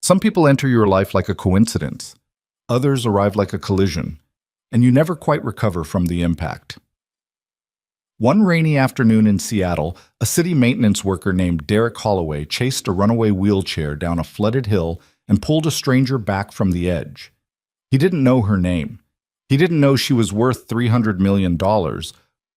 Some people enter your life like a coincidence. Others arrive like a collision, and you never quite recover from the impact. One rainy afternoon in Seattle, a city maintenance worker named Derek Holloway chased a runaway wheelchair down a flooded hill and pulled a stranger back from the edge. He didn't know her name. He didn't know she was worth $300 million,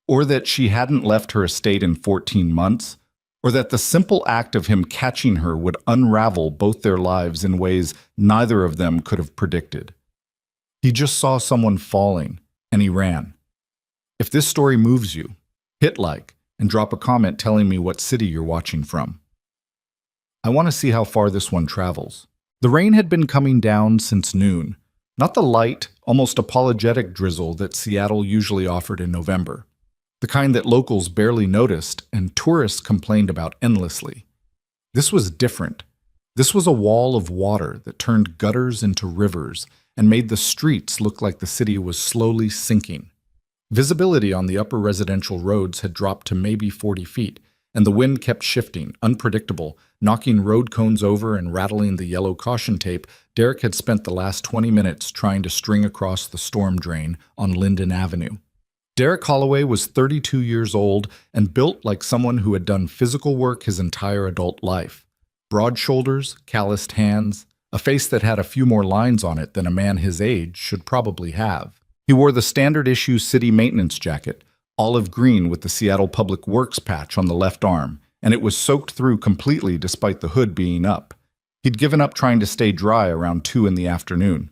or that she hadn't left her estate in 14 months, or that the simple act of him catching her would unravel both their lives in ways neither of them could have predicted. He just saw someone falling, and he ran. If this story moves you, hit like and drop a comment telling me what city you're watching from. I want to see how far this one travels. The rain had been coming down since noon, not the light, almost apologetic drizzle that Seattle usually offered in November, the kind that locals barely noticed and tourists complained about endlessly. This was different. This was a wall of water that turned gutters into rivers and made the streets look like the city was slowly sinking. Visibility on the upper residential roads had dropped to maybe 40 feet, and the wind kept shifting, unpredictable, knocking road cones over and rattling the yellow caution tape Derek had spent the last 20 minutes trying to string across the storm drain on Linden Avenue. Derek Holloway was 32 years old and built like someone who had done physical work his entire adult life. Broad shoulders, calloused hands, a face that had a few more lines on it than a man his age should probably have. He wore the standard-issue city maintenance jacket, olive green with the Seattle Public Works patch on the left arm, and it was soaked through completely despite the hood being up. He'd given up trying to stay dry around 2 in the afternoon.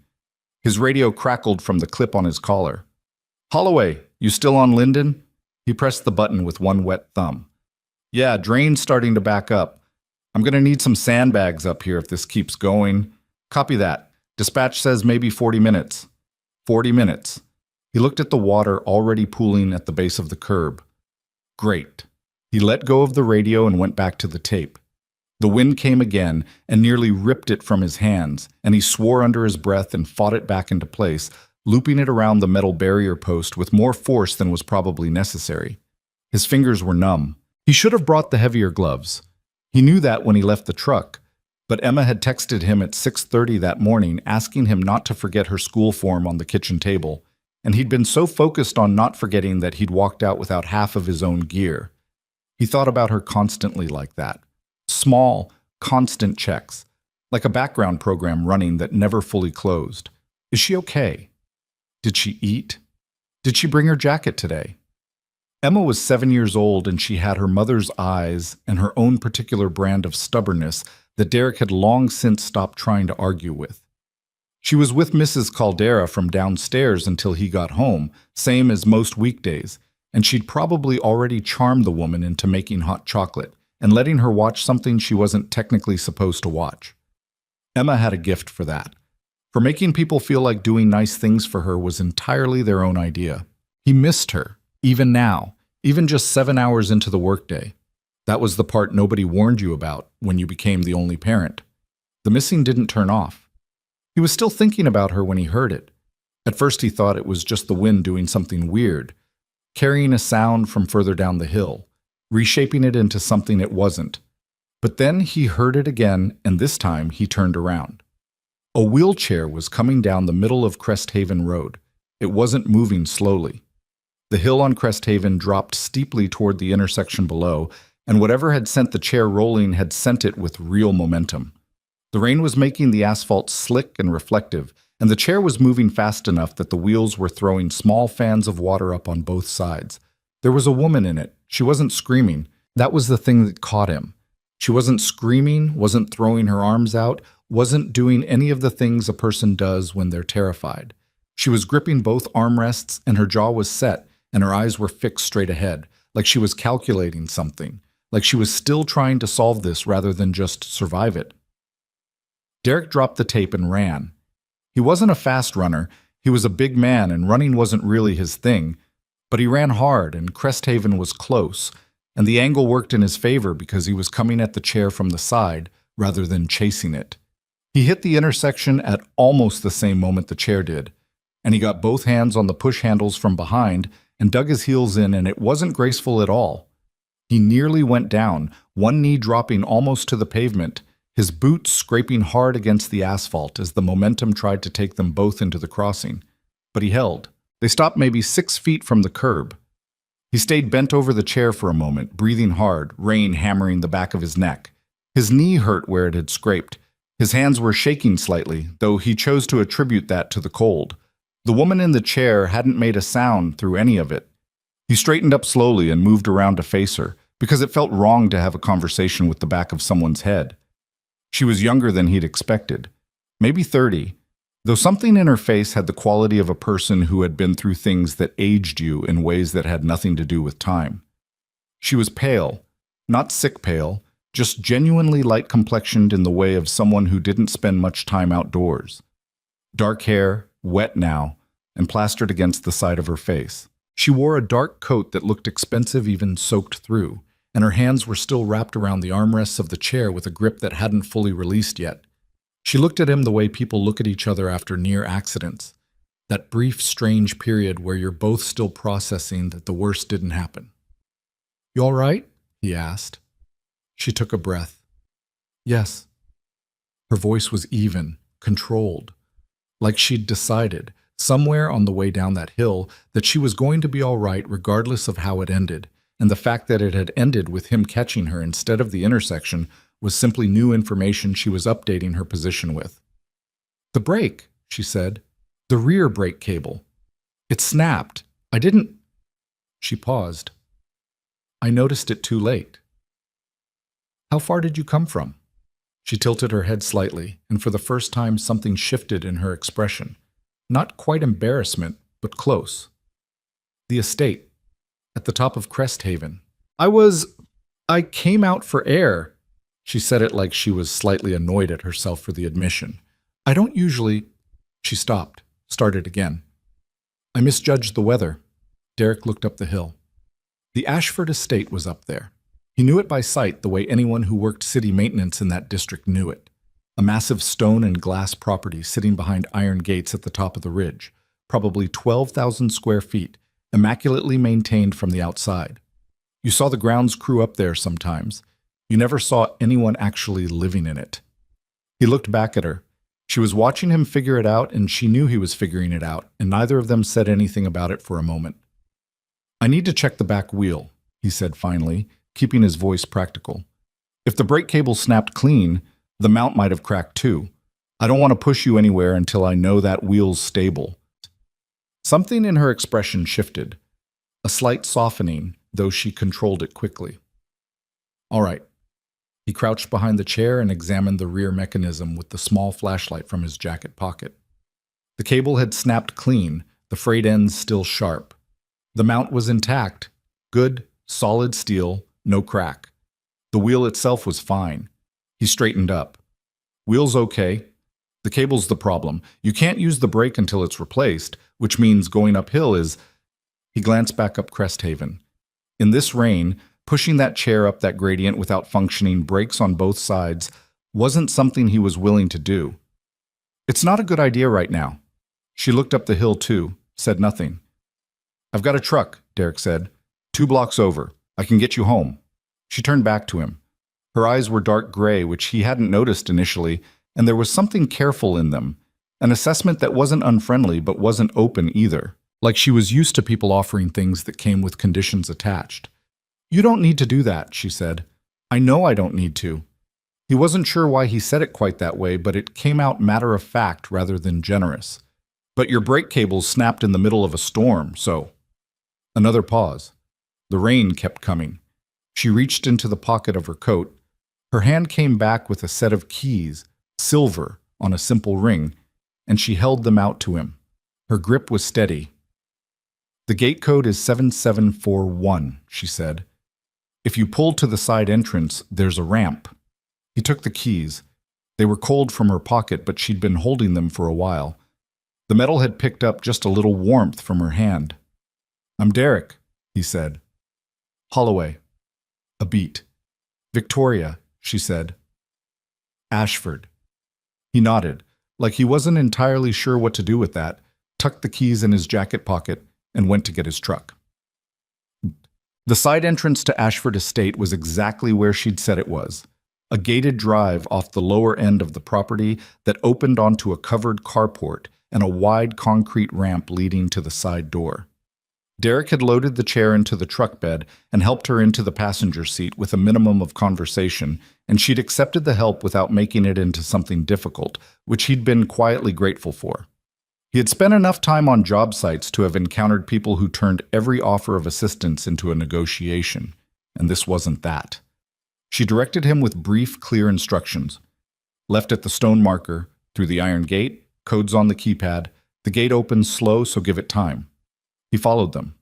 His radio crackled from the clip on his collar. "Holloway, you still on Linden?" He pressed the button with one wet thumb. "Yeah, drain's starting to back up. I'm going to need some sandbags up here if this keeps going." "Copy that. Dispatch says maybe 40 minutes. 40 minutes. He looked at the water already pooling at the base of the curb. Great. He let go of the radio and went back to the tape. The wind came again and nearly ripped it from his hands, and he swore under his breath and fought it back into place, looping it around the metal barrier post with more force than was probably necessary. His fingers were numb. He should have brought the heavier gloves. He knew that when he left the truck, but Emma had texted him at 6:30 that morning asking him not to forget her school form on the kitchen table, and he'd been so focused on not forgetting that he'd walked out without half of his own gear. He thought about her constantly like that. Small, constant checks, like a background program running that never fully closed. Is she okay? Did she eat? Did she bring her jacket today? Emma was 7 years old, and she had her mother's eyes and her own particular brand of stubbornness that Derek had long since stopped trying to argue with. She was with Mrs. Caldera from downstairs until he got home, same as most weekdays, and she'd probably already charmed the woman into making hot chocolate and letting her watch something she wasn't technically supposed to watch. Emma had a gift for that. For making people feel like doing nice things for her was entirely their own idea. He missed her, even now, even just 7 hours into the workday. That was the part nobody warned you about when you became the only parent. The missing didn't turn off. He was still thinking about her when he heard it. At first he thought it was just the wind doing something weird, carrying a sound from further down the hill, reshaping it into something it wasn't. But then he heard it again, and this time he turned around. A wheelchair was coming down the middle of Crest Haven Road. It wasn't moving slowly. The hill on Crest Haven dropped steeply toward the intersection below, and whatever had sent the chair rolling had sent it with real momentum. The rain was making the asphalt slick and reflective, and the chair was moving fast enough that the wheels were throwing small fans of water up on both sides. There was a woman in it. She wasn't screaming. That was the thing that caught him. She wasn't screaming, wasn't throwing her arms out, wasn't doing any of the things a person does when they're terrified. She was gripping both armrests, and her jaw was set, and her eyes were fixed straight ahead, like she was calculating something, like she was still trying to solve this rather than just survive it. Derek dropped the tape and ran. He wasn't a fast runner. He was a big man, and running wasn't really his thing, but he ran hard, and Crest Haven was close, and the angle worked in his favor because he was coming at the chair from the side rather than chasing it. He hit the intersection at almost the same moment the chair did, and he got both hands on the push handles from behind and dug his heels in, and it wasn't graceful at all. He nearly went down, one knee dropping almost to the pavement, his boots scraping hard against the asphalt as the momentum tried to take them both into the crossing. But he held. They stopped maybe 6 feet from the curb. He stayed bent over the chair for a moment, breathing hard, rain hammering the back of his neck. His knee hurt where it had scraped. His hands were shaking slightly, though he chose to attribute that to the cold. The woman in the chair hadn't made a sound through any of it. He straightened up slowly and moved around to face her, because it felt wrong to have a conversation with the back of someone's head. She was younger than he'd expected, maybe 30, though something in her face had the quality of a person who had been through things that aged you in ways that had nothing to do with time. She was pale, not sick pale, just genuinely light-complexioned in the way of someone who didn't spend much time outdoors. Dark hair, wet now, and plastered against the side of her face. She wore a dark coat that looked expensive even soaked through, and her hands were still wrapped around the armrests of the chair with a grip that hadn't fully released yet. She looked at him the way people look at each other after near accidents, that brief, strange period where you're both still processing that the worst didn't happen. "You all right?" he asked. She took a breath. "Yes." Her voice was even, controlled, like she'd decided, somewhere on the way down that hill, that she was going to be all right regardless of how it ended, and the fact that it had ended with him catching her instead of the intersection was simply new information she was updating her position with. "The brake," she said. "The rear brake cable. It snapped. I didn't—" She paused. "I noticed it too late." "How far did you come from?" She tilted her head slightly, and for the first time something shifted in her expression. Not quite embarrassment, but close. "The estate, at the top of Cresthaven. I came out for air." She said it like she was slightly annoyed at herself for the admission. "I don't usually—" She stopped, started again. "I misjudged the weather." Derek looked up the hill. The Ashford estate was up there. He knew it by sight the way anyone who worked city maintenance in that district knew it. A massive stone and glass property sitting behind iron gates at the top of the ridge, probably 12,000 square feet, immaculately maintained from the outside. You saw the grounds crew up there sometimes. You never saw anyone actually living in it. He looked back at her. She was watching him figure it out, and she knew he was figuring it out, and neither of them said anything about it for a moment. "I need to check the back wheel," he said finally, keeping his voice practical. "If the brake cable snapped clean, the mount might have cracked too. I don't want to push you anywhere until I know that wheel's stable." Something in her expression shifted, a slight softening, though she controlled it quickly. "All right." He crouched behind the chair and examined the rear mechanism with the small flashlight from his jacket pocket. The cable had snapped clean, the frayed ends still sharp. The mount was intact, good, solid steel, no crack. The wheel itself was fine. He straightened up. "Wheel's okay. The cable's the problem. You can't use the brake until it's replaced, which means going uphill is—" He glanced back up Cresthaven. In this rain, pushing that chair up that gradient without functioning brakes on both sides wasn't something he was willing to do. "It's not a good idea right now." She looked up the hill too, said nothing. "I've got a truck," Derek said. 2 blocks over. I can get you home." She turned back to him. Her eyes were dark gray, which he hadn't noticed initially, and there was something careful in them, an assessment that wasn't unfriendly but wasn't open either, like she was used to people offering things that came with conditions attached. "You don't need to do that," she said. "I know I don't need to." He wasn't sure why he said it quite that way, but it came out matter-of-fact rather than generous. "But your brake cables snapped in the middle of a storm, so—" Another pause. The rain kept coming. She reached into the pocket of her coat. Her hand came back with a set of keys, silver, on a simple ring, and she held them out to him. Her grip was steady. "The gate code is 7741, she said. "If you pull to the side entrance, there's a ramp." He took the keys. They were cold from her pocket, but she'd been holding them for a while. The metal had picked up just a little warmth from her hand. "I'm Derek," he said. "Holloway." A beat. "Victoria," she said. "Ashford." He nodded, like he wasn't entirely sure what to do with that, tucked the keys in his jacket pocket, and went to get his truck. The side entrance to Ashford Estate was exactly where she'd said it was. a gated drive off the lower end of the property that opened onto a covered carport and a wide concrete ramp leading to the side door. Derek had loaded the chair into the truck bed and helped her into the passenger seat with a minimum of conversation, and she'd accepted the help without making it into something difficult, which he'd been quietly grateful for. He had spent enough time on job sites to have encountered people who turned every offer of assistance into a negotiation, and this wasn't that. She directed him with brief, clear instructions. Left at the stone marker, through the iron gate, codes on the keypad. The gate opens slow, so give it time. He followed them.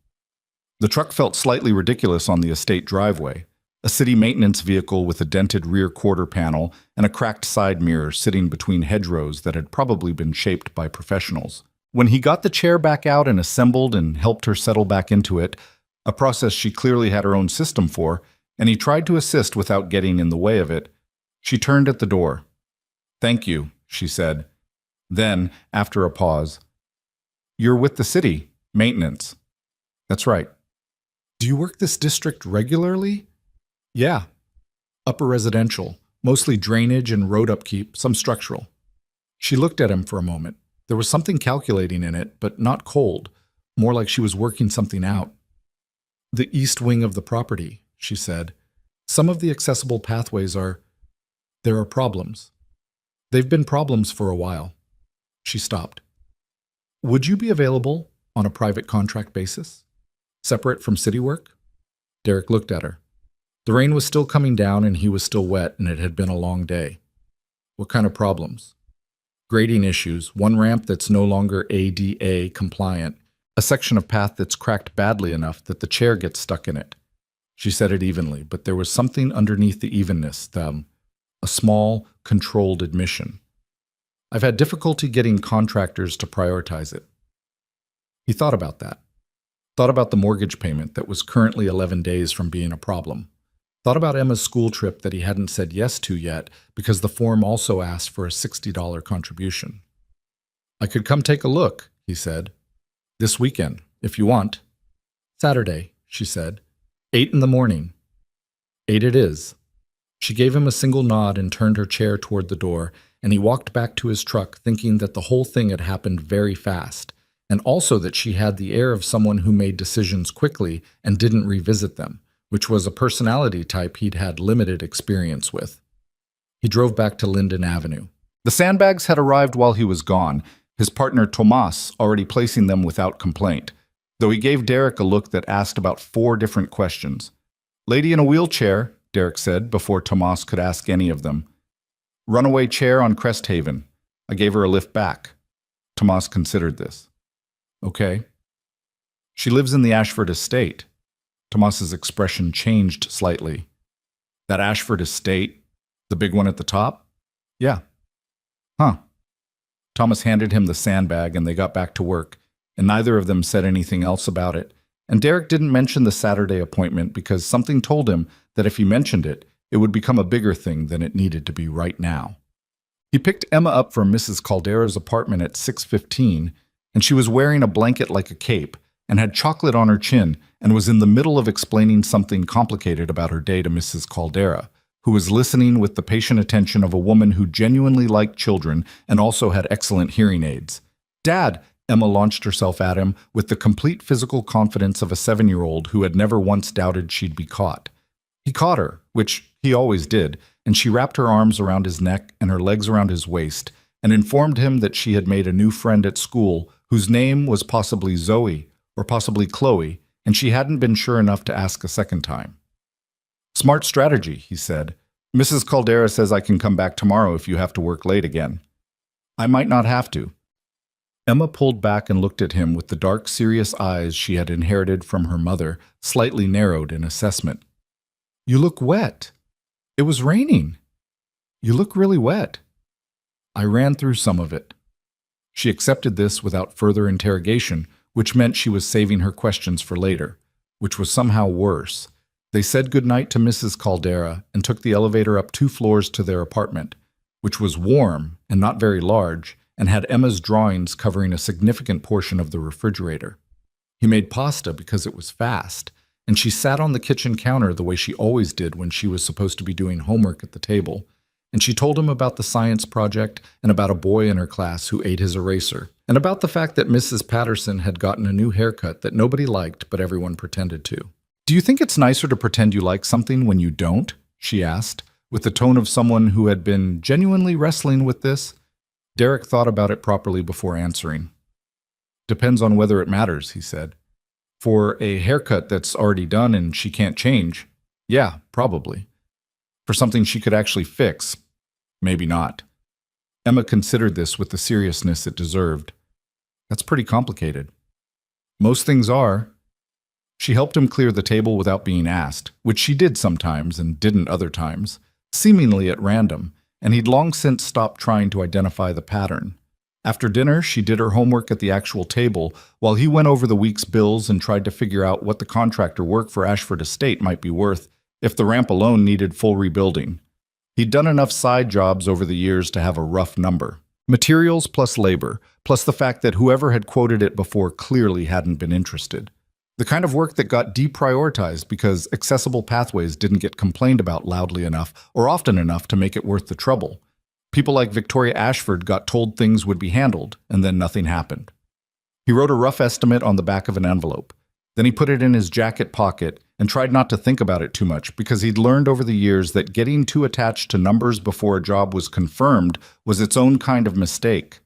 The truck felt slightly ridiculous on the estate driveway, a city maintenance vehicle with a dented rear quarter panel and a cracked side mirror sitting between hedgerows that had probably been shaped by professionals. When he got the chair back out and assembled and helped her settle back into it, a process she clearly had her own system for, and he tried to assist without getting in the way of it, she turned at the door. "Thank you," she said. Then, after a pause, "You're with the city. Maintenance." "That's right." "Do you work this district regularly?" "Yeah. Upper residential, mostly drainage and road upkeep, some structural." She looked at him for a moment. There was something calculating in it, but not cold, more like she was working something out. "The east wing of the property," she said. "Some of the accessible pathways there are problems. They've been problems for a while." She stopped. "Would you be available on a private contract basis, separate from city work?" Derek looked at her. The rain was still coming down and he was still wet, and it had been a long day. "What kind of problems?" "Grading issues, one ramp that's no longer ADA compliant, a section of path that's cracked badly enough that the chair gets stuck in it." She said it evenly, but there was something underneath the evenness, a small, controlled admission. "I've had difficulty getting contractors to prioritize it." He thought about that. Thought about the mortgage payment that was currently 11 days from being a problem. Thought about Emma's school trip that he hadn't said yes to yet because the form also asked for a $60 contribution. "I could come take a look," he said. "This weekend, if you want." "Saturday," she said. 8 in the morning." 8 it is. She gave him a single nod and turned her chair toward the door, and he walked back to his truck thinking that the whole thing had happened very fast, and also that she had the air of someone who made decisions quickly and didn't revisit them, which was a personality type he'd had limited experience with. He drove back to Linden Avenue. The sandbags had arrived while he was gone, his partner Tomas already placing them without complaint, though he gave Derek a look that asked about 4 different questions. "Lady in a wheelchair," Derek said before Tomas could ask any of them. "Runaway chair on Cresthaven. I gave her a lift back." Tomas considered this. "Okay." "She lives in the Ashford estate." Tomas's expression changed slightly. "That Ashford estate? The big one at the top?" "Yeah." "Huh." Thomas handed him the sandbag and they got back to work, and neither of them said anything else about it, and Derek didn't mention the Saturday appointment because something told him that if he mentioned it, it would become a bigger thing than it needed to be right now. He picked Emma up from Mrs. Caldera's apartment at 6:15, and she was wearing a blanket like a cape and had chocolate on her chin and was in the middle of explaining something complicated about her day to Mrs. Caldera, who was listening with the patient attention of a woman who genuinely liked children and also had excellent hearing aids. "Dad," Emma launched herself at him with the complete physical confidence of a 7-year-old who had never once doubted she'd be caught. He caught her, which he always did, and she wrapped her arms around his neck and her legs around his waist and informed him that she had made a new friend at school whose name was possibly Zoe or possibly Chloe, and she hadn't been sure enough to ask a second time. "Smart strategy," he said. "Mrs. Caldera says I can come back tomorrow if you have to work late again." "I might not have to." Emma pulled back and looked at him with the dark, serious eyes she had inherited from her mother, slightly narrowed in assessment. "You look wet. It was raining. You look really wet." "I ran through some of it." She accepted this without further interrogation, which meant she was saving her questions for later, which was somehow worse. They said goodnight to Mrs. Caldera and took the elevator up 2 floors to their apartment, which was warm and not very large, and had Emma's drawings covering a significant portion of the refrigerator. He made pasta because it was fast, and she sat on the kitchen counter the way she always did when she was supposed to be doing homework at the table, and she told him about the science project and about a boy in her class who ate his eraser, and about the fact that Mrs. Patterson had gotten a new haircut that nobody liked but everyone pretended to. "Do you think it's nicer to pretend you like something when you don't?" she asked, with the tone of someone who had been genuinely wrestling with this. Derek thought about it properly before answering. "Depends on whether it matters," he said. "For a haircut that's already done and she can't change, yeah, probably. For something she could actually fix, maybe not." Emma considered this with the seriousness it deserved. "That's pretty complicated." "Most things are." She helped him clear the table without being asked, which she did sometimes and didn't other times, seemingly at random, and he'd long since stopped trying to identify the pattern. After dinner, she did her homework at the actual table, while he went over the week's bills and tried to figure out what the contractor work for Ashford Estate might be worth if the ramp alone needed full rebuilding. He'd done enough side jobs over the years to have a rough number. Materials plus labor, plus the fact that whoever had quoted it before clearly hadn't been interested. The kind of work that got deprioritized because accessible pathways didn't get complained about loudly enough or often enough to make it worth the trouble. People like Victoria Ashford got told things would be handled, and then nothing happened. He wrote a rough estimate on the back of an envelope. Then he put it in his jacket pocket and tried not to think about it too much because he'd learned over the years that getting too attached to numbers before a job was confirmed was its own kind of mistake.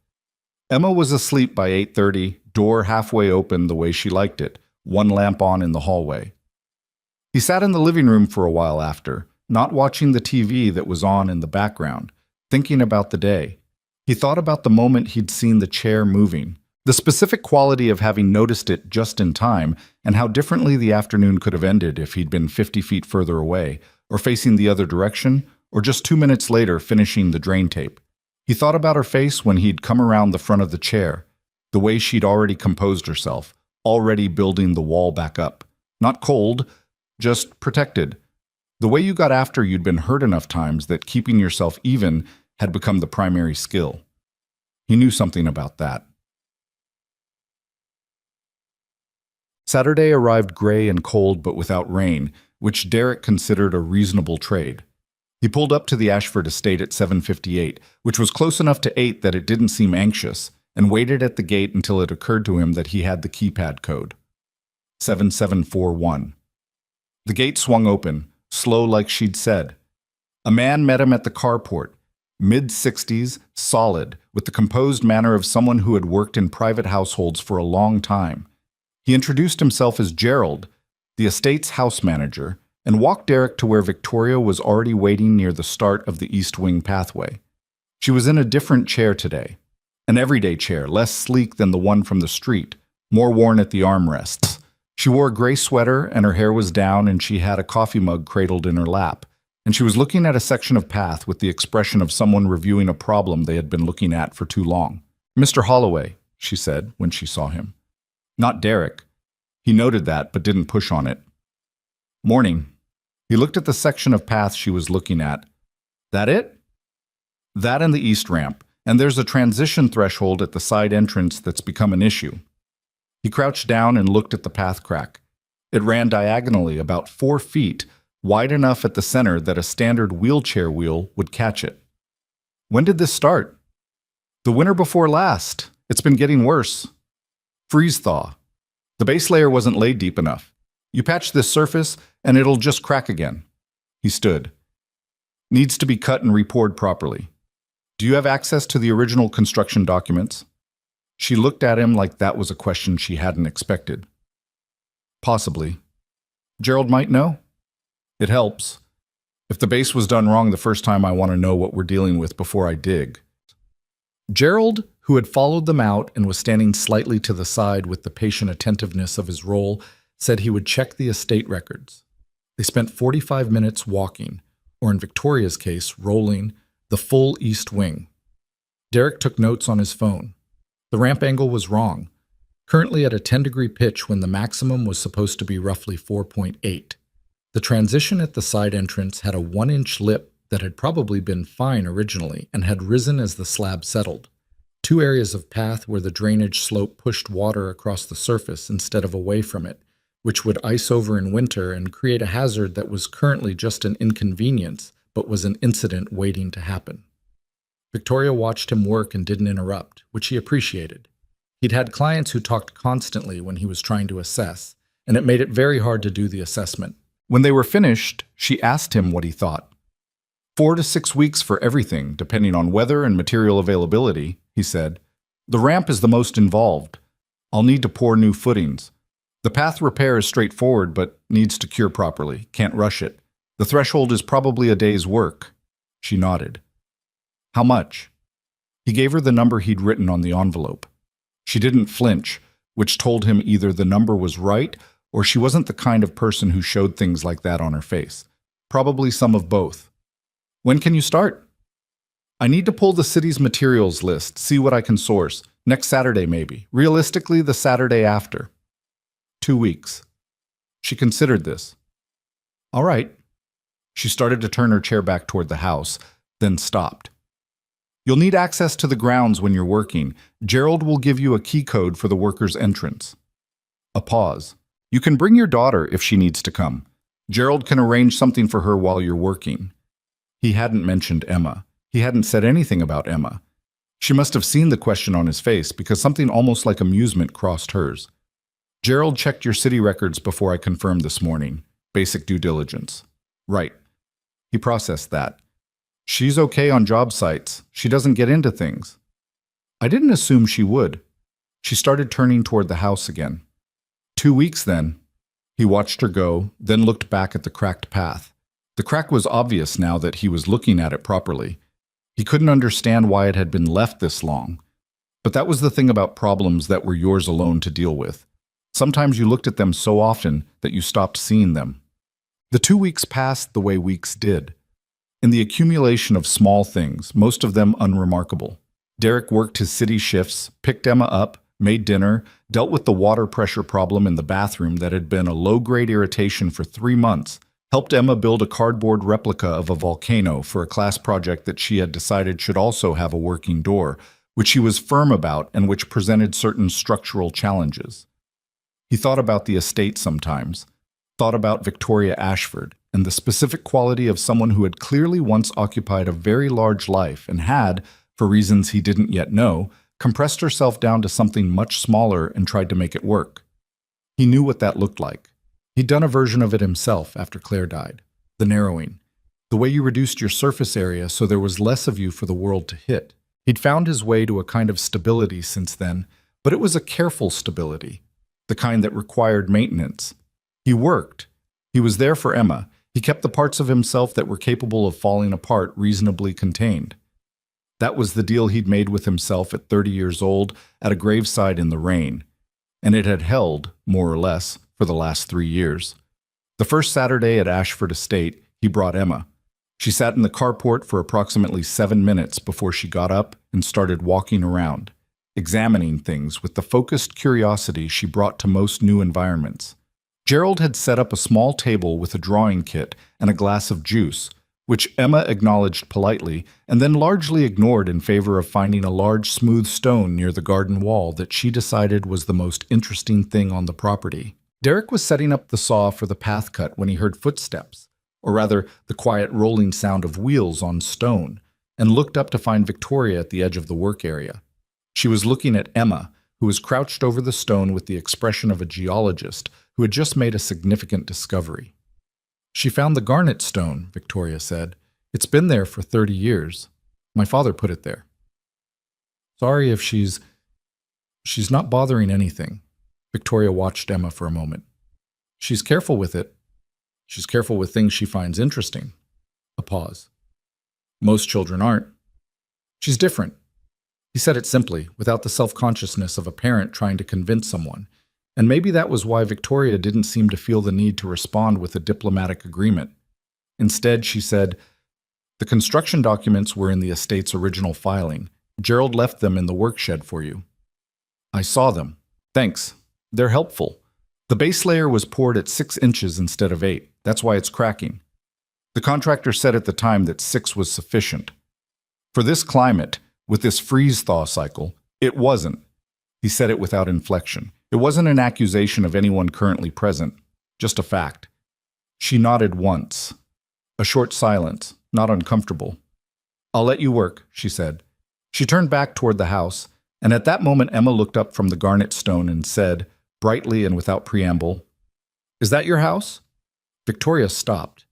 Emma was asleep by 8:30, door halfway open the way she liked it, one lamp on in the hallway. He sat in the living room for a while after, not watching the TV that was on in the background, thinking about the day. He thought about the moment he'd seen the chair moving, the specific quality of having noticed it just in time, and how differently the afternoon could have ended if he'd been 50 feet further away, or facing the other direction, or just 2 minutes later finishing the drain tape. He thought about her face when he'd come around the front of the chair, the way she'd already composed herself, already building the wall back up. Not cold, just protected. The way you got after you'd been hurt enough times that keeping yourself even had become the primary skill. He knew something about that. Saturday arrived gray and cold but without rain, which Derek considered a reasonable trade. He pulled up to the Ashford Estate at 7:58, which was close enough to 8 that it didn't seem anxious, and waited at the gate until it occurred to him that he had the keypad code. 7741. The gate swung open, slow like she'd said. A man met him at the carport, mid-60s, solid, with the composed manner of someone who had worked in private households for a long time. He introduced himself as Gerald, the estate's house manager, and walked Derek to where Victoria was already waiting near the start of the East Wing pathway. She was in a different chair today. An everyday chair, less sleek than the one from the street, more worn at the armrests. She wore a gray sweater and her hair was down and she had a coffee mug cradled in her lap. And she was looking at a section of path with the expression of someone reviewing a problem they had been looking at for too long. "Mr. Holloway," she said when she saw him. Not Derek. He noted that but didn't push on it. "Morning." He looked at the section of path she was looking at. "That it?" "That and the east ramp. And there's a transition threshold at the side entrance that's become an issue." He crouched down and looked at the path crack. It ran diagonally about 4 feet, wide enough at the center that a standard wheelchair wheel would catch it. "When did this start?" "The winter before last. It's been getting worse." "Freeze thaw. The base layer wasn't laid deep enough. You patch this surface, and it'll just crack again." He stood. "Needs to be cut and repoured properly. Do you have access to the original construction documents?" She looked at him like that was a question she hadn't expected. "Possibly. Gerald might know? It helps. If the base was done wrong the first time, I want to know what we're dealing with before I dig." Gerald, who had followed them out and was standing slightly to the side with the patient attentiveness of his role, said he would check the estate records. They spent 45 minutes walking, or in Victoria's case, rolling, the full east wing. Derek took notes on his phone. The ramp angle was wrong, currently at a 10-degree pitch when the maximum was supposed to be roughly 4.8. The transition at the side entrance had a 1-inch lip that had probably been fine originally and had risen as the slab settled. 2 areas of path where the drainage slope pushed water across the surface instead of away from it, which would ice over in winter and create a hazard that was currently just an inconvenience, but was an incident waiting to happen. Victoria watched him work and didn't interrupt, which he appreciated. He'd had clients who talked constantly when he was trying to assess, and it made it very hard to do the assessment. When they were finished, she asked him what he thought. 4 to 6 weeks for everything, depending on weather and material availability, he said. The ramp is the most involved. I'll need to pour new footings. The path repair is straightforward, but needs to cure properly. Can't rush it. The threshold is probably a day's work. She nodded. How much? He gave her the number he'd written on the envelope. She didn't flinch, which told him either the number was right or she wasn't the kind of person who showed things like that on her face. Probably some of both. When can you start? I need to pull the city's materials list, see what I can source. Next Saturday, maybe. Realistically, the Saturday after. 2 weeks. She considered this. All right. She started to turn her chair back toward the house, then stopped. You'll need access to the grounds when you're working. Gerald will give you a key code for the worker's entrance. A pause. You can bring your daughter if she needs to come. Gerald can arrange something for her while you're working. He hadn't mentioned Emma. He hadn't said anything about Emma. She must have seen the question on his face because something almost like amusement crossed hers. Gerald checked your city records before I confirmed this morning. Basic due diligence. Right. He processed that. She's okay on job sites. She doesn't get into things. I didn't assume she would. She started turning toward the house again. 2 weeks then. He watched her go, then looked back at the cracked path. The crack was obvious now that he was looking at it properly. He couldn't understand why it had been left this long. But that was the thing about problems that were yours alone to deal with. Sometimes you looked at them so often that you stopped seeing them. The 2 weeks passed the way weeks did. In the accumulation of small things, most of them unremarkable. Derek worked his city shifts, picked Emma up, made dinner, dealt with the water pressure problem in the bathroom that had been a low-grade irritation for 3 months, helped Emma build a cardboard replica of a volcano for a class project that she had decided should also have a working door, which she was firm about and which presented certain structural challenges. He thought about the estate sometimes, thought about Victoria Ashford, and the specific quality of someone who had clearly once occupied a very large life and had, for reasons he didn't yet know, compressed herself down to something much smaller and tried to make it work. He knew what that looked like. He'd done a version of it himself after Claire died. The narrowing. The way you reduced your surface area so there was less of you for the world to hit. He'd found his way to a kind of stability since then, but it was a careful stability, the kind that required maintenance. He worked. He was there for Emma. He kept the parts of himself that were capable of falling apart reasonably contained. That was the deal he'd made with himself at 30 years old at a graveside in the rain, and it had held, more or less, for the last 3 years. The first Saturday at Ashford Estate, he brought Emma. She sat in the carport for approximately 7 minutes before she got up and started walking around, examining things with the focused curiosity she brought to most new environments. Gerald had set up a small table with a drawing kit and a glass of juice, which Emma acknowledged politely and then largely ignored in favor of finding a large smooth stone near the garden wall that she decided was the most interesting thing on the property. Derek was setting up the saw for the path cut when he heard footsteps, or rather the quiet rolling sound of wheels on stone, and looked up to find Victoria at the edge of the work area. She was looking at Emma, who was crouched over the stone with the expression of a geologist who had just made a significant discovery. She found the garnet stone, Victoria said. It's been there for 30 years. My father put it there. Sorry if she's not bothering anything. Victoria watched Emma for a moment. She's careful with it. She's careful with things she finds interesting. A pause. Most children aren't. She's different. He said it simply, without the self-consciousness of a parent trying to convince someone. And maybe that was why Victoria didn't seem to feel the need to respond with a diplomatic agreement. Instead, she said, "The construction documents were in the estate's original filing. Gerald left them in the workshed for you." I saw them. Thanks. They're helpful. The base layer was poured at 6 inches instead of 8. That's why it's cracking. The contractor said at the time that 6 was sufficient. For this climate, with this freeze-thaw cycle, it wasn't. He said it without inflection. It wasn't an accusation of anyone currently present, just a fact. She nodded once. A short silence, not uncomfortable. "I'll let you work," she said. She turned back toward the house, and at that moment Emma looked up from the garnet stone and said, brightly and without preamble, "Is that your house?" Victoria stopped.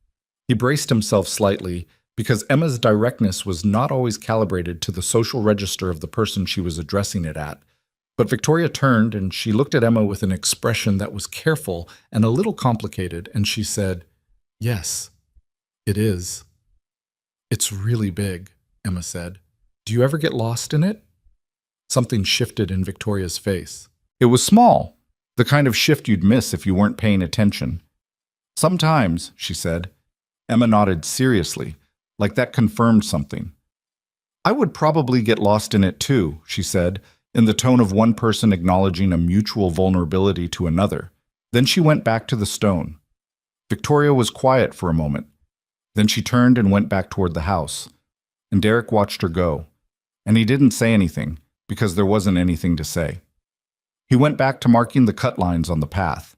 He braced himself slightly, because Emma's directness was not always calibrated to the social register of the person she was addressing it at. But Victoria turned, and she looked at Emma with an expression that was careful and a little complicated, and she said, "Yes, it is." "It's really big," Emma said. "Do you ever get lost in it?" Something shifted in Victoria's face. It was small, the kind of shift you'd miss if you weren't paying attention. "Sometimes," she said. Emma nodded seriously, like that confirmed something. "I would probably get lost in it too," she said, in the tone of one person acknowledging a mutual vulnerability to another. Then she went back to the stone. Victoria was quiet for a moment. Then she turned and went back toward the house. And Derek watched her go. And he didn't say anything, because there wasn't anything to say. He went back to marking the cut lines on the path.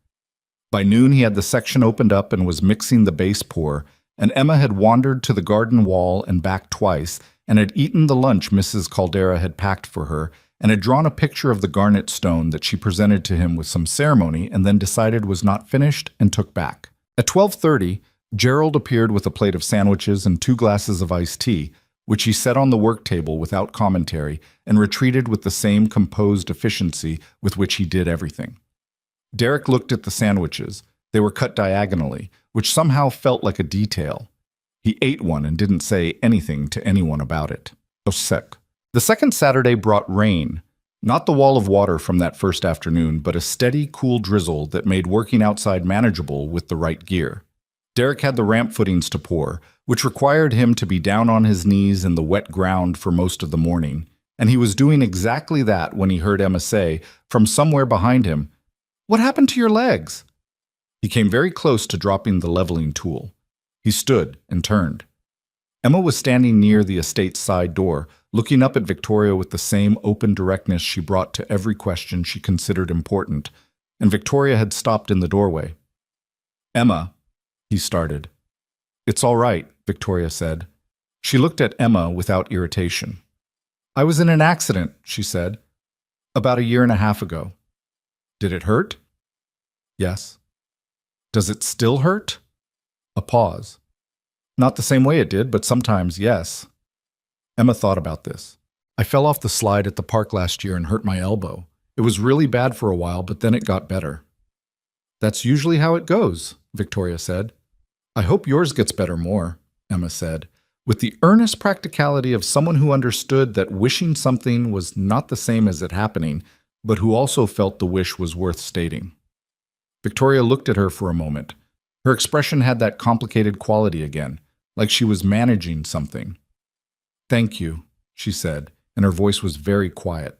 By noon he had the section opened up and was mixing the base pour, and Emma had wandered to the garden wall and back twice, and had eaten the lunch Mrs. Caldera had packed for her, and had drawn a picture of the garnet stone that she presented to him with some ceremony and then decided was not finished and took back. At 12:30, Gerald appeared with a plate of sandwiches and 2 glasses of iced tea, which he set on the work table without commentary and retreated with the same composed efficiency with which he did everything. Derek looked at the sandwiches. They were cut diagonally, which somehow felt like a detail. He ate one and didn't say anything to anyone about it. The second Saturday brought rain, not the wall of water from that first afternoon, but a steady, cool drizzle that made working outside manageable with the right gear. Derek had the ramp footings to pour, which required him to be down on his knees in the wet ground for most of the morning, and he was doing exactly that when he heard Emma say, from somewhere behind him, "What happened to your legs?" He came very close to dropping the leveling tool. He stood and turned. Emma was standing near the estate's side door, looking up at Victoria with the same open directness she brought to every question she considered important, and Victoria had stopped in the doorway. "Emma," he started. "It's all right," Victoria said. She looked at Emma without irritation. "I was in an accident," she said, "about 1.5 years ago." "Did it hurt?" "Yes." "Does it still hurt?" A pause. "Not the same way it did, but sometimes, yes." Emma thought about this. "I fell off the slide at the park last year and hurt my elbow. It was really bad for a while, but then it got better." "That's usually how it goes," Victoria said. "I hope yours gets better more," Emma said, with the earnest practicality of someone who understood that wishing something was not the same as it happening, but who also felt the wish was worth stating. Victoria looked at her for a moment. Her expression had that complicated quality again, like she was managing something. "Thank you," she said, and her voice was very quiet.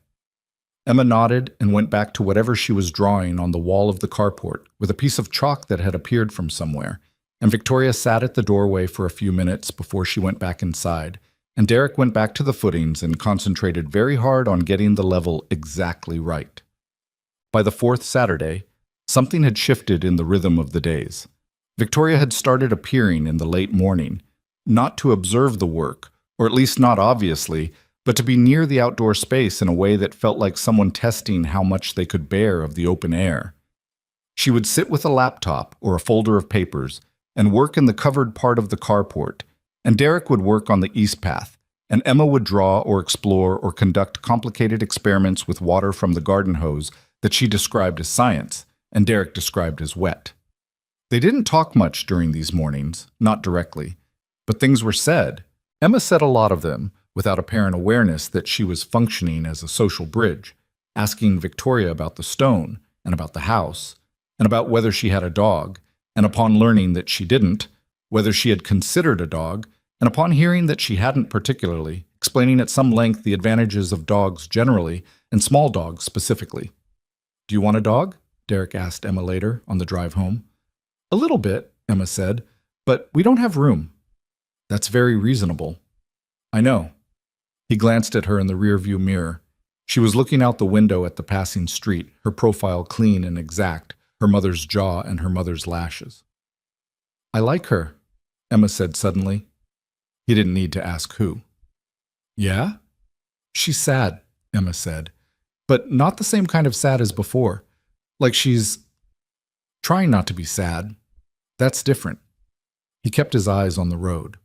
Emma nodded and went back to whatever she was drawing on the wall of the carport with a piece of chalk that had appeared from somewhere, and Victoria sat at the doorway for a few minutes before she went back inside, and Derek went back to the footings and concentrated very hard on getting the level exactly right. By the 4th Saturday, something had shifted in the rhythm of the days. Victoria had started appearing in the late morning, not to observe the work, or at least not obviously, but to be near the outdoor space in a way that felt like someone testing how much they could bear of the open air. She would sit with a laptop or a folder of papers and work in the covered part of the carport, and Derek would work on the east path, and Emma would draw or explore or conduct complicated experiments with water from the garden hose that she described as science, and Derek described as wet. They didn't talk much during these mornings, not directly, but things were said. Emma said a lot of them, without apparent awareness that she was functioning as a social bridge, asking Victoria about the stone, and about the house, and about whether she had a dog, and upon learning that she didn't, whether she had considered a dog, and upon hearing that she hadn't particularly, explaining at some length the advantages of dogs generally, and small dogs specifically. "Do you want a dog?" Derek asked Emma later, on the drive home. "A little bit," Emma said, "but we don't have room." "That's very reasonable." "I know." He glanced at her in the rearview mirror. She was looking out the window at the passing street, her profile clean and exact, her mother's jaw and her mother's lashes. I like her, Emma said suddenly. He didn't need to ask who. Yeah? She's sad, Emma said, but not the same kind of sad as before. Like she's trying not to be sad. That's different. He kept his eyes on the road.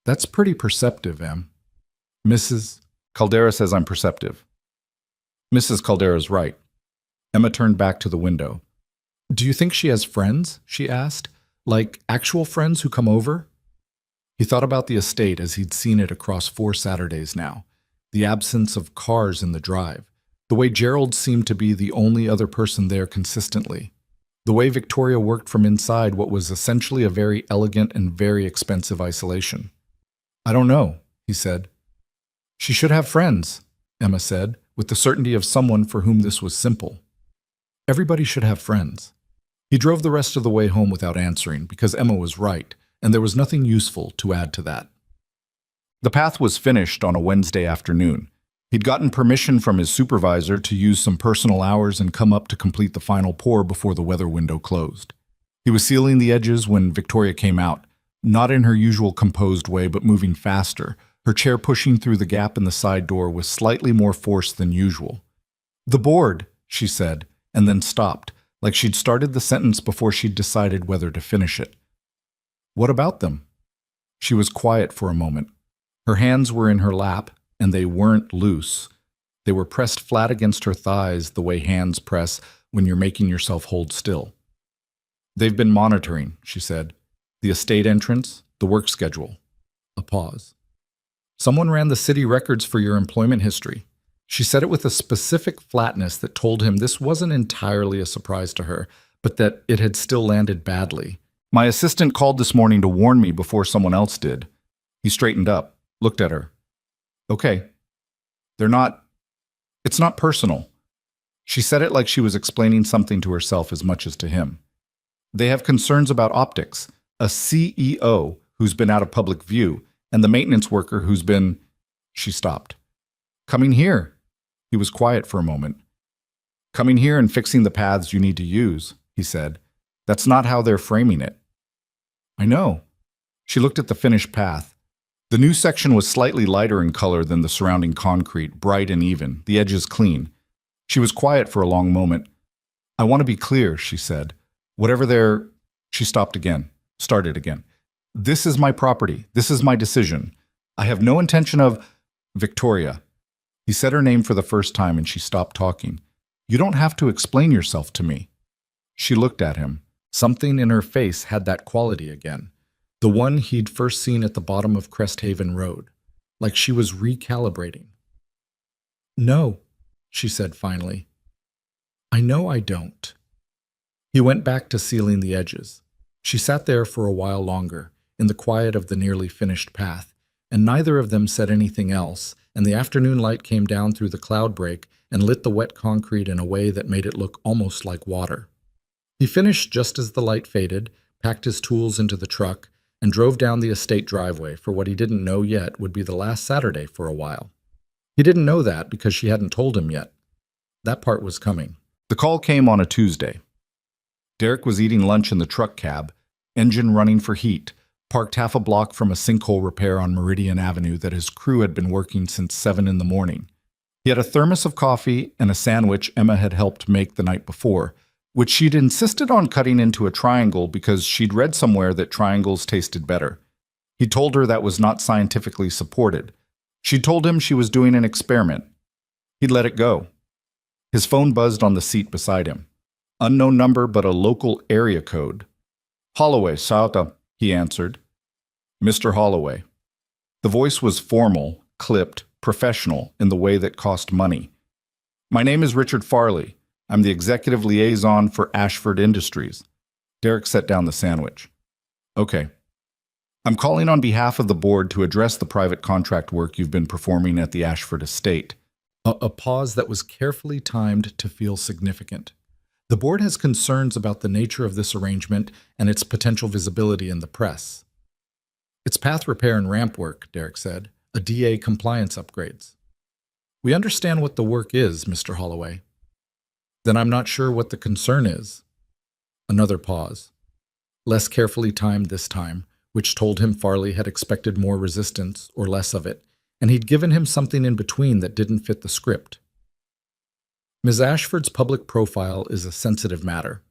That's pretty perceptive, Em. Mrs. Caldera says I'm perceptive. Mrs. Caldera's right. Emma turned back to the window. Do you think she has friends? She asked. Like actual friends who come over? He thought about the estate as he'd seen it across 4 Saturdays now. The absence of cars in the drive. The way Gerald seemed to be the only other person there consistently. The way Victoria worked from inside what was essentially a very elegant and very expensive isolation. I don't know, he said. She should have friends, Emma said, with the certainty of someone for whom this was simple. Everybody should have friends. He drove the rest of the way home without answering because Emma was right, and there was nothing useful to add to that. The path was finished on a Wednesday afternoon. He'd gotten permission from his supervisor to use some personal hours and come up to complete the final pour before the weather window closed. He was sealing the edges when Victoria came out, not in her usual composed way but moving faster, her chair pushing through the gap in the side door with slightly more force than usual. The board, she said, and then stopped, like she'd started the sentence before she'd decided whether to finish it. What about them? She was quiet for a moment. Her hands were in her lap, and they weren't loose. They were pressed flat against her thighs the way hands press when you're making yourself hold still. They've been monitoring, she said. The estate entrance, the work schedule. A pause. Someone ran the city records for your employment history. She said it with a specific flatness that told him this wasn't entirely a surprise to her, but that it had still landed badly. My assistant called this morning to warn me before someone else did. He straightened up, looked at her. Okay. It's not personal. She said it like she was explaining something to herself as much as to him. They have concerns about optics, a CEO who's been out of public view, and the maintenance worker who's been... She stopped. Coming here. He was quiet for a moment. Coming here and fixing the paths you need to use, he said. That's not how they're framing it. I know. She looked at the finished path. The new section was slightly lighter in color than the surrounding concrete, bright and even, the edges clean. She was quiet for a long moment. I want to be clear, she said. Whatever they're... She stopped again, started again. This is my property. This is my decision. I have no intention of... Victoria. He said her name for the first time and she stopped talking. You don't have to explain yourself to me. She looked at him. Something in her face had that quality again. The one he'd first seen at the bottom of Cresthaven Road, like she was recalibrating. No, she said finally. I know I don't. He went back to sealing the edges. She sat there for a while longer, in the quiet of the nearly finished path, and neither of them said anything else, and the afternoon light came down through the cloud break and lit the wet concrete in a way that made it look almost like water. He finished just as the light faded, packed his tools into the truck, and drove down the estate driveway for what he didn't know yet would be the last Saturday for a while. He didn't know that because she hadn't told him yet. That part was coming. The call came on a Tuesday. Derek was eating lunch in the truck cab, engine running for heat, parked half a block from a sinkhole repair on Meridian Avenue that his crew had been working since 7 in the morning. He had a thermos of coffee and a sandwich Emma had helped make the night before, which she'd insisted on cutting into a triangle because she'd read somewhere that triangles tasted better. He told her that was not scientifically supported. She told him she was doing an experiment. He'd let it go. His phone buzzed on the seat beside him. Unknown number, but a local area code. Holloway, Sauta, he answered. Mr. Holloway. The voice was formal, clipped, professional in the way that cost money. My name is Richard Farley. I'm the executive liaison for Ashford Industries. Derek set down the sandwich. Okay. I'm calling on behalf of the board to address the private contract work you've been performing at the Ashford estate. A pause that was carefully timed to feel significant. The board has concerns about the nature of this arrangement and its potential visibility in the press. It's path repair and ramp work, Derek said. A DA compliance upgrades. We understand what the work is, Mr. Holloway. Then I'm not sure what the concern is. Another pause. Less carefully timed this time, which told him Farley had expected more resistance or less of it, and he'd given him something in between that didn't fit the script. Ms. Ashford's public profile is a sensitive matter.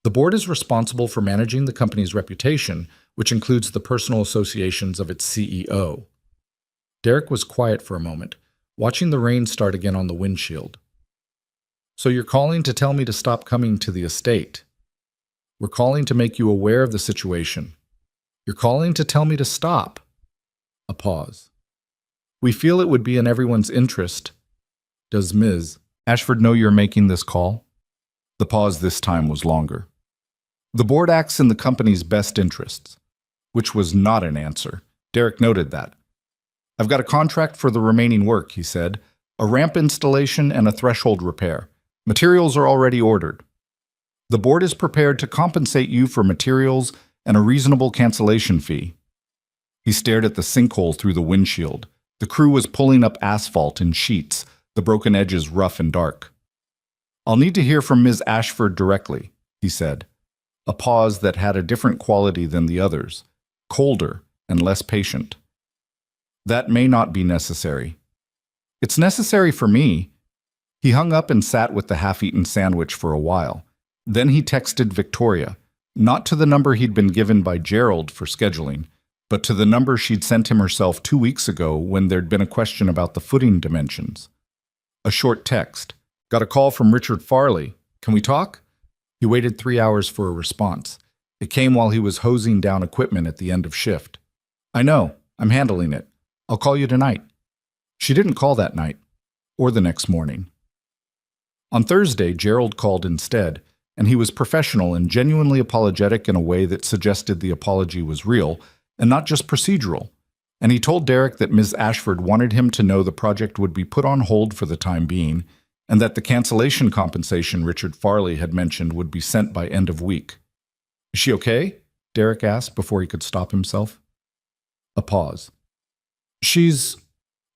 The board is responsible for managing the company's reputation, which includes the personal associations of its CEO. Derek was quiet for a moment, watching the rain start again on the windshield. So you're calling to tell me to stop coming to the estate? We're calling to make you aware of the situation. You're calling to tell me to stop. A pause. We feel it would be in everyone's interest. Does Ms. Ashford know you're making this call? The pause this time was longer. The board acts in the company's best interests, which was not an answer. Derek noted that. I've got a contract for the remaining work, he said, a ramp installation and a threshold repair. Materials are already ordered. The board is prepared to compensate you for materials and a reasonable cancellation fee. He stared at the sinkhole through the windshield. The crew was pulling up asphalt in sheets, the broken edges rough and dark. I'll need to hear from Ms. Ashford directly, he said. A pause that had a different quality than the others, colder and less patient. That may not be necessary. It's necessary for me. He hung up and sat with the half-eaten sandwich for a while. Then he texted Victoria, not to the number he'd been given by Gerald for scheduling, but to the number she'd sent him herself 2 weeks ago when there'd been a question about the footing dimensions. A short text. Got a call from Richard Farley. Can we talk? He waited 3 hours for a response. It came while he was hosing down equipment at the end of shift. I know. I'm handling it. I'll call you tonight. She didn't call that night, or the next morning. On Thursday, Gerald called instead, and he was professional and genuinely apologetic in a way that suggested the apology was real and not just procedural. And he told Derek that Ms. Ashford wanted him to know the project would be put on hold for the time being, and that the cancellation compensation Richard Farley had mentioned would be sent by end of week. Is she okay? Derek asked before he could stop himself. A pause. She's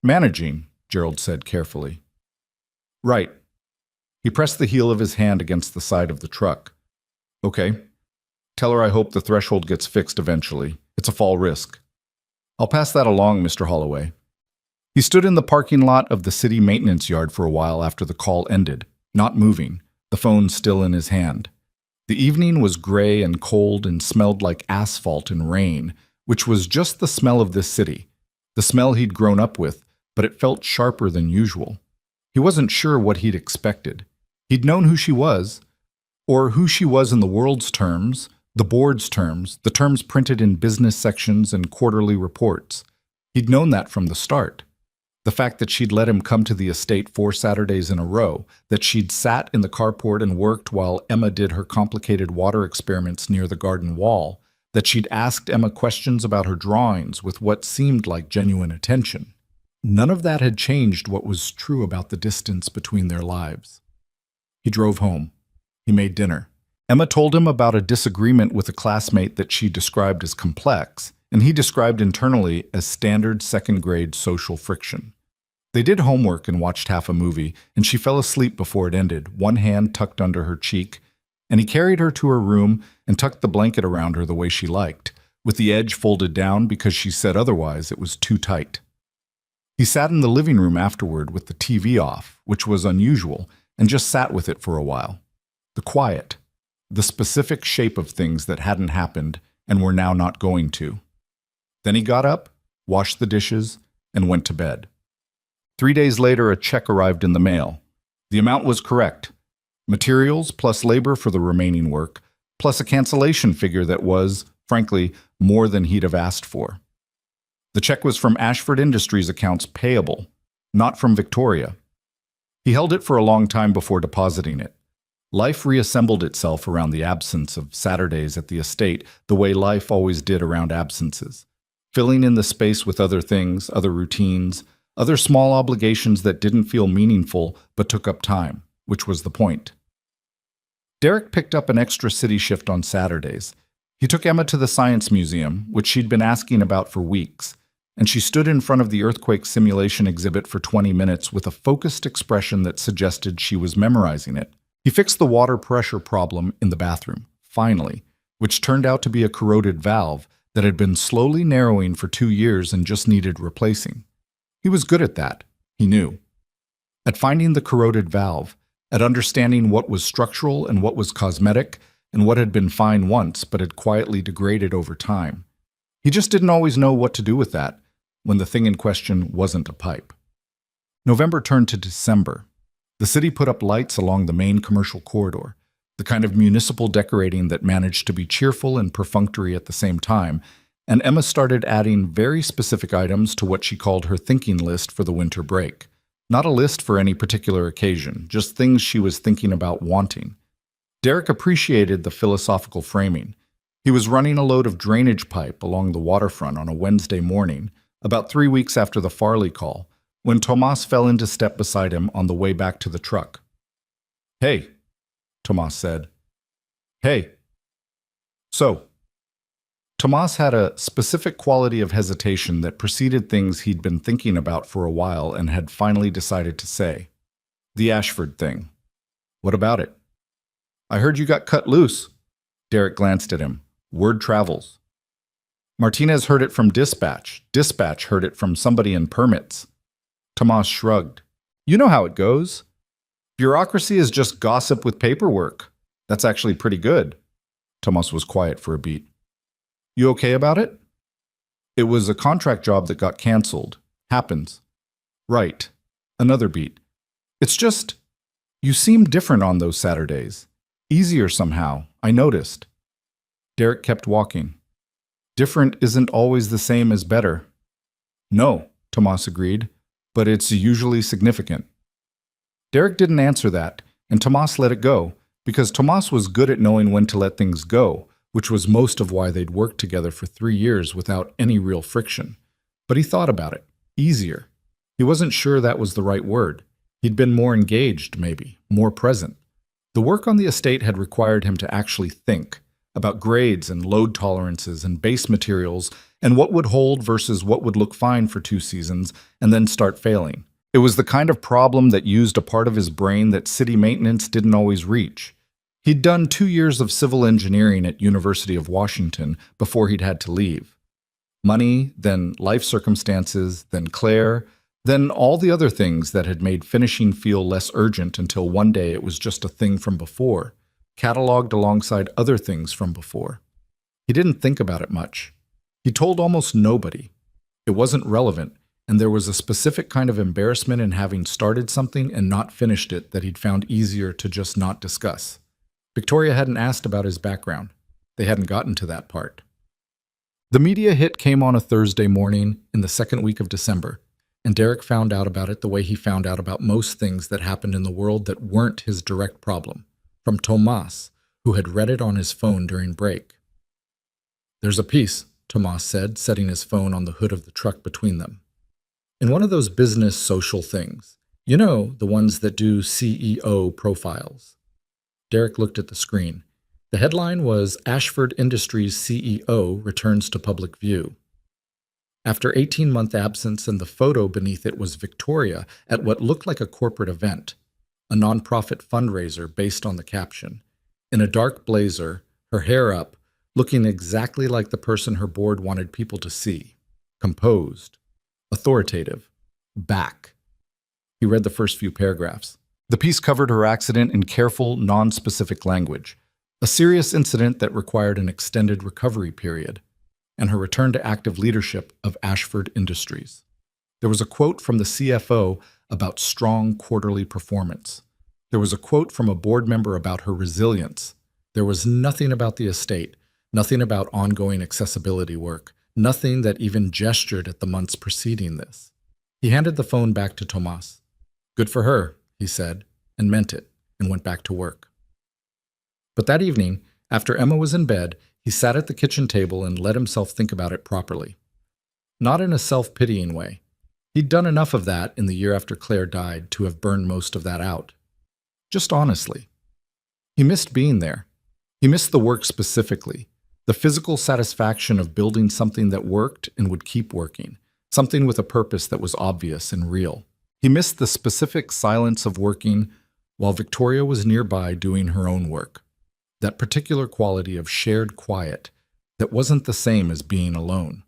managing, Gerald said carefully. Right. He pressed the heel of his hand against the side of the truck. Okay. Tell her I hope the threshold gets fixed eventually. It's a fall risk. I'll pass that along, Mr. Holloway. He stood in the parking lot of the city maintenance yard for a while after the call ended, not moving, the phone still in his hand. The evening was gray and cold and smelled like asphalt and rain, which was just the smell of this city, the smell he'd grown up with, but it felt sharper than usual. He wasn't sure what he'd expected. He'd known who she was, or who she was in the world's terms, the board's terms, the terms printed in business sections and quarterly reports. He'd known that from the start. The fact that she'd let him come to the estate 4 Saturdays in a row, that she'd sat in the carport and worked while Emma did her complicated water experiments near the garden wall, that she'd asked Emma questions about her drawings with what seemed like genuine attention. None of that had changed what was true about the distance between their lives. He drove home. He made dinner. Emma told him about a disagreement with a classmate that she described as complex, and he described internally as standard second-grade social friction. They did homework and watched half a movie, and she fell asleep before it ended, one hand tucked under her cheek, and he carried her to her room and tucked the blanket around her the way she liked, with the edge folded down because she said otherwise it was too tight. He sat in the living room afterward with the TV off, which was unusual, and just sat with it for a while. The quiet, the specific shape of things that hadn't happened and were now not going to. Then he got up, washed the dishes, and went to bed. 3 days later, a check arrived in the mail. The amount was correct. Materials plus labor for the remaining work, plus a cancellation figure that was, frankly, more than he'd have asked for. The check was from Ashford Industries accounts payable, not from Victoria. He held it for a long time before depositing it. Life reassembled itself around the absence of Saturdays at the estate the way life always did around absences, filling in the space with other things, other routines, other small obligations that didn't feel meaningful but took up time, which was the point. Derek picked up an extra city shift on Saturdays. He took Emma to the Science Museum, which she'd been asking about for weeks, and she stood in front of the earthquake simulation exhibit for 20 minutes with a focused expression that suggested she was memorizing it. He fixed the water pressure problem in the bathroom, finally, which turned out to be a corroded valve that had been slowly narrowing for 2 years and just needed replacing. He was good at that, he knew. At finding the corroded valve, at understanding what was structural and what was cosmetic, and what had been fine once but had quietly degraded over time. He just didn't always know what to do with that when the thing in question wasn't a pipe. November turned to December. The city put up lights along the main commercial corridor, the kind of municipal decorating that managed to be cheerful and perfunctory at the same time, and Emma started adding very specific items to what she called her thinking list for the winter break. Not a list for any particular occasion, just things she was thinking about wanting. Derek appreciated the philosophical framing. He was running a load of drainage pipe along the waterfront on a Wednesday morning, about 3 weeks after the Farley call, when Tomas fell into step beside him on the way back to the truck. "Hey," Tomas said. "Hey." So, Tomas had a specific quality of hesitation that preceded things he'd been thinking about for a while and had finally decided to say. "The Ashford thing. What about it?" "I heard you got cut loose." Derek glanced at him. "Word travels." "Martinez heard it from dispatch. Dispatch heard it from somebody in permits." Tomas shrugged. "You know how it goes. Bureaucracy is just gossip with paperwork. That's actually pretty good." Tomas was quiet for a beat. "You okay about it?" "It was a contract job that got canceled. Happens." "Right." Another beat. "It's just, you seemed different on those Saturdays. Easier somehow, I noticed." Derek kept walking. "Different isn't always the same as better." "No," Tomas agreed, "but it's usually significant." Derek didn't answer that, and Tomas let it go, because Tomas was good at knowing when to let things go, which was most of why they'd worked together for 3 years without any real friction. But he thought about it. Easier. He wasn't sure that was the right word. He'd been more engaged, maybe, more present. The work on the estate had required him to actually think about grades and load tolerances and base materials and what would hold versus what would look fine for 2 seasons and then start failing. It was the kind of problem that used a part of his brain that city maintenance didn't always reach. He'd done 2 years of civil engineering at University of Washington before he'd had to leave. Money, then life circumstances, then Claire, then all the other things that had made finishing feel less urgent until one day it was just a thing from before, cataloged alongside other things from before. He didn't think about it much. He told almost nobody. It wasn't relevant, and there was a specific kind of embarrassment in having started something and not finished it that he'd found easier to just not discuss. Victoria hadn't asked about his background. They hadn't gotten to that part. The media hit came on a Thursday morning in the second week of December, and Derek found out about it the way he found out about most things that happened in the world that weren't his direct problem, from Tomas, who had read it on his phone during break. "There's a piece," Tomas said, setting his phone on the hood of the truck between them. "In one of those business social things. You know, the ones that do CEO profiles." Derek looked at the screen. The headline was "Ashford Industries CEO returns to public view." After 18-month absence, and the photo beneath it was Victoria at what looked like a corporate event, a nonprofit fundraiser based on the caption, in a dark blazer, her hair up, looking exactly like the person her board wanted people to see. Composed. Authoritative. Back. He read the first few paragraphs. The piece covered her accident in careful, non-specific language, a serious incident that required an extended recovery period, and her return to active leadership of Ashford Industries. There was a quote from the CFO about strong quarterly performance. There was a quote from a board member about her resilience. There was nothing about the estate, nothing about ongoing accessibility work, nothing that even gestured at the months preceding this. He handed the phone back to Tomas. "Good for her," he said, and meant it, and went back to work. But that evening, after Emma was in bed, he sat at the kitchen table and let himself think about it properly. Not in a self-pitying way. He'd done enough of that in the year after Claire died to have burned most of that out. Just honestly. He missed being there. He missed the work specifically, the physical satisfaction of building something that worked and would keep working, something with a purpose that was obvious and real. He missed the specific silence of working while Victoria was nearby doing her own work. That particular quality of shared quiet that wasn't the same as being alone.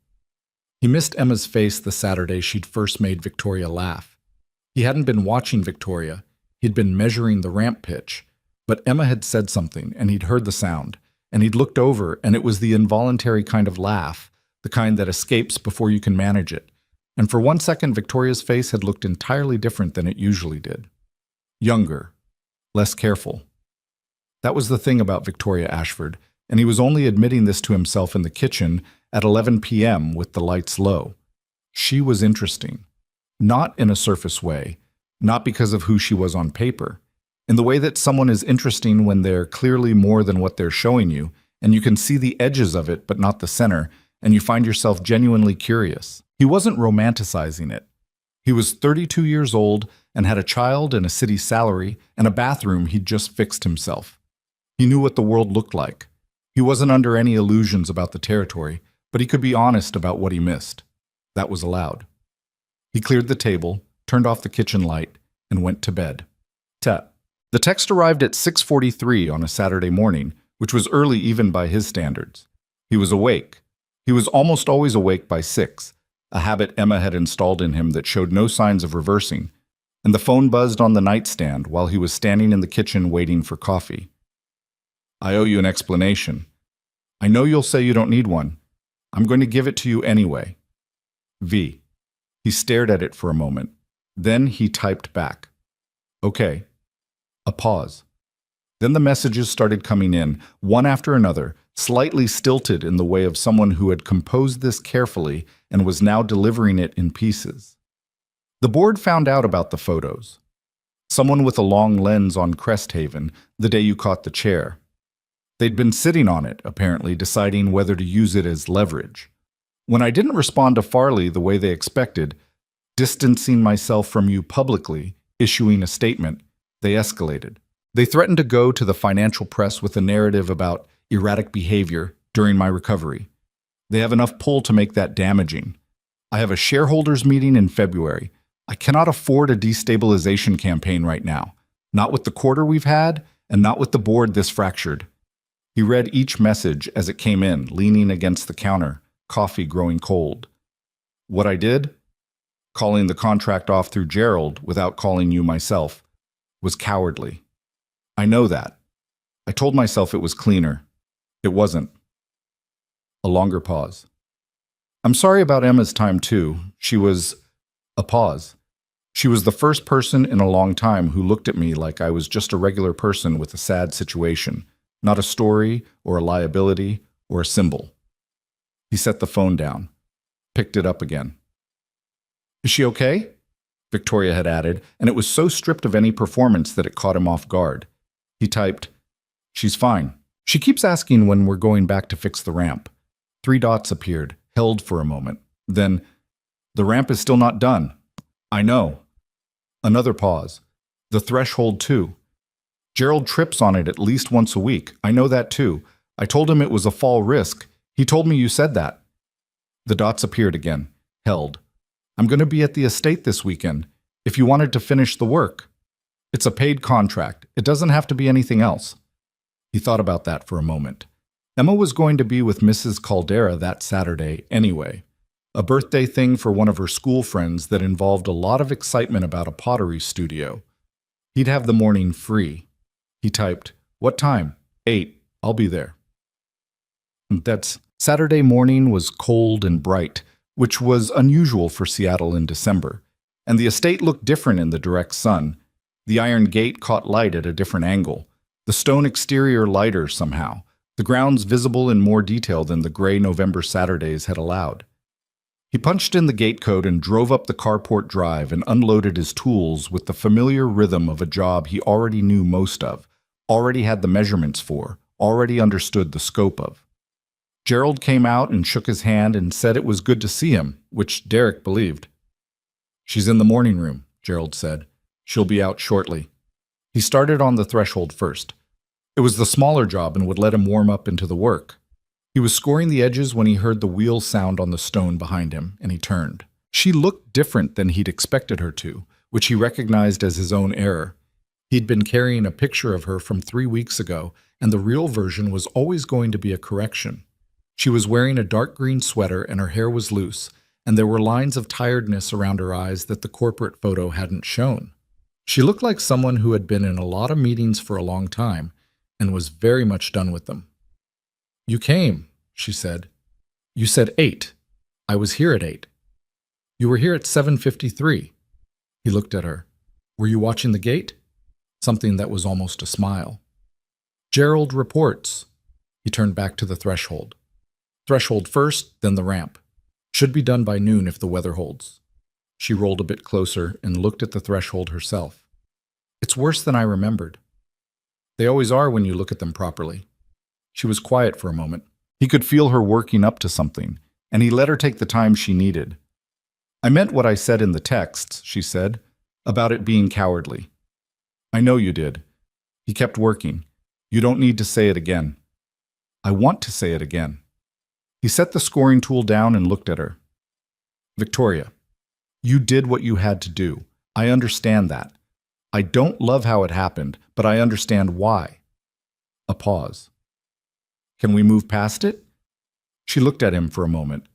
He missed Emma's face the Saturday she'd first made Victoria laugh. He hadn't been watching Victoria, he'd been measuring the ramp pitch, but Emma had said something and he'd heard the sound, and he'd looked over and it was the involuntary kind of laugh, the kind that escapes before you can manage it. And for 1 second, Victoria's face had looked entirely different than it usually did. Younger, less careful. That was the thing about Victoria Ashford, and he was only admitting this to himself in the kitchen at 11 p.m. with the lights low. She was interesting. Not in a surface way, not because of who she was on paper. In the way that someone is interesting when they're clearly more than what they're showing you, and you can see the edges of it but not the center, and you find yourself genuinely curious. He wasn't romanticizing it. He was 32 years old and had a child and a city salary and a bathroom he'd just fixed himself. He knew what the world looked like. He wasn't under any illusions about the territory, but he could be honest about what he missed. That was allowed. He cleared the table, turned off the kitchen light, and went to bed. The text arrived at 6:43 on a Saturday morning, which was early even by his standards. He was awake. He was almost always awake by 6, a habit Emma had installed in him that showed no signs of reversing, and the phone buzzed on the nightstand while he was standing in the kitchen waiting for coffee. I owe you an explanation. I know you'll say you don't need one. I'm going to give it to you anyway. V. He stared at it for a moment. Then he typed back. Okay. A pause. Then the messages started coming in, one after another, slightly stilted in the way of someone who had composed this carefully and was now delivering it in pieces. The board found out about the photos. Someone with a long lens on Cresthaven the day you caught the chair. They'd been sitting on it, apparently, deciding whether to use it as leverage. When I didn't respond to Farley the way they expected, distancing myself from you publicly, issuing a statement, they escalated. They threatened to go to the financial press with a narrative about erratic behavior during my recovery. They have enough pull to make that damaging. I have a shareholders meeting in February. I cannot afford a destabilization campaign right now. Not with the quarter we've had, and not with the board this fractured. He read each message as it came in, leaning against the counter, coffee growing cold. What I did? Calling the contract off through Gerald without calling you myself was cowardly. I know that. I told myself it was cleaner. It wasn't. A longer pause. I'm sorry about Emma's time too. She was a pause. She was the first person in a long time who looked at me like I was just a regular person with a sad situation, not a story or a liability or a symbol. He set the phone down, picked it up again. Is she okay? Victoria had added, and it was so stripped of any performance that it caught him off guard. He typed, She's fine. She keeps asking when we're going back to fix the ramp. 3 dots appeared, held for a moment. Then, the ramp is still not done. I know. Another pause. The threshold too. Gerald trips on it at least once a week. I know that too. I told him it was a fall risk. He told me you said that. The dots appeared again, held. I'm going to be at the estate this weekend, if you wanted to finish the work. It's a paid contract. It doesn't have to be anything else. He thought about that for a moment. Emma was going to be with Mrs. Caldera that Saturday anyway. A birthday thing for one of her school friends that involved a lot of excitement about a pottery studio. He'd have the morning free. He typed, What time? 8. I'll be there. That's Saturday morning was cold and bright, which was unusual for Seattle in December, and the estate looked different in the direct sun. The iron gate caught light at a different angle, the stone exterior lighter somehow, the grounds visible in more detail than the gray November Saturdays had allowed. He punched in the gate code and drove up the carport drive and unloaded his tools with the familiar rhythm of a job he already knew most of, already had the measurements for, already understood the scope of. Gerald came out and shook his hand and said it was good to see him, which Derek believed. She's in the morning room, Gerald said. She'll be out shortly. He started on the threshold first. It was the smaller job and would let him warm up into the work. He was scoring the edges when he heard the wheel sound on the stone behind him, and he turned. She looked different than he'd expected her to, which he recognized as his own error. He'd been carrying a picture of her from 3 weeks ago, and the real version was always going to be a correction. She was wearing a dark green sweater and her hair was loose, and there were lines of tiredness around her eyes that the corporate photo hadn't shown. She looked like someone who had been in a lot of meetings for a long time and was very much done with them. "You came," she said. "You said 8. I was here at 8. You were here at 7:53. He looked at her. "Were you watching the gate?" Something that was almost a smile. "Gerald reports." He turned back to the threshold. "Threshold first, then the ramp. Should be done by noon if the weather holds." She rolled a bit closer and looked at the threshold herself. "It's worse than I remembered." "They always are when you look at them properly." She was quiet for a moment. He could feel her working up to something, and he let her take the time she needed. "I meant what I said in the texts," she said, "about it being cowardly." "I know you did." He kept working. "You don't need to say it again." "I want to say it again." He set the scoring tool down and looked at her. "Victoria, you did what you had to do. I understand that. I don't love how it happened, but I understand why." A pause. "Can we move past it?" She looked at him for a moment.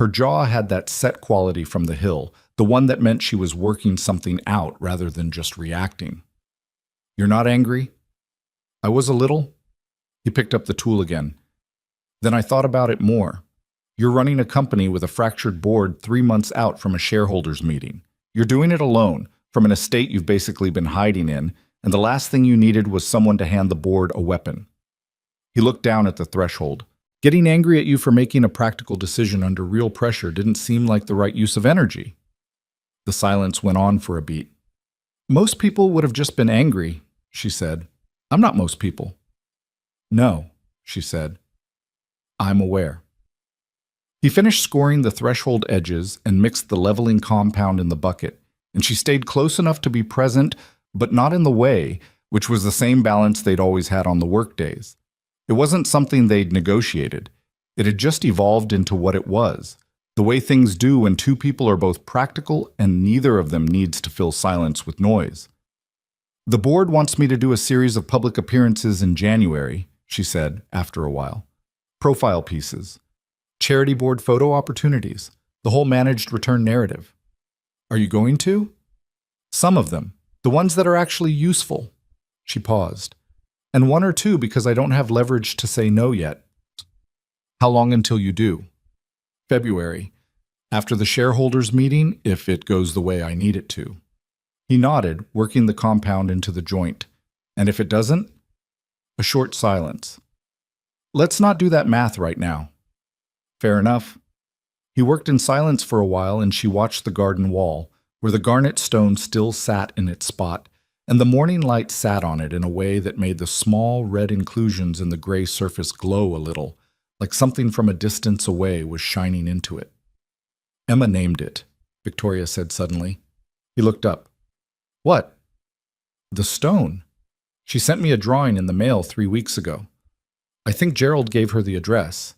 Her jaw had that set quality from the hill, the one that meant she was working something out rather than just reacting. "You're not angry?" "I was a little." He picked up the tool again. "Then I thought about it more. You're running a company with a fractured board 3 months out from a shareholders meeting. You're doing it alone, from an estate you've basically been hiding in, and the last thing you needed was someone to hand the board a weapon." He looked down at the threshold. Getting angry at you for making a practical decision under real pressure didn't seem like the right use of energy. The silence went on for a beat. "Most people would have just been angry," she said. "I'm not most people." "No," she said. "I'm aware." He finished scoring the threshold edges and mixed the leveling compound in the bucket, and she stayed close enough to be present, but not in the way, which was the same balance they'd always had on the workdays. It wasn't something they'd negotiated. It had just evolved into what it was, the way things do when two people are both practical and neither of them needs to fill silence with noise. "The board wants me to do a series of public appearances in January," she said after a while. "Profile pieces, charity board photo opportunities, the whole managed return narrative." "Are you going to?" "Some of them, the ones that are actually useful." She paused. "And 1 or 2 because I don't have leverage to say no yet." "How long until you do?" "February. After the shareholders meeting, if it goes the way I need it to." He nodded, working the compound into the joint. "And if it doesn't?" A short silence. "Let's not do that math right now." "Fair enough." He worked in silence for a while, and she watched the garden wall, where the garnet stone still sat in its spot, and the morning light sat on it in a way that made the small red inclusions in the gray surface glow a little, like something from a distance away was shining into it. "Emma named it," Victoria said suddenly. He looked up. "What?" "The stone. She sent me a drawing in the mail 3 weeks ago. I think Gerald gave her the address.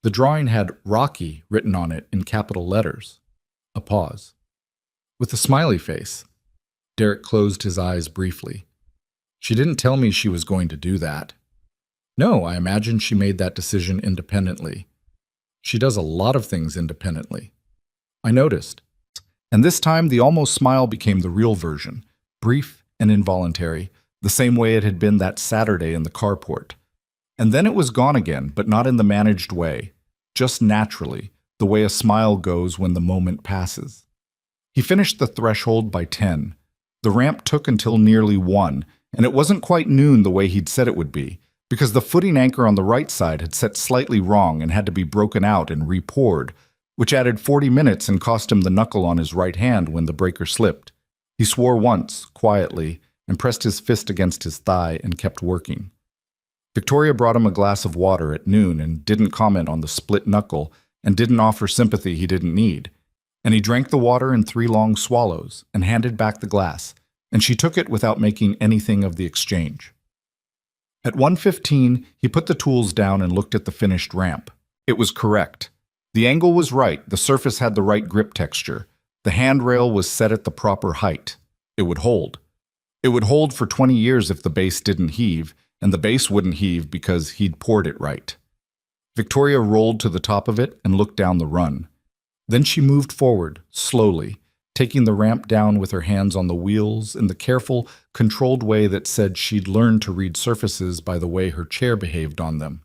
The drawing had Rocky written on it in capital letters." A pause. "With a smiley face." Derek closed his eyes briefly. "She didn't tell me she was going to do that." "No, I imagine she made that decision independently. She does a lot of things independently." I noticed. And this time the almost smile became the real version, brief and involuntary, the same way it had been that Saturday in the carport. And then it was gone again, but not in the managed way, just naturally, the way a smile goes when the moment passes. He finished the threshold by 10. The ramp took until nearly 1, and it wasn't quite noon the way he'd said it would be, because the footing anchor on the right side had set slightly wrong and had to be broken out and re-poured, which added 40 minutes and cost him the knuckle on his right hand when the breaker slipped. He swore once, quietly, and pressed his fist against his thigh and kept working. Victoria brought him a glass of water at noon and didn't comment on the split knuckle and didn't offer sympathy he didn't need. And he drank the water in 3 long swallows and handed back the glass, and she took it without making anything of the exchange. At 1:15, he put the tools down and looked at the finished ramp. It was correct. The angle was right, the surface had the right grip texture, The handrail was set at the proper height. It would hold. It would hold for 20 years if the base didn't heave, and the base wouldn't heave because he'd poured it right. Victoria rolled to the top of it and looked down the run. Then she moved forward, slowly, taking the ramp down with her hands on the wheels in the careful, controlled way that said she'd learned to read surfaces by the way her chair behaved on them.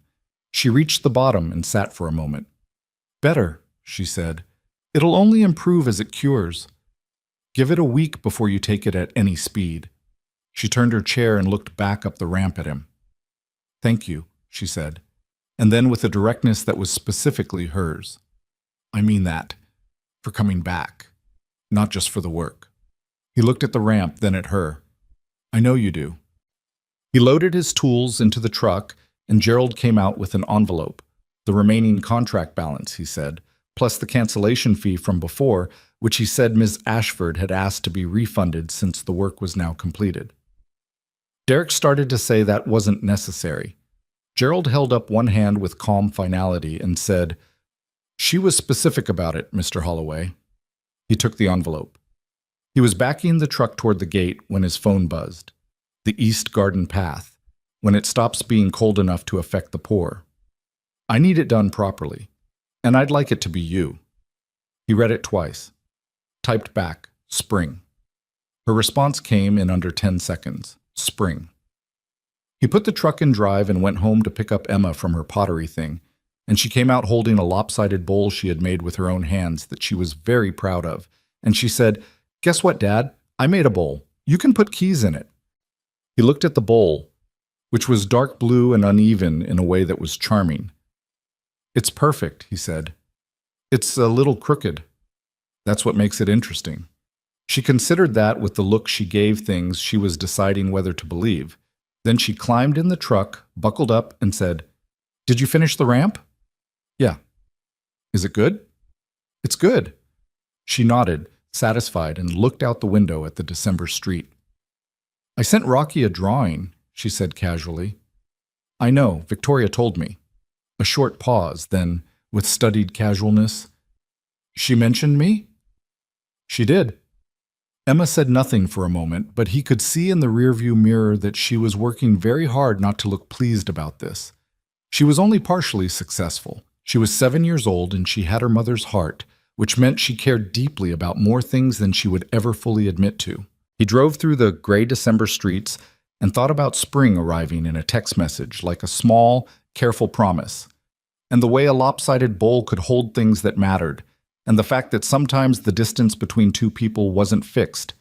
She reached the bottom and sat for a moment. "Better," she said. "It'll only improve as it cures. Give it a week before you take it at any speed." She turned her chair and looked back up the ramp at him. "Thank you," she said, and then with a directness that was specifically hers. "I mean that, for coming back, not just for the work." He looked at the ramp, then at her. "I know you do." He loaded his tools into the truck, and Gerald came out with an envelope. The remaining contract balance, he said, plus the cancellation fee from before, which he said Ms. Ashford had asked to be refunded since the work was now completed. Derek started to say that wasn't necessary. Gerald held up one hand with calm finality and said, "She was specific about it, Mr. Holloway." He took the envelope. He was backing the truck toward the gate when his phone buzzed. The East Garden path, when it stops being cold enough to affect the pour. "I need it done properly, and I'd like it to be you." He read it twice. Typed back, "Spring." Her response came in under 10 seconds. "Spring." He put the truck in drive and went home to pick up Emma from her pottery thing, and she came out holding a lopsided bowl she had made with her own hands that she was very proud of, and she said, "Guess what, Dad? I made a bowl. You can put keys in it." He looked at the bowl, which was dark blue and uneven in a way that was charming. "It's perfect," he said. "It's a little crooked. That's what makes it interesting." She considered that with the look she gave things she was deciding whether to believe. Then she climbed in the truck, buckled up, and said, "Did you finish the ramp?" "Yeah." "Is it good?" "It's good." She nodded, satisfied, and looked out the window at the December street. "I sent Rocky a drawing," she said casually. "I know, Victoria told me." A short pause, then, with studied casualness, "She mentioned me?" "She did." Emma said nothing for a moment, but he could see in the rearview mirror that she was working very hard not to look pleased about this. She was only partially successful. She was 7 years old and she had her mother's heart, which meant she cared deeply about more things than she would ever fully admit to. He drove through the gray December streets and thought about spring arriving in a text message like a small, careful promise, and the way a lopsided bowl could hold things that mattered, and the fact that sometimes the distance between two people wasn't fixed.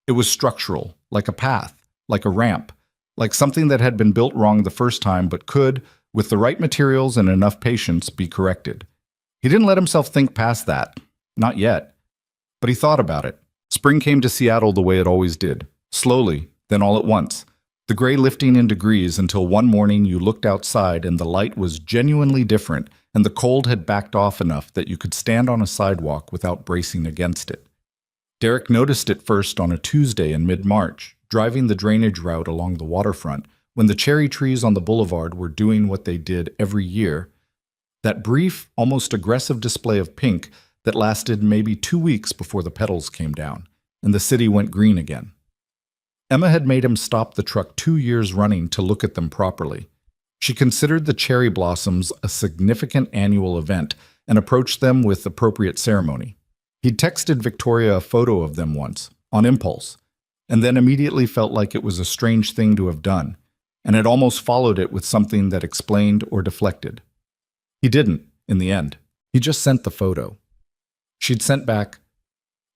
It was structural, like a path, like a ramp, like something that had been built wrong the first time but could, with the right materials and enough patience, be corrected. He didn't let himself think past that. Not yet. But he thought about it. Spring came to Seattle the way it always did. Slowly, then all at once. The gray lifting in degrees until one morning you looked outside and the light was genuinely different, and the cold had backed off enough that you could stand on a sidewalk without bracing against it. Derek noticed it first on a Tuesday in mid-March, driving the drainage route along the waterfront, when the cherry trees on the boulevard were doing what they did every year, that brief, almost aggressive display of pink that lasted maybe 2 weeks before the petals came down, and the city went green again. Emma had made him stop the truck 2 years running to look at them properly. She considered the cherry blossoms a significant annual event and approached them with appropriate ceremony. He'd texted Victoria a photo of them once, on impulse, and then immediately felt like it was a strange thing to have done, and had almost followed it with something that explained or deflected. He didn't, in the end. He just sent the photo. She'd sent back,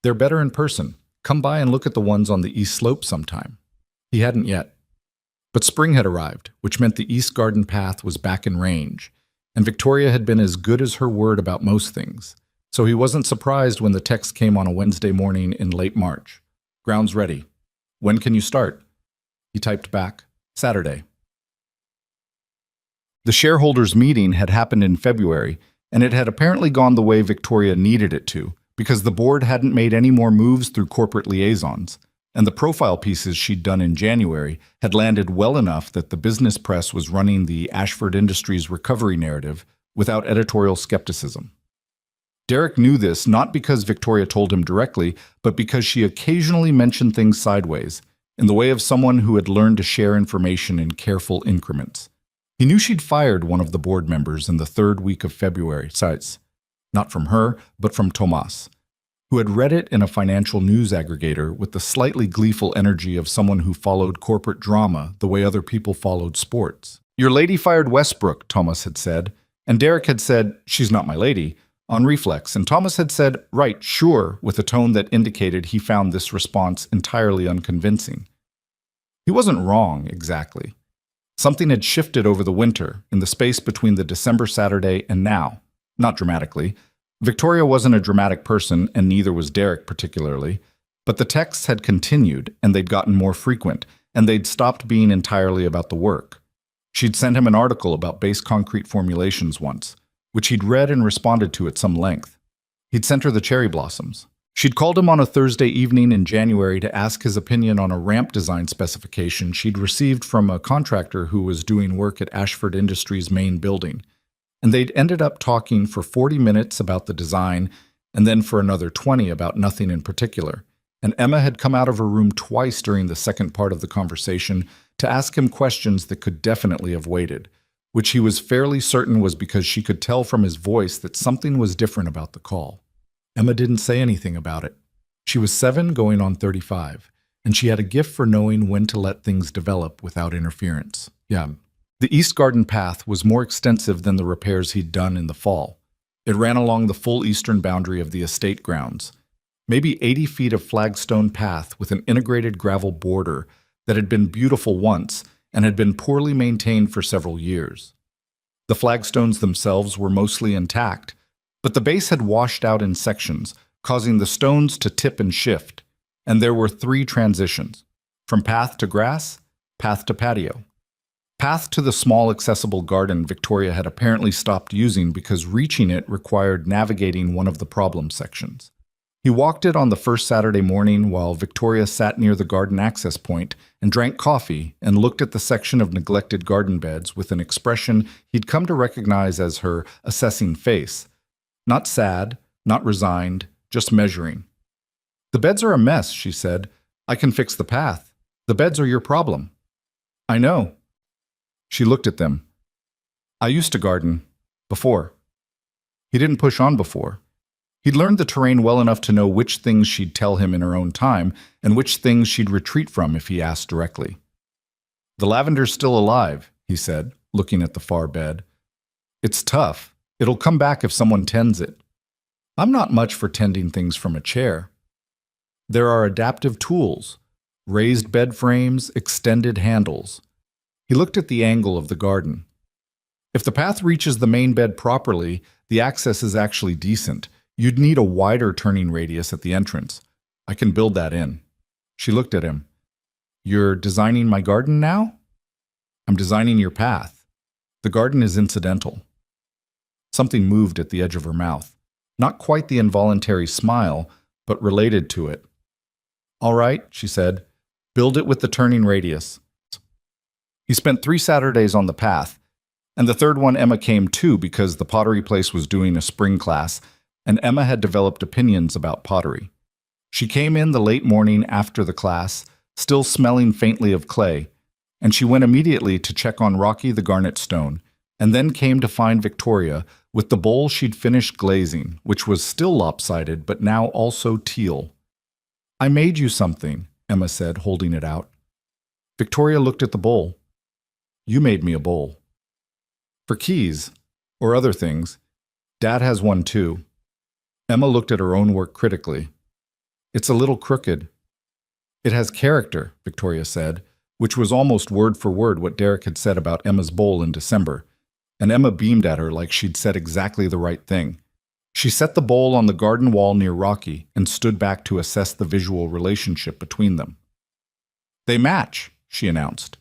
"They're better in person. Come by and look at the ones on the East Slope sometime." He hadn't yet. But spring had arrived, which meant the East Garden path was back in range, and Victoria had been as good as her word about most things, so he wasn't surprised when the text came on a Wednesday morning in late March. "Ground's ready. When can you start?" He typed back, "Saturday." The shareholders' meeting had happened in February, and it had apparently gone the way Victoria needed it to, because the board hadn't made any more moves through corporate liaisons, and the profile pieces she'd done in January had landed well enough that the business press was running the Ashford Industries recovery narrative without editorial skepticism. Derek knew this not because Victoria told him directly, but because she occasionally mentioned things sideways, in the way of someone who had learned to share information in careful increments. He knew she'd fired one of the board members in the third week of February, not from her, but from Tomas, who had read it in a financial news aggregator with the slightly gleeful energy of someone who followed corporate drama the way other people followed sports. "Your lady fired Westbrook," Thomas had said, and Derek had said, "She's not my lady," on reflex, and Thomas had said, "Right, sure," with a tone that indicated he found this response entirely unconvincing. He wasn't wrong, exactly. Something had shifted over the winter, in the space between the December Saturday and now. Not dramatically. Victoria wasn't a dramatic person, and neither was Derek particularly, but the texts had continued, and they'd gotten more frequent, and they'd stopped being entirely about the work. She'd sent him an article about base concrete formulations once, which he'd read and responded to at some length. He'd sent her the cherry blossoms. She'd called him on a Thursday evening in January to ask his opinion on a ramp design specification she'd received from a contractor who was doing work at Ashford Industries' main building. And they'd ended up talking for 40 minutes about the design, and then for another 20 about nothing in particular. And Emma had come out of her room twice during the second part of the conversation to ask him questions that could definitely have waited, which he was fairly certain was because she could tell from his voice that something was different about the call. Emma didn't say anything about it. She was 7 going on 35, and she had a gift for knowing when to let things develop without interference. The East Garden path was more extensive than the repairs he'd done in the fall. It ran along the full eastern boundary of the estate grounds, maybe 80 feet of flagstone path with an integrated gravel border that had been beautiful once and had been poorly maintained for several years. The flagstones themselves were mostly intact, but the base had washed out in sections, causing the stones to tip and shift, and there were 3 transitions, from path to grass, path to patio. Path to the small accessible garden Victoria had apparently stopped using because reaching it required navigating one of the problem sections. He walked it on the first Saturday morning while Victoria sat near the garden access point and drank coffee and looked at the section of neglected garden beds with an expression he'd come to recognize as her assessing face. Not sad, not resigned, just measuring. "The beds are a mess," she said. "I can fix the path. The beds are your problem." "I know." She looked at them. "I used to garden. Before." He didn't push on before. He'd learned the terrain well enough to know which things she'd tell him in her own time and which things she'd retreat from if he asked directly. "The lavender's still alive," he said, looking at the far bed. "It's tough. It'll come back if someone tends it. I'm not much for tending things from a chair. There are adaptive tools, raised bed frames, extended handles." He looked at the angle of the garden. "If the path reaches the main bed properly, the access is actually decent. You'd need a wider turning radius at the entrance. I can build that in." She looked at him. "You're designing my garden now?" "I'm designing your path. The garden is incidental." Something moved at the edge of her mouth. Not quite the involuntary smile, but related to it. "All right," she said. "Build it with the turning radius." He spent 3 Saturdays on the path, and the third one Emma came too because the pottery place was doing a spring class, and Emma had developed opinions about pottery. She came in the late morning after the class, still smelling faintly of clay, and she went immediately to check on Rocky the garnet stone, and then came to find Victoria with the bowl she'd finished glazing, which was still lopsided but now also teal. "I made you something," Emma said, holding it out. Victoria looked at the bowl. "You made me a bowl." "For keys, or other things. Dad has one too." Emma looked at her own work critically. "It's a little crooked." "It has character," Victoria said, which was almost word for word what Derek had said about Emma's bowl in December, and Emma beamed at her like she'd said exactly the right thing. She set the bowl on the garden wall near Rocky and stood back to assess the visual relationship between them. "They match," she announced.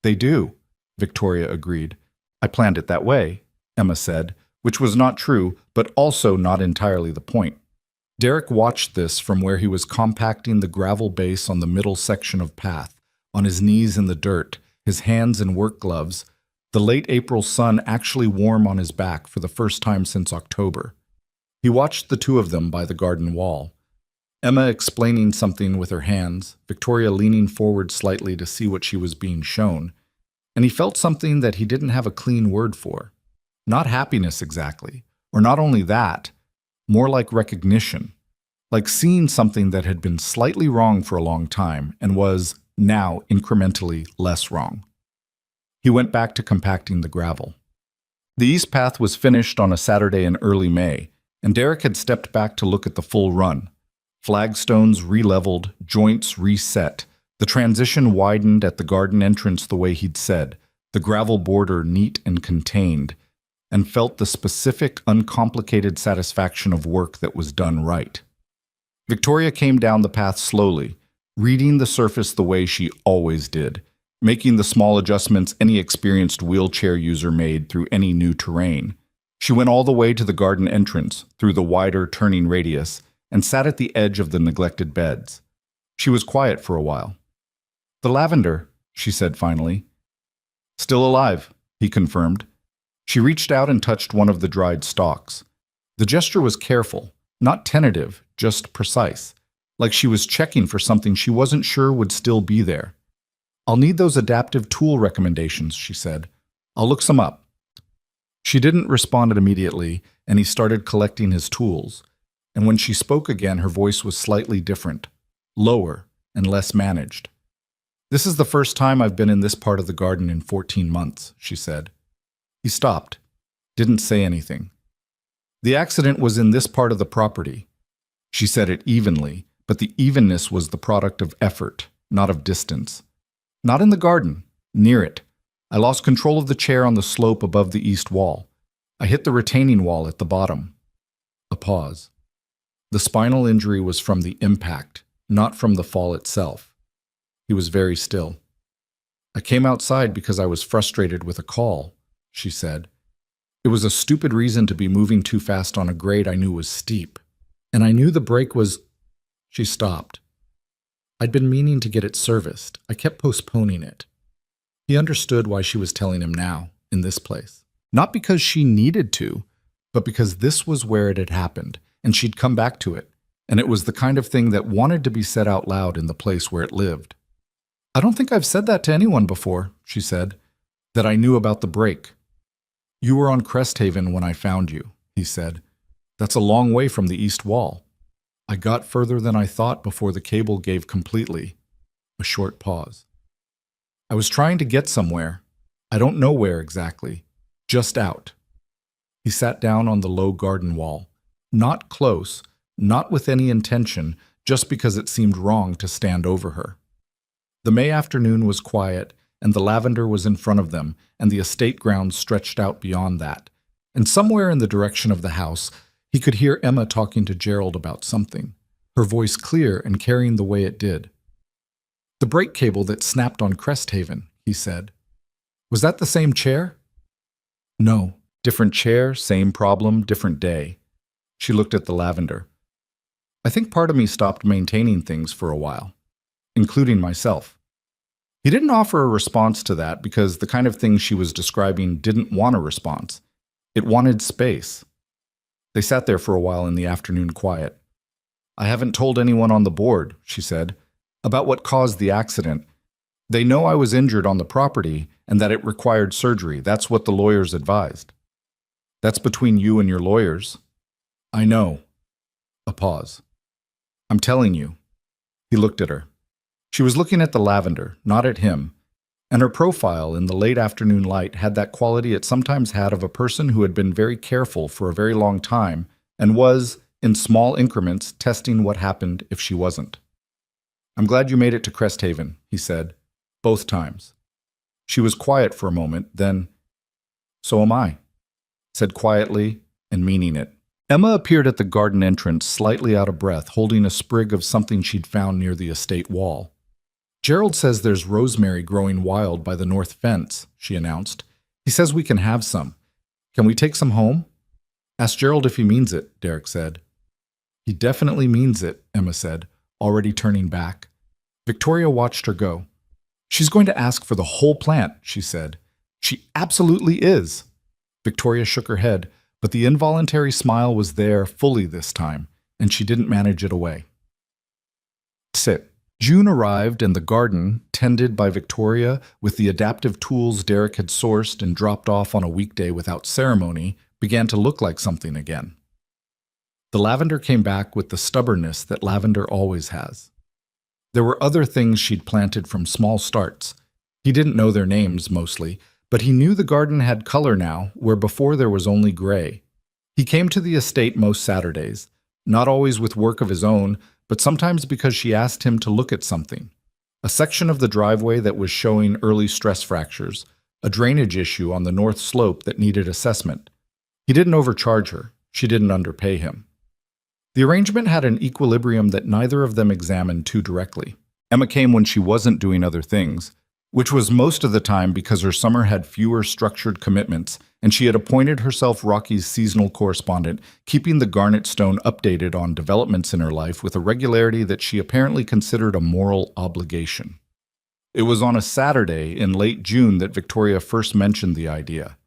"They do," Victoria agreed. "I planned it that way," Emma said, which was not true, but also not entirely the point. Derek watched this from where he was compacting the gravel base on the middle section of path, on his knees in the dirt, his hands in work gloves, the late April sun actually warm on his back for the first time since October. He watched the two of them by the garden wall. Emma explaining something with her hands, Victoria leaning forward slightly to see what she was being shown, and he felt something that he didn't have a clean word for. Not happiness exactly, or not only that, more like recognition, like seeing something that had been slightly wrong for a long time and was now incrementally less wrong. He went back to compacting the gravel. The east path was finished on a Saturday in early May, and Derek had stepped back to look at the full run. Flagstones re-leveled, joints reset. The transition widened at the garden entrance the way he'd said, the gravel border neat and contained, and felt the specific, uncomplicated satisfaction of work that was done right. Victoria came down the path slowly, reading the surface the way she always did, making the small adjustments any experienced wheelchair user made through any new terrain. She went all the way to the garden entrance, through the wider turning radius, and sat at the edge of the neglected beds. She was quiet for a while. "The lavender," she said finally. "Still alive," he confirmed. She reached out and touched one of the dried stalks. The gesture was careful, not tentative, just precise, like she was checking for something she wasn't sure would still be there. "I'll need those adaptive tool recommendations," she said. "I'll look some up." She didn't respond immediately, and he started collecting his tools. And when she spoke again, her voice was slightly different, lower and less managed. "This is the first time I've been in this part of the garden in 14 months, she said. He stopped, didn't say anything. "The accident was in this part of the property." She said it evenly, but the evenness was the product of effort, not of distance. "Not in the garden, near it. I lost control of the chair on the slope above the east wall. I hit the retaining wall at the bottom." A pause. The spinal injury was from the impact, not from the fall itself. He was very still. "I came outside because I was frustrated with a call," she said. "It was a stupid reason to be moving too fast on a grade I knew was steep. And I knew the brake was—" She stopped. "I'd been meaning to get it serviced. I kept postponing it." He understood why she was telling him now, in this place. Not because she needed to, but because this was where it had happened, and she'd come back to it, and it was the kind of thing that wanted to be said out loud in the place where it lived. "I don't think I've said that to anyone before," she said, "that I knew about the break." "You were on Cresthaven when I found you," he said. "That's a long way from the east wall." "I got further than I thought before the cable gave completely." A short pause. "I was trying to get somewhere. I don't know where exactly. Just out." He sat down on the low garden wall. Not close, not with any intention, just because it seemed wrong to stand over her. The May afternoon was quiet, and the lavender was in front of them, and the estate grounds stretched out beyond that. And somewhere in the direction of the house, he could hear Emma talking to Gerald about something, her voice clear and carrying the way it did. "The brake cable that snapped on Cresthaven," he said. "Was that the same chair?" "No. Different chair, same problem, different day." She looked at the lavender. "I think part of me stopped maintaining things for a while, including myself." He didn't offer a response to that because the kind of thing she was describing didn't want a response. It wanted space. They sat there for a while in the afternoon quiet. "I haven't told anyone on the board," she said, "about what caused the accident. They know I was injured on the property and that it required surgery. That's what the lawyers advised." "That's between you and your lawyers." "I know." A pause. "I'm telling you." He looked at her. She was looking at the lavender, not at him, and her profile in the late afternoon light had that quality it sometimes had of a person who had been very careful for a very long time and was, in small increments, testing what happened if she wasn't. "I'm glad you made it to Cresthaven," he said, "both times." She was quiet for a moment, then, "So am I," said quietly and meaning it. Emma appeared at the garden entrance, slightly out of breath, holding a sprig of something she'd found near the estate wall. "Gerald says there's rosemary growing wild by the north fence," she announced. "He says we can have some. Can we take some home?" "Ask Gerald if he means it," Derek said. "He definitely means it," Emma said, already turning back. Victoria watched her go. "She's going to ask for the whole plant," she said. "She absolutely is." Victoria shook her head. but the involuntary smile was there fully this time, and she didn't manage it away. Sit. June arrived, and the garden, tended by Victoria with the adaptive tools Derek had sourced and dropped off on a weekday without ceremony, began to look like something again. The lavender came back with the stubbornness that lavender always has. There were other things she'd planted from small starts. He didn't know their names, mostly, but he knew the garden had color now, where before there was only gray. He came to the estate most Saturdays, not always with work of his own, but sometimes because she asked him to look at something. A section of the driveway that was showing early stress fractures, a drainage issue on the north slope that needed assessment. He didn't overcharge her. She didn't underpay him. The arrangement had an equilibrium that neither of them examined too directly. Emma came when she wasn't doing other things, which was most of the time because her summer had fewer structured commitments, and she had appointed herself Rocky's seasonal correspondent, keeping the Garnet Stone updated on developments in her life with a regularity that she apparently considered a moral obligation. It was on a Saturday in late June that Victoria first mentioned the idea.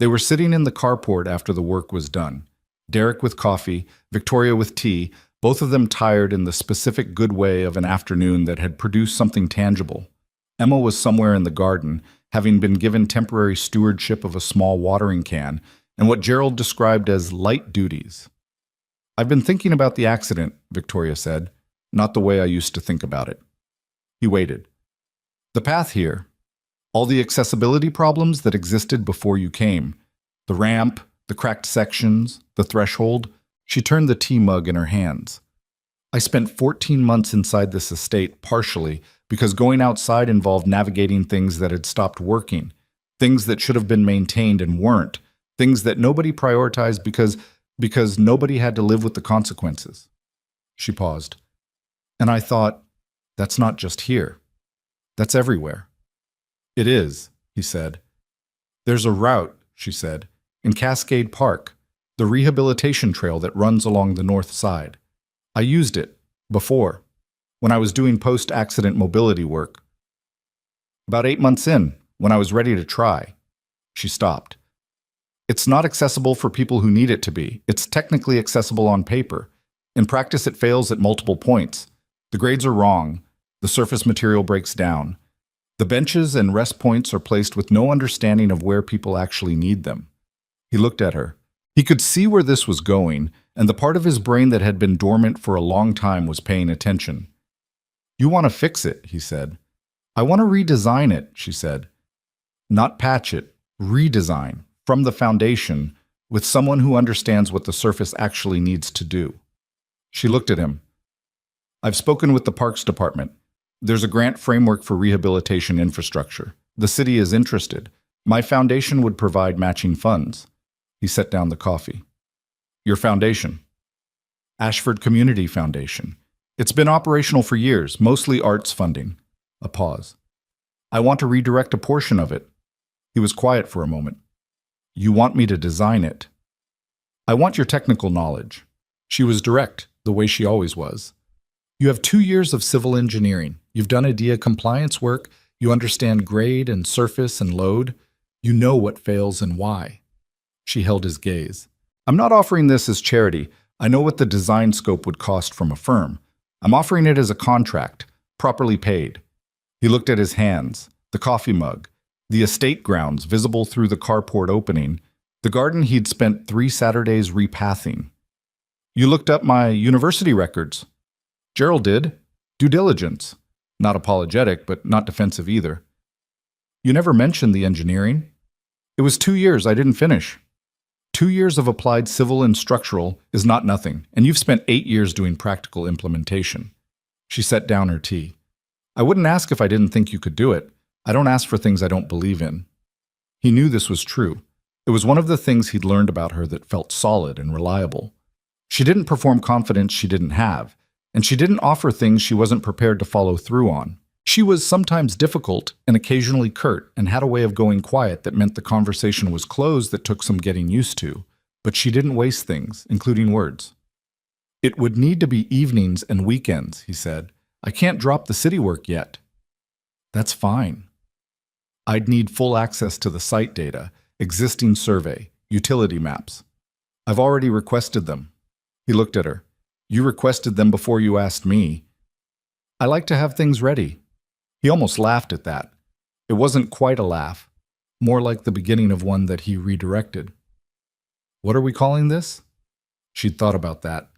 They were sitting in the carport after the work was done. Derek with coffee, Victoria with tea, both of them tired in the specific good way of an afternoon that had produced something tangible. Emma was somewhere in the garden, having been given temporary stewardship of a small watering can and what Gerald described as light duties. "I've been thinking about the accident," Victoria said, "not the way I used to think about it." He waited. "The path here, all the accessibility problems that existed before you came, the ramp, the cracked sections, the threshold." She turned the tea mug in her hands. "I spent 14 months inside this estate, partially, because going outside involved navigating things that had stopped working, things that should have been maintained and weren't, things that nobody prioritized because nobody had to live with the consequences." She paused. "And I thought, that's not just here. That's everywhere." "It is," he said. "There's a route," she said, "in Cascade Park, the rehabilitation trail that runs along the north side. I used it before, when I was doing post-accident mobility work. About 8 months in, when I was ready to try." She stopped. "It's not accessible for people who need it to be. It's technically accessible on paper. In practice, it fails at multiple points. The grades are wrong. The surface material breaks down. The benches and rest points are placed with no understanding of where people actually need them." He looked at her. He could see where this was going, and the part of his brain that had been dormant for a long time was paying attention. "You want to fix it," he said. "I want to redesign it," she said. "Not patch it, redesign, from the foundation, with someone who understands what the surface actually needs to do." She looked at him. "I've spoken with the Parks Department. There's a grant framework for rehabilitation infrastructure. The city is interested. My foundation would provide matching funds." He set down the coffee. "Your foundation?" "Ashford Community Foundation. It's been operational for years, mostly arts funding." A pause. "I want to redirect a portion of it." He was quiet for a moment. "You want me to design it?" "I want your technical knowledge." She was direct, the way she always was. "You have 2 years of civil engineering. You've done IDEA compliance work. You understand grade and surface and load. You know what fails and why." She held his gaze. "I'm not offering this as charity. I know what the design scope would cost from a firm. I'm offering it as a contract, properly paid." He looked at his hands, the coffee mug, the estate grounds visible through the carport opening, the garden he'd spent 3 Saturdays repathing. "You looked up my university records." Gerald did. Due diligence. Not apologetic, but not defensive either. "You never mentioned the engineering." "It was 2 years I didn't finish." 2 years of applied civil and structural is not nothing, and you've spent 8 years doing practical implementation. She set down her tea. "I wouldn't ask if I didn't think you could do it. I don't ask for things I don't believe in." He knew this was true. It was one of the things he'd learned about her that felt solid and reliable. She didn't perform confidence she didn't have, and she didn't offer things she wasn't prepared to follow through on. She was sometimes difficult and occasionally curt and had a way of going quiet that meant the conversation was closed that took some getting used to, but she didn't waste things, including words. "It would need to be evenings and weekends," he said. "I can't drop the city work yet." "That's fine." "I'd need full access to the site data, existing survey, utility maps." I've already requested them. He looked at her. You requested them before you asked me. I like to have things ready. He almost laughed at that. It wasn't quite a laugh, more like the beginning of one that he redirected. What are we calling this? She'd thought about that.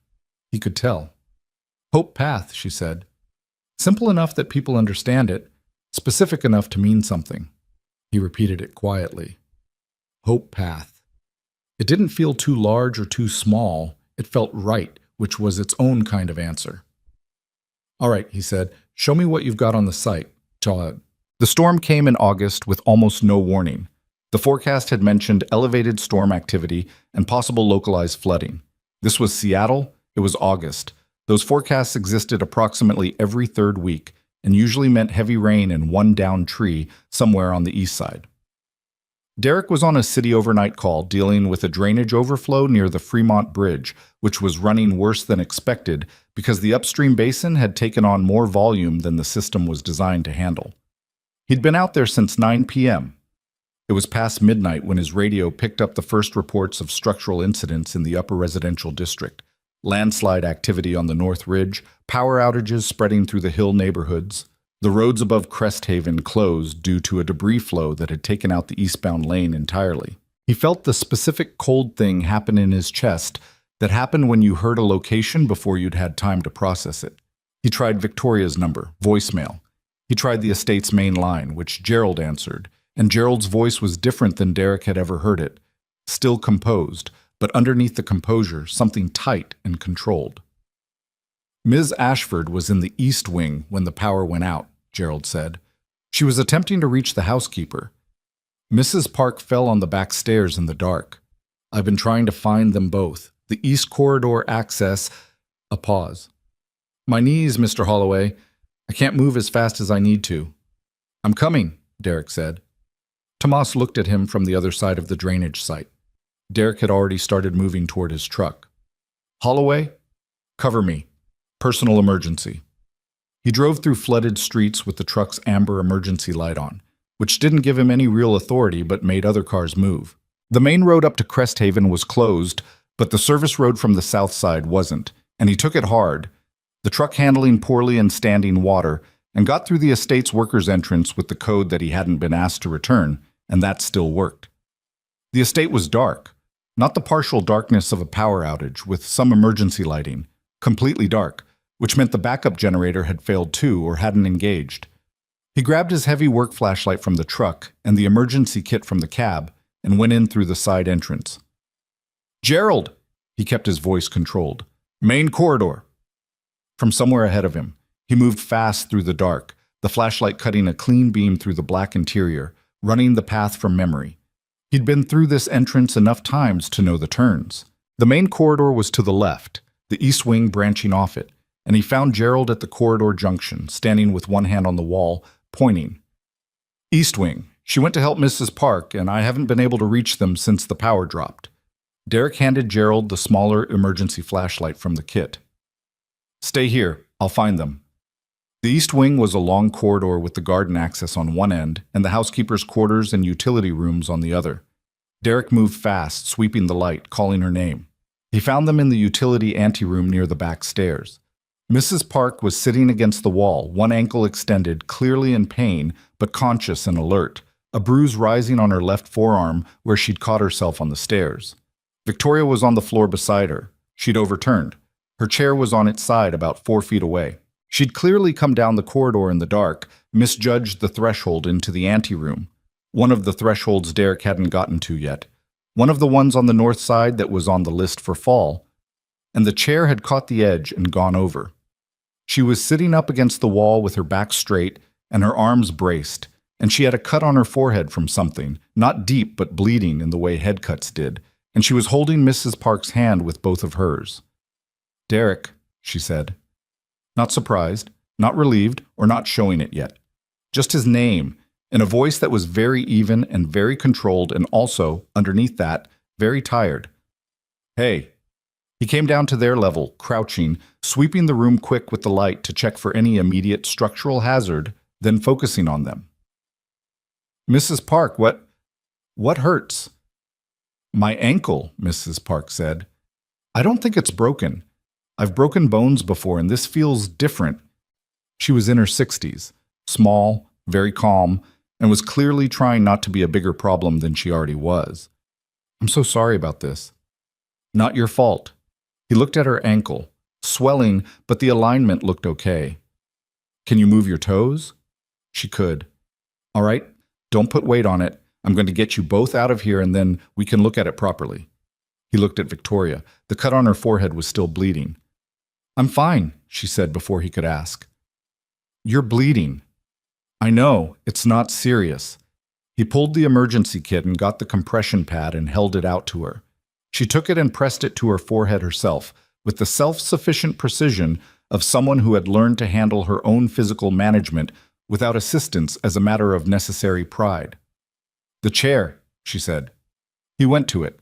He could tell. Hope Path, she said. Simple enough that people understand it, specific enough to mean something. He repeated it quietly. Hope Path. It didn't feel too large or too small. It felt right, which was its own kind of answer. All right, he said, show me what you've got on the site. The storm came in August with almost no warning. The forecast had mentioned elevated storm activity and possible localized flooding. This was Seattle. It was August. Those forecasts existed approximately every third week and usually meant heavy rain and one downed tree somewhere on the east side. Derek was on a city overnight call dealing with a drainage overflow near the Fremont Bridge, which was running worse than expected because the upstream basin had taken on more volume than the system was designed to handle. He'd been out there since 9 p.m. It was past midnight when his radio picked up the first reports of structural incidents in the upper residential district, landslide activity on the North Ridge, power outages spreading through the hill neighborhoods. The roads above Crest Haven closed due to a debris flow that had taken out the eastbound lane entirely. He felt the specific cold thing happen in his chest that happened when you heard a location before you'd had time to process it. He tried Victoria's number, voicemail. He tried the estate's main line, which Gerald answered, and Gerald's voice was different than Derek had ever heard it. Still composed, but underneath the composure, something tight and controlled. Ms. Ashford was in the east wing when the power went out, Gerald said. She was attempting to reach the housekeeper. Mrs. Park fell on the back stairs in the dark. I've been trying to find them both. The east corridor access... A pause. My knees, Mr. Holloway. I can't move as fast as I need to. I'm coming, Derek said. Tomas looked at him from the other side of the drainage site. Derek had already started moving toward his truck. Holloway, cover me. Personal emergency. He drove through flooded streets with the truck's amber emergency light on, which didn't give him any real authority but made other cars move. The main road up to Crest Haven was closed, but the service road from the south side wasn't, and he took it hard, the truck handling poorly in standing water, and got through the estate's workers' entrance with the code that he hadn't been asked to return, and that still worked. The estate was dark, not the partial darkness of a power outage with some emergency lighting, completely dark, which meant the backup generator had failed too or hadn't engaged. He grabbed his heavy work flashlight from the truck and the emergency kit from the cab and went in through the side entrance. Gerald! He kept his voice controlled. Main corridor. From somewhere ahead of him, he moved fast through the dark, the flashlight cutting a clean beam through the black interior, running the path from memory. He'd been through this entrance enough times to know the turns. The main corridor was to the left, the east wing branching off it, and he found Gerald at the corridor junction, standing with one hand on the wall, pointing. East wing. She went to help Mrs. Park, and I haven't been able to reach them since the power dropped. Derek handed Gerald the smaller emergency flashlight from the kit. Stay here. I'll find them. The east wing was a long corridor with the garden access on one end and the housekeeper's quarters and utility rooms on the other. Derek moved fast, sweeping the light, calling her name. He found them in the utility anteroom near the back stairs. Mrs. Park was sitting against the wall, one ankle extended, clearly in pain, but conscious and alert, a bruise rising on her left forearm where she'd caught herself on the stairs. Victoria was on the floor beside her. She'd overturned. Her chair was on its side about 4 feet away. She'd clearly come down the corridor in the dark, misjudged the threshold into the anteroom. One of the thresholds Derek hadn't gotten to yet. One of the ones on the north side that was on the list for fall. And the chair had caught the edge and gone over. She was sitting up against the wall with her back straight and her arms braced, and she had a cut on her forehead from something, not deep but bleeding in the way head cuts did, and she was holding Mrs. Park's hand with both of hers. Derek, she said. Not surprised, not relieved, or not showing it yet. Just his name, in a voice that was very even and very controlled and also, underneath that, very tired. Hey. He came down to their level, crouching, sweeping the room quick with the light to check for any immediate structural hazard, then focusing on them. Mrs. Park, what hurts? My ankle, Mrs. Park said. I don't think it's broken. I've broken bones before, and this feels different. She was in her 60s, small, very calm, and was clearly trying not to be a bigger problem than she already was. I'm so sorry about this. Not your fault. He looked at her ankle, swelling, but the alignment looked okay. Can you move your toes? She could. All right, don't put weight on it. I'm going to get you both out of here and then we can look at it properly. He looked at Victoria. The cut on her forehead was still bleeding. I'm fine, she said before he could ask. You're bleeding. I know, it's not serious. He pulled the emergency kit and got the compression pad and held it out to her. She took it and pressed it to her forehead herself, with the self-sufficient precision of someone who had learned to handle her own physical management without assistance as a matter of necessary pride. The chair, she said. He went to it.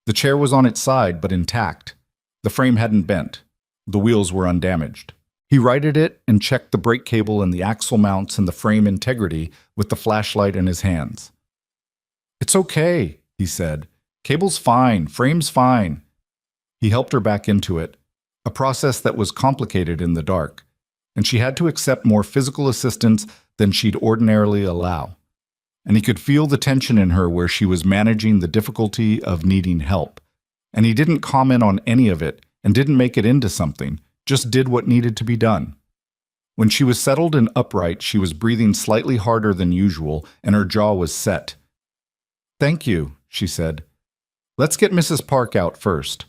The chair was on its side, but intact. The frame hadn't bent. The wheels were undamaged. He righted it and checked the brake cable and the axle mounts and the frame integrity with the flashlight in his hands. It's okay, he said. Cable's fine, frame's fine. He helped her back into it, a process that was complicated in the dark, and she had to accept more physical assistance than she'd ordinarily allow. And he could feel the tension in her where she was managing the difficulty of needing help. And he didn't comment on any of it and didn't make it into something, just did what needed to be done. When she was settled and upright, she was breathing slightly harder than usual, and her jaw was set. Thank you, she said. Let's get Mrs. Park out first.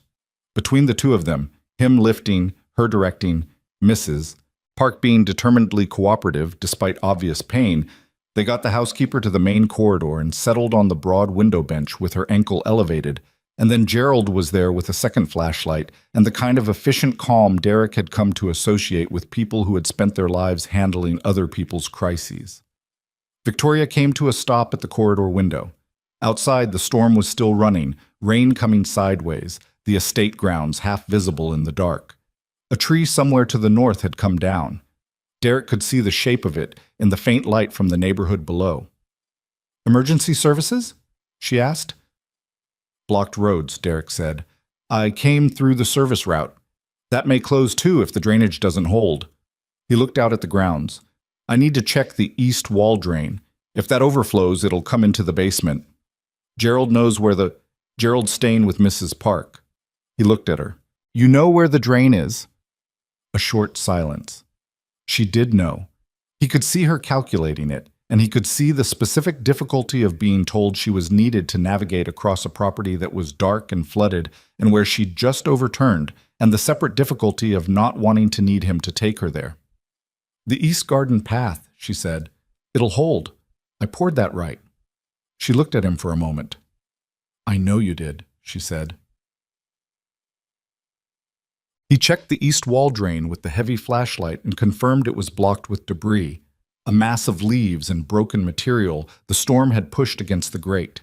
Between the two of them, him lifting, her directing, Mrs. Park being determinedly cooperative despite obvious pain, they got the housekeeper to the main corridor and settled on the broad window bench with her ankle elevated, and then Gerald was there with a second flashlight and the kind of efficient calm Derek had come to associate with people who had spent their lives handling other people's crises. Victoria came to a stop at the corridor window. Outside, the storm was still running, rain coming sideways, the estate grounds half visible in the dark. A tree somewhere to the north had come down. Derek could see the shape of it in the faint light from the neighborhood below. Emergency services? She asked. Blocked roads, Derek said. I came through the service route. That may close too if the drainage doesn't hold. He looked out at the grounds. I need to check the east wall drain. If that overflows, it'll come into the basement. Gerald knows where the... Gerald's staying with Mrs. Park. He looked at her. You know where the drain is? A short silence. She did know. He could see her calculating it, and he could see the specific difficulty of being told she was needed to navigate across a property that was dark and flooded and where she'd just overturned, and the separate difficulty of not wanting to need him to take her there. The East Garden path, she said. It'll hold. I poured that right. She looked at him for a moment. I know you did, she said. He checked the east wall drain with the heavy flashlight and confirmed it was blocked with debris, a mass of leaves and broken material the storm had pushed against the grate.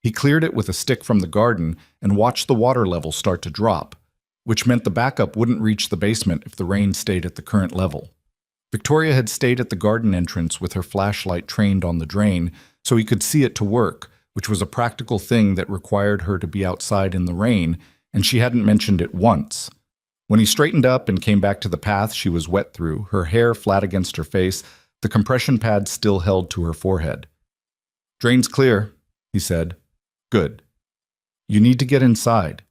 He cleared it with a stick from the garden and watched the water level start to drop, which meant the backup wouldn't reach the basement if the rain stayed at the current level. Victoria had stayed at the garden entrance with her flashlight trained on the drain so he could see it to work, which was a practical thing that required her to be outside in the rain, and she hadn't mentioned it once. When he straightened up and came back to the path she was wet through, her hair flat against her face, the compression pad still held to her forehead. Drain's clear, he said. Good. You need to get inside.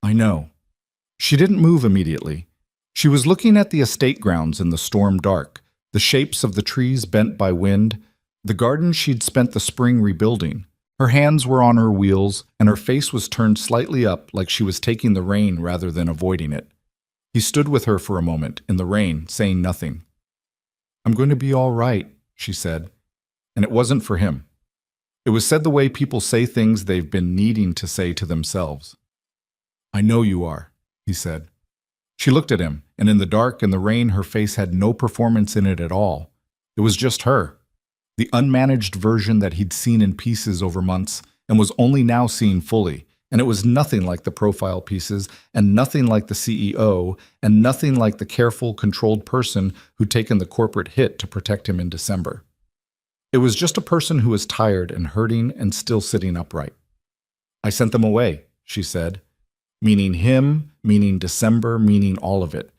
I know. She didn't move immediately. She was looking at the estate grounds in the storm dark, the shapes of the trees bent by wind, the garden she'd spent the spring rebuilding. Her hands were on her wheels, and her face was turned slightly up like she was taking the rain rather than avoiding it. He stood with her for a moment, in the rain, saying nothing. I'm going to be all right, she said, and it wasn't for him. It was said the way people say things they've been needing to say to themselves. I know you are, he said. She looked at him, and in the dark and the rain her face had no performance in it at all. It was just her, the unmanaged version that he'd seen in pieces over months and was only now seen fully. And it was nothing like the profile pieces, and nothing like the CEO, and nothing like the careful, controlled person who'd taken the corporate hit to protect him in December. It was just a person who was tired and hurting and still sitting upright. I sent them away, she said, meaning him, meaning December, meaning all of it.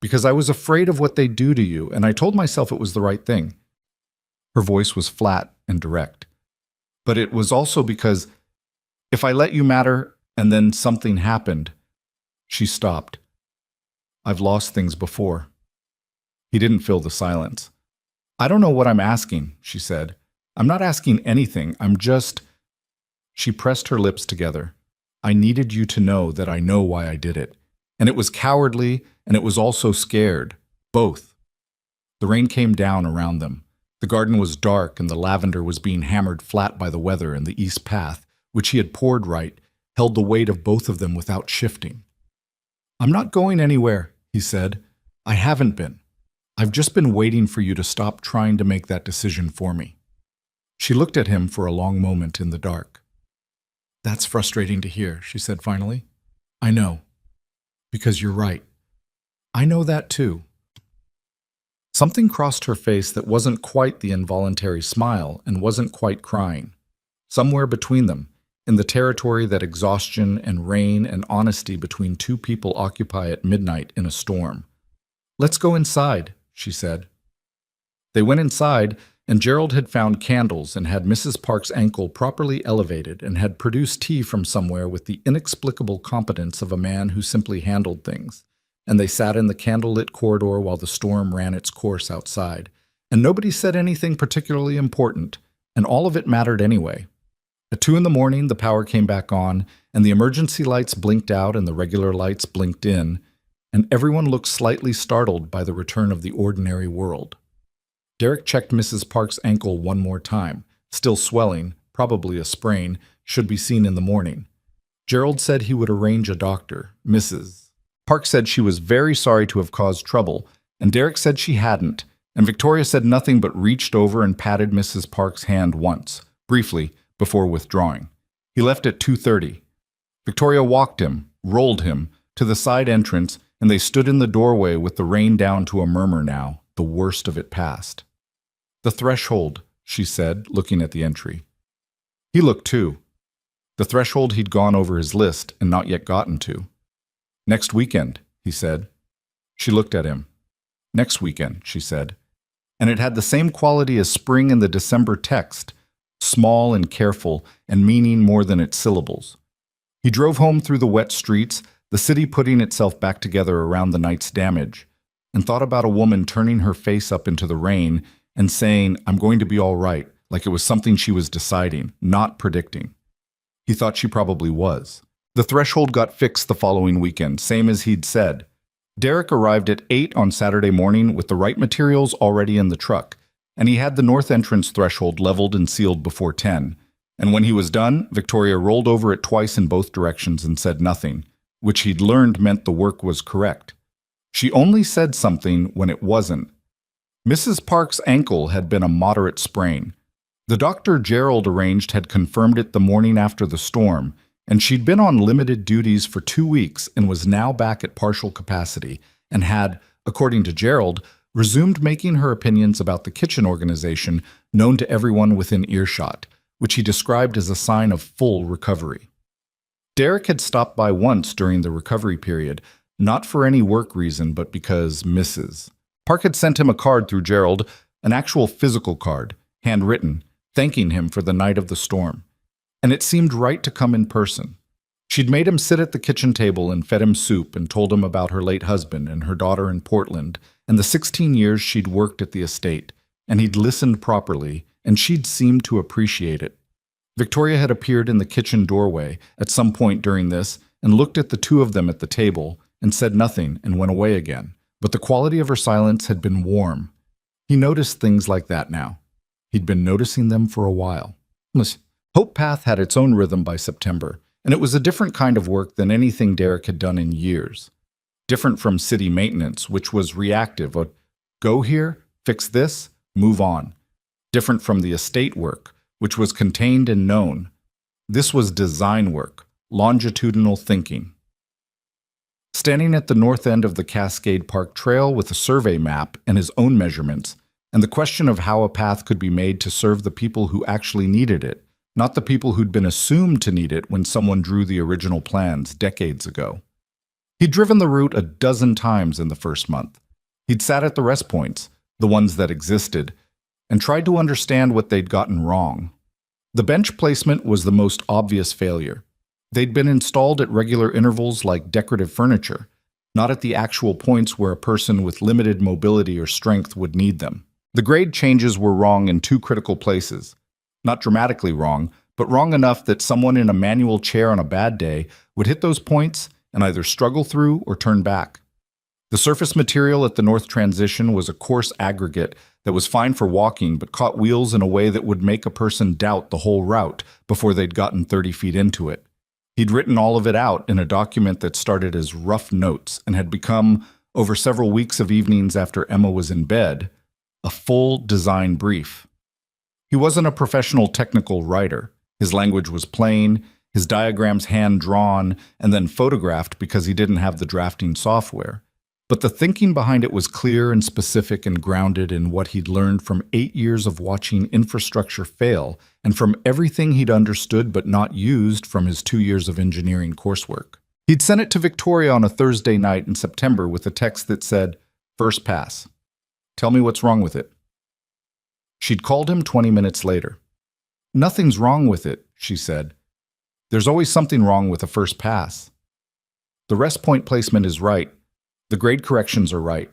Because I was afraid of what they'd do to you, and I told myself it was the right thing. Her voice was flat and direct. But it was also because if I let you matter and then something happened, she stopped. I've lost things before. He didn't fill the silence. I don't know what I'm asking, she said. I'm not asking anything. I'm just... She pressed her lips together. I needed you to know that I know why I did it. And it was cowardly, and it was also scared. Both. The rain came down around them. The garden was dark, and the lavender was being hammered flat by the weather, and the east path, which he had poured right, held the weight of both of them without shifting. I'm not going anywhere, he said. I haven't been. I've just been waiting for you to stop trying to make that decision for me. She looked at him for a long moment in the dark. That's frustrating to hear, she said finally. I know. Because you're right. I know that too. Something crossed her face that wasn't quite the involuntary smile and wasn't quite crying. Somewhere between them, in the territory that exhaustion and rain and honesty between two people occupy at midnight in a storm. Let's go inside, she said. They went inside, and Gerald had found candles and had Mrs. Park's ankle properly elevated and had produced tea from somewhere with the inexplicable competence of a man who simply handled things. And they sat in the candlelit corridor while the storm ran its course outside. And nobody said anything particularly important, and all of it mattered anyway. At 2 a.m, the power came back on, and the emergency lights blinked out and the regular lights blinked in, and everyone looked slightly startled by the return of the ordinary world. Derek checked Mrs. Park's ankle one more time, still swelling, probably a sprain, should be seen in the morning. Gerald said he would arrange a doctor. Mrs. Park said she was very sorry to have caused trouble, and Derek said she hadn't, and Victoria said nothing but reached over and patted Mrs. Park's hand once, briefly, before withdrawing. He left at 2:30. Victoria walked him, rolled him, to the side entrance, and they stood in the doorway with the rain down to a murmur now, the worst of it past. The threshold, she said, looking at the entry. He looked too. The threshold he'd gone over his list and not yet gotten to. Next weekend, he said. She looked at him. Next weekend, she said. And it had the same quality as spring in the December text, small and careful and meaning more than its syllables. He drove home through the wet streets, the city putting itself back together around the night's damage, and thought about a woman turning her face up into the rain and saying, I'm going to be all right, like it was something she was deciding, not predicting. He thought she probably was. The threshold got fixed the following weekend, same as he'd said. Derek arrived at 8 on Saturday morning with the right materials already in the truck, and he had the north entrance threshold leveled and sealed before 10. And when he was done, Victoria rolled over it twice in both directions and said nothing, which he'd learned meant the work was correct. She only said something when it wasn't. Mrs. Park's ankle had been a moderate sprain. The doctor Gerald arranged had confirmed it the morning after the storm, and she'd been on limited duties for 2 weeks and was now back at partial capacity and had, according to Gerald, resumed making her opinions about the kitchen organization known to everyone within earshot, which he described as a sign of full recovery. Derek had stopped by once during the recovery period, not for any work reason, but because Mrs. Park had sent him a card through Gerald, an actual physical card, handwritten, thanking him for the night of the storm. And it seemed right to come in person. She'd made him sit at the kitchen table and fed him soup and told him about her late husband and her daughter in Portland and the 16 years she'd worked at the estate, and he'd listened properly, and she'd seemed to appreciate it. Victoria had appeared in the kitchen doorway at some point during this and looked at the two of them at the table and said nothing and went away again. But the quality of her silence had been warm. He noticed things like that now. He'd been noticing them for a while. Hope Path had its own rhythm by September, and it was a different kind of work than anything Derek had done in years. Different from city maintenance, which was reactive, a go here, fix this, move on. Different from the estate work, which was contained and known. This was design work, longitudinal thinking. Standing at the north end of the Cascade Park Trail with a survey map and his own measurements, and the question of how a path could be made to serve the people who actually needed it, not the people who'd been assumed to need it when someone drew the original plans decades ago. He'd driven the route a dozen times in the first month. He'd sat at the rest points, the ones that existed, and tried to understand what they'd gotten wrong. The bench placement was the most obvious failure. They'd been installed at regular intervals like decorative furniture, not at the actual points where a person with limited mobility or strength would need them. The grade changes were wrong in two critical places. Not dramatically wrong, but wrong enough that someone in a manual chair on a bad day would hit those points and either struggle through or turn back. The surface material at the north transition was a coarse aggregate that was fine for walking but caught wheels in a way that would make a person doubt the whole route before they'd gotten 30 feet into it. He'd written all of it out in a document that started as rough notes and had become, over several weeks of evenings after Emma was in bed, a full design brief. He wasn't a professional technical writer. His language was plain, his diagrams hand-drawn and then photographed because he didn't have the drafting software. But the thinking behind it was clear and specific and grounded in what he'd learned from 8 years of watching infrastructure fail and from everything he'd understood but not used from his 2 years of engineering coursework. He'd sent it to Victoria on a Thursday night in September with a text that said, "First pass. Tell me what's wrong with it." She'd called him 20 minutes later. "Nothing's wrong with it," she said. "There's always something wrong with a first pass. The rest point placement is right. The grade corrections are right.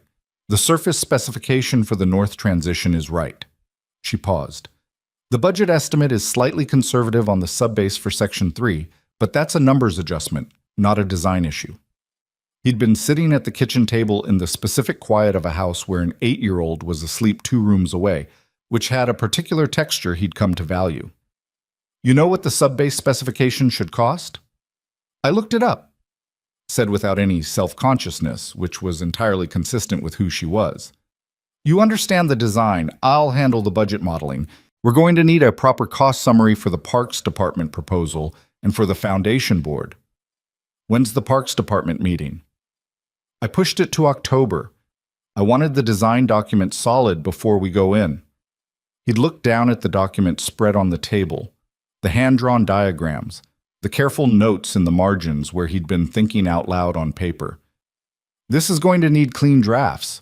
The surface specification for the north transition is right." She paused. "The budget estimate is slightly conservative on the subbase for Section 3, but that's a numbers adjustment, not a design issue." He'd been sitting at the kitchen table in the specific quiet of a house where an 8-year-old was asleep 2 rooms away, which had a particular texture he'd come to value. "You know what the subbase specification should cost?" "I looked it up," said without any self-consciousness, which was entirely consistent with who she was. "You understand the design. I'll handle the budget modeling. We're going to need a proper cost summary for the Parks Department proposal and for the Foundation Board." "When's the Parks Department meeting?" "I pushed it to October. I wanted the design document solid before we go in." He'd looked down at the document spread on the table, the hand-drawn diagrams, the careful notes in the margins where he'd been thinking out loud on paper. "This is going to need clean drafts.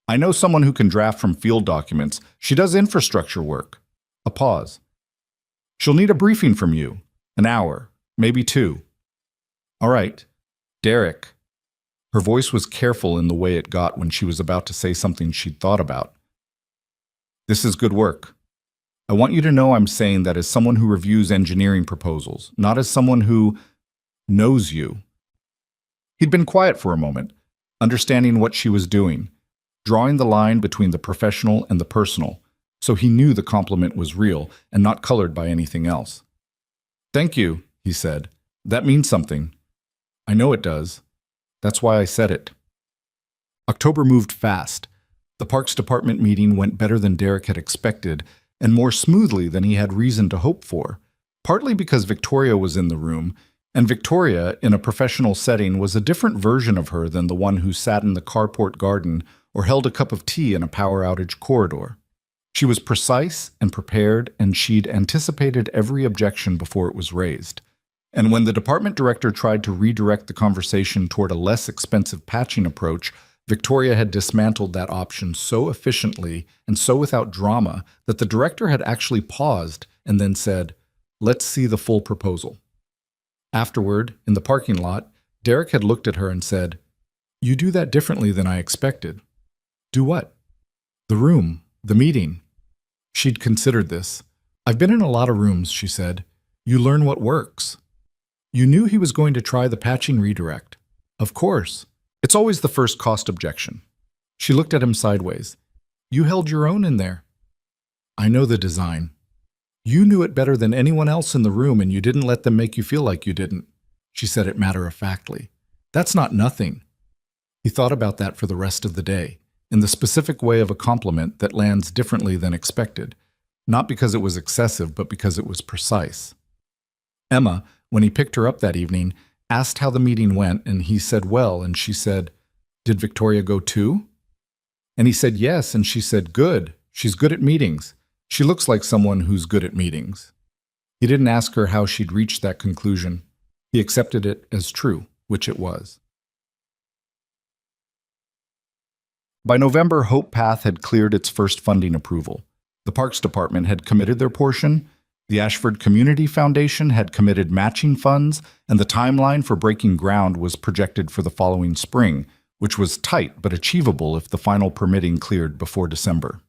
I know someone who can draft from field documents. She does infrastructure work." A pause. "She'll need a briefing from you. An hour, maybe 2. "All right. Derek." Her voice was careful in the way it got when she was about to say something she'd thought about. "This is good work. I want you to know I'm saying that as someone who reviews engineering proposals, not as someone who knows you." He'd been quiet for a moment, understanding what she was doing, drawing the line between the professional and the personal, so he knew the compliment was real and not colored by anything else. "Thank you," he said. "That means something." "I know it does. That's why I said it." October moved fast. The Parks Department meeting went better than Derek had expected, and more smoothly than he had reason to hope for, partly because Victoria was in the room, and Victoria, in a professional setting, was a different version of her than the one who sat in the carport garden or held a cup of tea in a power outage corridor. She was precise and prepared, and she'd anticipated every objection before it was raised. And when the department director tried to redirect the conversation toward a less expensive patching approach, Victoria had dismantled that option so efficiently and so without drama that the director had actually paused and then said, "Let's see the full proposal." Afterward, in the parking lot, Derek had looked at her and said, "You do that differently than I expected." "Do what?" "The room, the meeting." She'd considered this. "I've been in a lot of rooms," she said. "You learn what works." "You knew he was going to try the patching redirect." "Of course. It's always the first cost objection." She looked at him sideways. "You held your own in there." "I know the design." "You knew it better than anyone else in the room, and you didn't let them make you feel like you didn't." She said it matter-of-factly. "That's not nothing." He thought about that for the rest of the day, in the specific way of a compliment that lands differently than expected, not because it was excessive, but because it was precise. Emma, when he picked her up that evening, asked how the meeting went, and he said well, and she said, "Did Victoria go too?" And he said yes, and she said, "Good. She's good at meetings. She looks like someone who's good at meetings." He didn't ask her how she'd reached that conclusion. He accepted it as true, which it was. By November, Hope Path had cleared its first funding approval. The Parks Department had committed their portion, the Ashford Community Foundation had committed matching funds, and the timeline for breaking ground was projected for the following spring, which was tight but achievable if the final permitting cleared before December.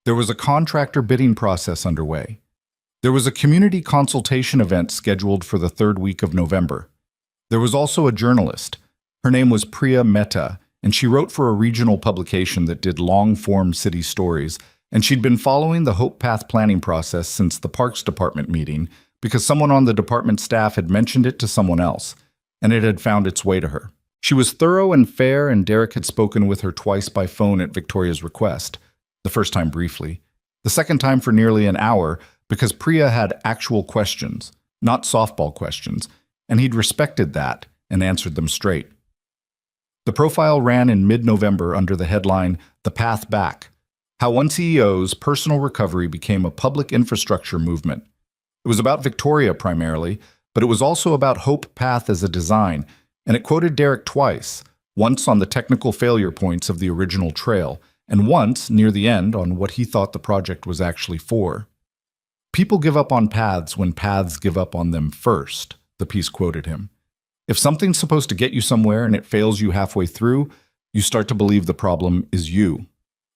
There was a contractor bidding process underway. There was a community consultation event scheduled for the third week of November. There was also a journalist. Her name was Priya Mehta, and she wrote for a regional publication that did long-form city stories, and she'd been following the Hope Path planning process since the Parks Department meeting because someone on the department staff had mentioned it to someone else, and it had found its way to her. She was thorough and fair, and Derek had spoken with her twice by phone at Victoria's request, the first time briefly, the second time for nearly an hour because Priya had actual questions, not softball questions, and he'd respected that and answered them straight. The profile ran in mid-November under the headline, "The Path Back," how one CEO's personal recovery became a public infrastructure movement. It was about Victoria primarily, but it was also about Hope Path as a design, and it quoted Derek twice, once on the technical failure points of the original trail, and once, near the end, on what he thought the project was actually for. "People give up on paths when paths give up on them first," the piece quoted him. "If something's supposed to get you somewhere and it fails you halfway through, you start to believe the problem is you.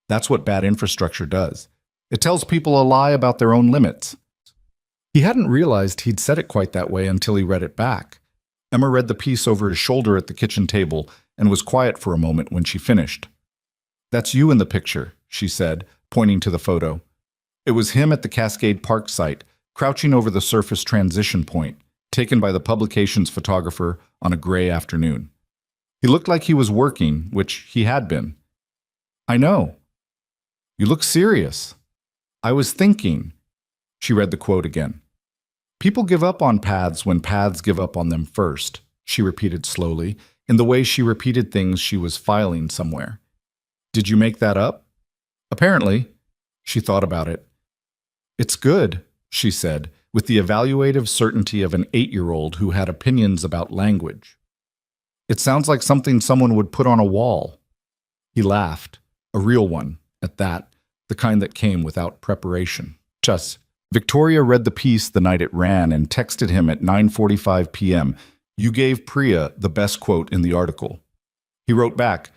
That's what bad infrastructure does. It tells people a lie about their own limits." He hadn't realized he'd said it quite that way until he read it back. Emma read the piece over his shoulder at the kitchen table and was quiet for a moment when she finished. "That's you in the picture," she said, pointing to the photo. It was him at the Cascade Park site, crouching over the surface transition point, taken by the publication's photographer on a gray afternoon. He looked like he was working, which he had been. "I know. You look serious." "I was thinking." She read the quote again. "People give up on paths when paths give up on them first," she repeated slowly, in the way she repeated things she was filing somewhere. "Did you make that up?" "Apparently." She thought about it. "It's good," she said, with the evaluative certainty of an 8-year-old who had opinions about language. "It sounds like something someone would put on a wall." He laughed, a real one, at that, the kind that came without preparation. Just. Victoria read the piece the night it ran and texted him at 9:45 p.m. "You gave Priya the best quote in the article." He wrote back,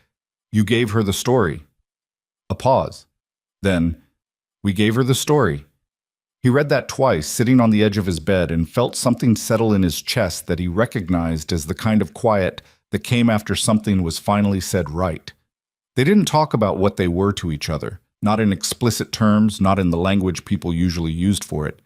"You gave her the story." A pause. Then, "We gave her the story." He read that twice, sitting on the edge of his bed, and felt something settle in his chest that he recognized as the kind of quiet that came after something was finally said right. They didn't talk about what they were to each other, not in explicit terms, not in the language people usually used for it.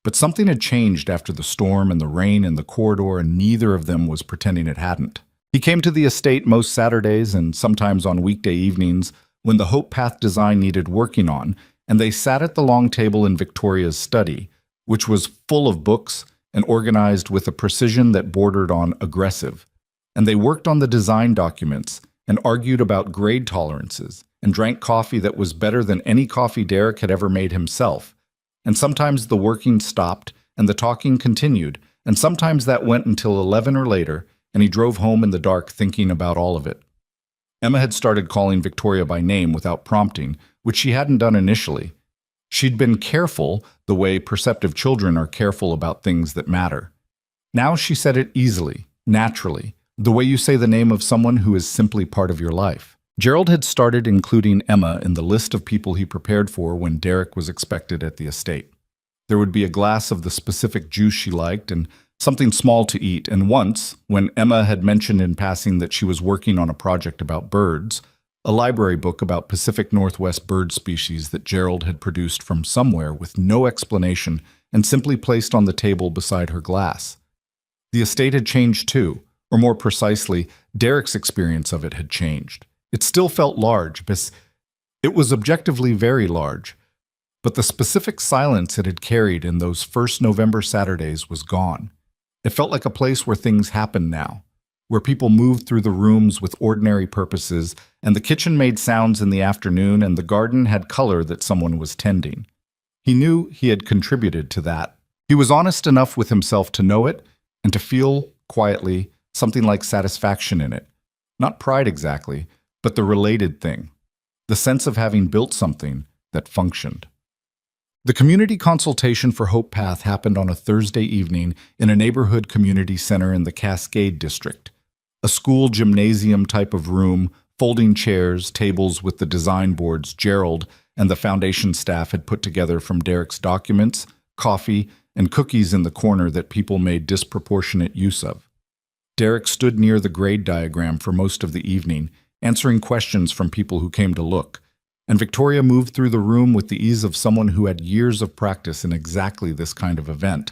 But something had changed after the storm and the rain in the corridor, and neither of them was pretending it hadn't. He came to the estate most Saturdays and sometimes on weekday evenings when the Hope Path design needed working on, and they sat at the long table in Victoria's study, which was full of books and organized with a precision that bordered on aggressive. And they worked on the design documents and argued about grade tolerances and drank coffee that was better than any coffee Derek had ever made himself. And sometimes the working stopped and the talking continued, and sometimes that went until 11 or later, and he drove home in the dark thinking about all of it. Emma had started calling Victoria by name without prompting, which she hadn't done initially. She'd been careful, the way perceptive children are careful about things that matter. Now she said it easily, naturally, the way you say the name of someone who is simply part of your life. Gerald had started including Emma in the list of people he prepared for when Derek was expected at the estate. There would be a glass of the specific juice she liked and something small to eat, and once, when Emma had mentioned in passing that she was working on a project about birds, a library book about Pacific Northwest bird species that Gerald had produced from somewhere with no explanation and simply placed on the table beside her glass. The estate had changed too, or more precisely, Derek's experience of it had changed. It still felt large, but it was objectively very large, but the specific silence it had carried in those first November Saturdays was gone. It felt like a place where things happened now, where people moved through the rooms with ordinary purposes, and the kitchen made sounds in the afternoon, and the garden had color that someone was tending. He knew he had contributed to that, He was honest enough with himself to know it and to feel, quietly, something like satisfaction in it. Not pride exactly, but the related thing. The sense of having built something that functioned. The community consultation for Hope Path happened on a Thursday evening in a neighborhood community center in the Cascade District. A school gymnasium type of room, folding chairs, tables with the design boards Gerald and the foundation staff had put together from Derek's documents, coffee, and cookies in the corner that people made disproportionate use of. Derek stood near the grade diagram for most of the evening, answering questions from people who came to look, and Victoria moved through the room with the ease of someone who had years of practice in exactly this kind of event,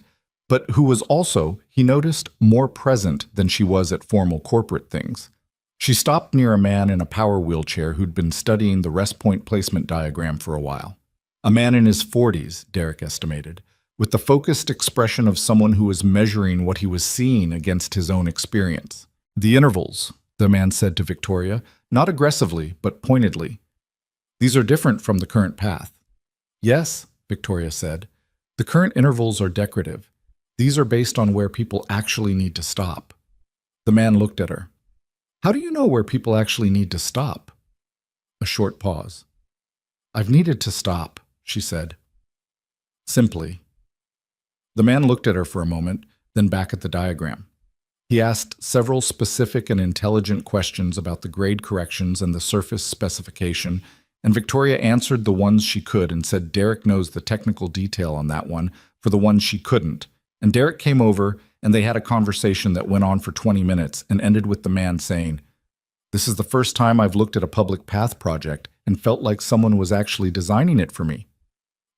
but who was also, he noticed, more present than she was at formal corporate things. She stopped near a man in a power wheelchair who'd been studying the rest point placement diagram for a while. A man in his 40s, Derek estimated, with the focused expression of someone who was measuring what he was seeing against his own experience. "The intervals," the man said to Victoria, not aggressively, but pointedly. "These are different from the current path." "Yes," Victoria said. "The current intervals are decorative. These are based on where people actually need to stop." The man looked at her. "How do you know where people actually need to stop?" A short pause. "I've needed to stop," she said. Simply. The man looked at her for a moment, then back at the diagram. He asked several specific and intelligent questions about the grade corrections and the surface specification, and Victoria answered the ones she could and said Derek knows the technical detail on that one for the ones she couldn't. And Derek came over, and they had a conversation that went on for 20 minutes and ended with the man saying, "This is the first time I've looked at a public path project and felt like someone was actually designing it for me."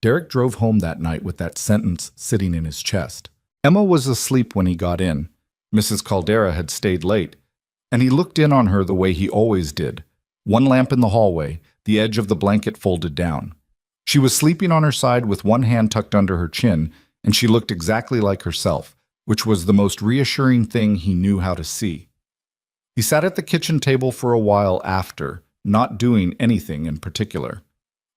Derek drove home that night with that sentence sitting in his chest. Emma was asleep when he got in. Mrs. Caldera had stayed late, and he looked in on her the way he always did. One lamp in the hallway, the edge of the blanket folded down. She was sleeping on her side with one hand tucked under her chin, and she looked exactly like herself, which was the most reassuring thing he knew how to see. He sat at the kitchen table for a while after, not doing anything in particular.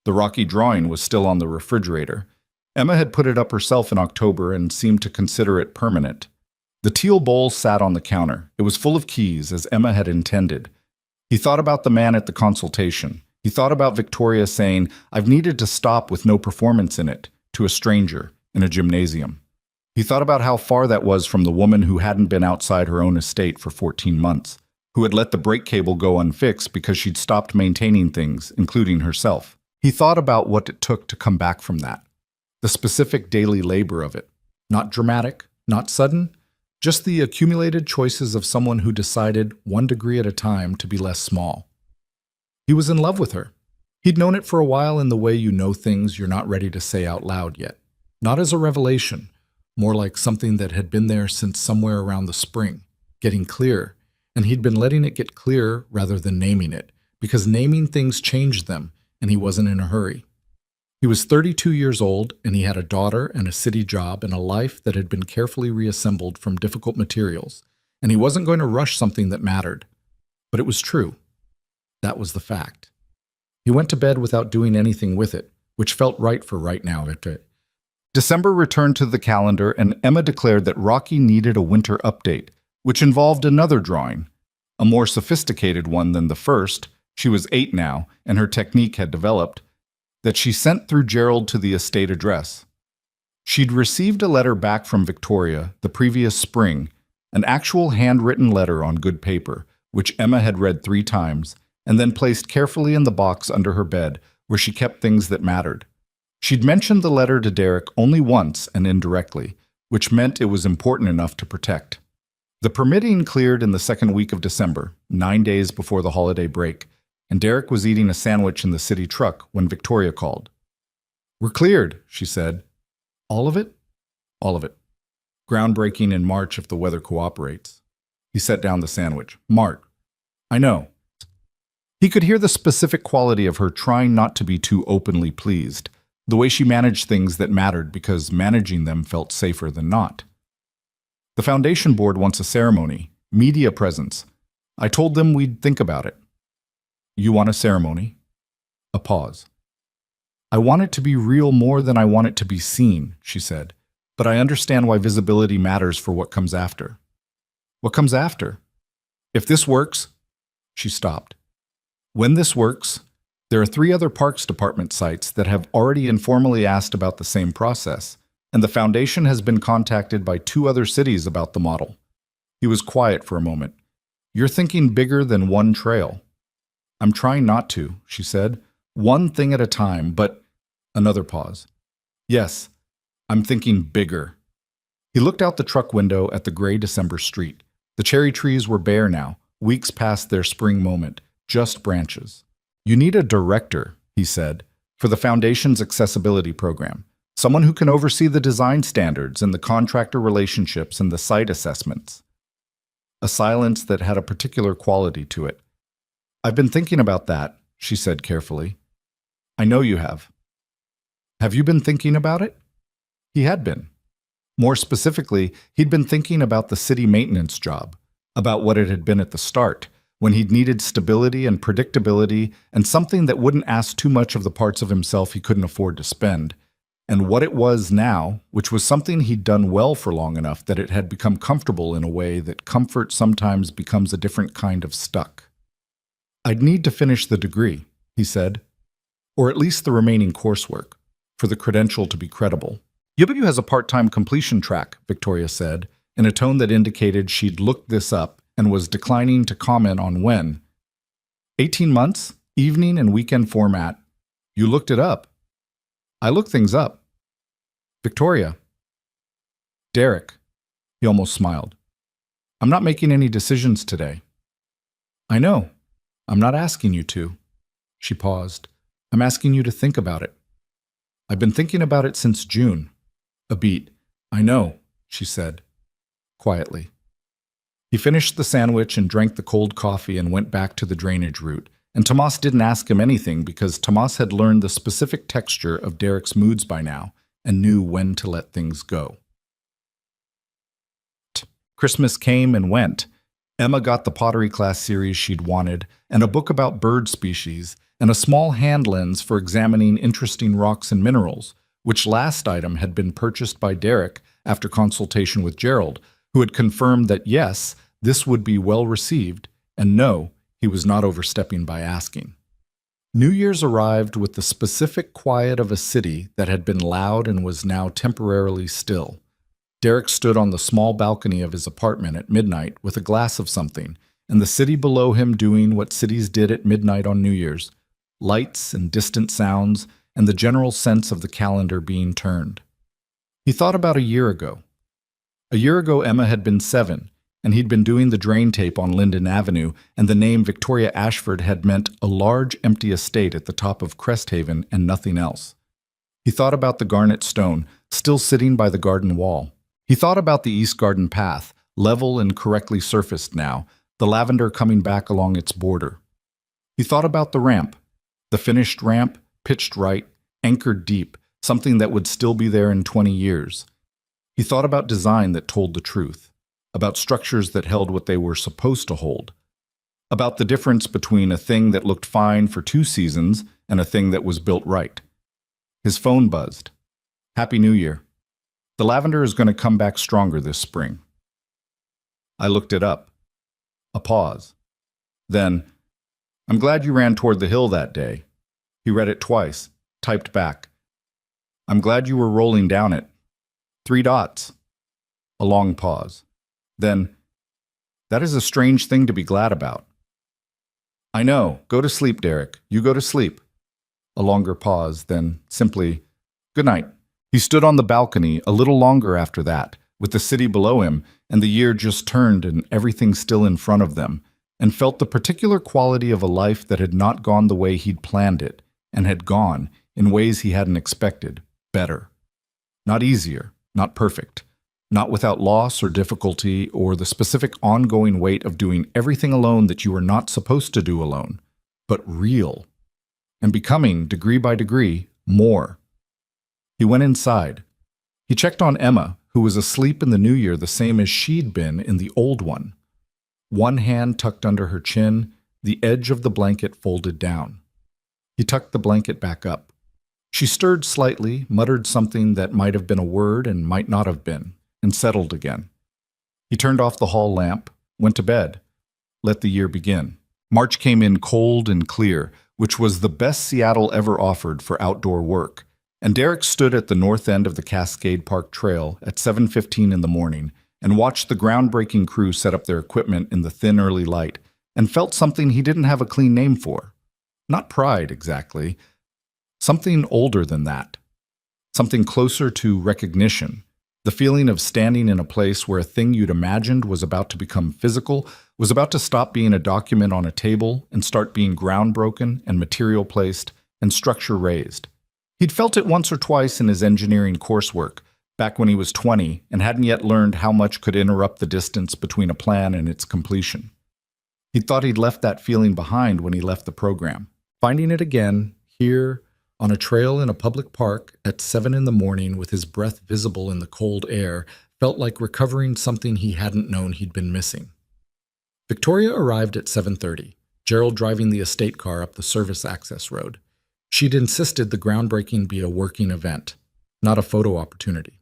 The Rocky drawing was still on the refrigerator. Emma had put it up herself in October and seemed to consider it permanent. The teal bowl sat on the counter. It was full of keys, as Emma had intended. He thought about the man at the consultation. He thought about Victoria saying, "I've needed to stop with no performance in it," to a stranger in a gymnasium. He thought about how far that was from the woman who hadn't been outside her own estate for 14 months, who had let the brake cable go unfixed because she'd stopped maintaining things, including herself. He thought about what it took to come back from that. The specific daily labor of it. Not dramatic, not sudden, just the accumulated choices of someone who decided, 1 degree at a time, to be less small. He was in love with her. He'd known it for a while in the way you know things you're not ready to say out loud yet. Not as a revelation, more like something that had been there since somewhere around the spring, getting clear, and he'd been letting it get clear rather than naming it, because naming things changed them, and he wasn't in a hurry. He was 32 years old, and he had a daughter and a city job and a life that had been carefully reassembled from difficult materials, and he wasn't going to rush something that mattered. But it was true. That was the fact. He went to bed without doing anything with it, which felt right for right now. December returned to the calendar, and Emma declared that Rocky needed a winter update, which involved another drawing, a more sophisticated one than the first. She was 8 now, and her technique had developed, that she sent through Gerald to the estate address. She'd received a letter back from Victoria the previous spring, an actual handwritten letter on good paper, which Emma had read 3 times, and then placed carefully in the box under her bed, where she kept things that mattered. She'd mentioned the letter to Derek only once and indirectly, which meant it was important enough to protect. The permitting cleared in the second week of December, 9 days before the holiday break, and Derek was eating a sandwich in the city truck when Victoria called. "We're cleared," she said. "All of it?" "All of it. Groundbreaking in March if the weather cooperates." He set down the sandwich. "Mart. I know." He could hear the specific quality of her trying not to be too openly pleased, the way she managed things that mattered because managing them felt safer than not. "The foundation board wants a ceremony, media presence. I told them we'd think about it." "You want a ceremony?" A pause. "I want it to be real more than I want it to be seen," she said. but I understand why visibility matters for what comes after. What comes after? If this works, she stopped. When this works, there are 3 other Parks Department sites that have already informally asked about the same process, and the Foundation has been contacted by 2 other cities about the model. He was quiet for a moment. You're thinking bigger than one trail. I'm trying not to, she said. One thing at a time, but another pause. Yes, I'm thinking bigger. He looked out the truck window at the gray December street. The cherry trees were bare now, weeks past their spring moment, just branches. You need a director, he said, for the Foundation's accessibility program. Someone who can oversee the design standards and the contractor relationships and the site assessments. A silence that had a particular quality to it. I've been thinking about that, she said carefully. I know you have. Have you been thinking about it? He had been. More specifically, he'd been thinking about the city maintenance job, about what it had been at the start, when he'd needed stability and predictability and something that wouldn't ask too much of the parts of himself he couldn't afford to spend, and what it was now, which was something he'd done well for long enough that it had become comfortable in a way that comfort sometimes becomes a different kind of stuck. I'd need to finish the degree, he said, or at least the remaining coursework, for the credential to be credible. UW has a part-time completion track, Victoria said, in a tone that indicated she'd looked this up and was declining to comment on when. 18 months, evening and weekend format. You looked it up. I look things up. Victoria. Derek. He almost smiled. I'm not making any decisions today. I know. I'm not asking you to. She paused. I'm asking you to think about it. I've been thinking about it since June. A beat. I know, she said, quietly. He finished the sandwich and drank the cold coffee and went back to the drainage route, and Tomas didn't ask him anything because Tomas had learned the specific texture of Derek's moods by now and knew when to let things go. Christmas came and went. Emma got the pottery class series she'd wanted, and a book about bird species, and a small hand lens for examining interesting rocks and minerals, which last item had been purchased by Derek after consultation with Gerald, who had confirmed that yes, this would be well received, and no, he was not overstepping by asking. New Year's arrived with the specific quiet of a city that had been loud and was now temporarily still. Derek stood on the small balcony of his apartment at midnight with a glass of something, and the city below him doing what cities did at midnight on New Year's, lights and distant sounds, and the general sense of the calendar being turned. He thought about a year ago. A year ago, Emma had been 7, and he'd been doing the drain tape on Linden Avenue, and the name Victoria Ashford had meant a large, empty estate at the top of Cresthaven and nothing else. He thought about the garnet stone, still sitting by the garden wall. He thought about the East Garden path, level and correctly surfaced now, the lavender coming back along its border. He thought about the ramp, the finished ramp, pitched right, anchored deep, something that would still be there in 20 years. He thought about design that told the truth, about structures that held what they were supposed to hold, about the difference between a thing that looked fine for 2 seasons and a thing that was built right. His phone buzzed. Happy New Year. The lavender is going to come back stronger this spring. I looked it up. A pause. Then, I'm glad you ran toward the hill that day. He read it twice, typed back. I'm glad you were rolling down it. 3 dots. A long pause. Then, that is a strange thing to be glad about. I know. Go to sleep, Derek. You go to sleep. A longer pause, then simply, good night. He stood on the balcony a little longer after that, with the city below him and the year just turned and everything still in front of them, and felt the particular quality of a life that had not gone the way he'd planned it, and had gone, in ways he hadn't expected, better. Not easier, not perfect, not without loss or difficulty or the specific ongoing weight of doing everything alone that you were not supposed to do alone, but real, and becoming, degree by degree, more. He went inside. He checked on Emma, who was asleep in the new year the same as she'd been in the old one. One hand tucked under her chin, the edge of the blanket folded down. He tucked the blanket back up. She stirred slightly, muttered something that might have been a word and might not have been, and settled again. He turned off the hall lamp, went to bed, let the year begin. March came in cold and clear, which was the best Seattle ever offered for outdoor work, and Derek stood at the north end of the Cascade Park Trail at 7:15 in the morning and watched the groundbreaking crew set up their equipment in the thin early light and felt something he didn't have a clean name for. Not pride, exactly. Something older than that. Something closer to recognition. The feeling of standing in a place where a thing you'd imagined was about to become physical, was about to stop being a document on a table and start being ground broken and material placed and structure raised. He'd felt it once or twice in his engineering coursework, back when he was 20 and hadn't yet learned how much could interrupt the distance between a plan and its completion. He'd thought he'd left that feeling behind when he left the program. Finding it again, here, on a trail in a public park at 7 in the morning with his breath visible in the cold air, felt like recovering something he hadn't known he'd been missing. Victoria arrived at 7:30, Gerald driving the estate car up the service access road. She'd insisted the groundbreaking be a working event, not a photo opportunity.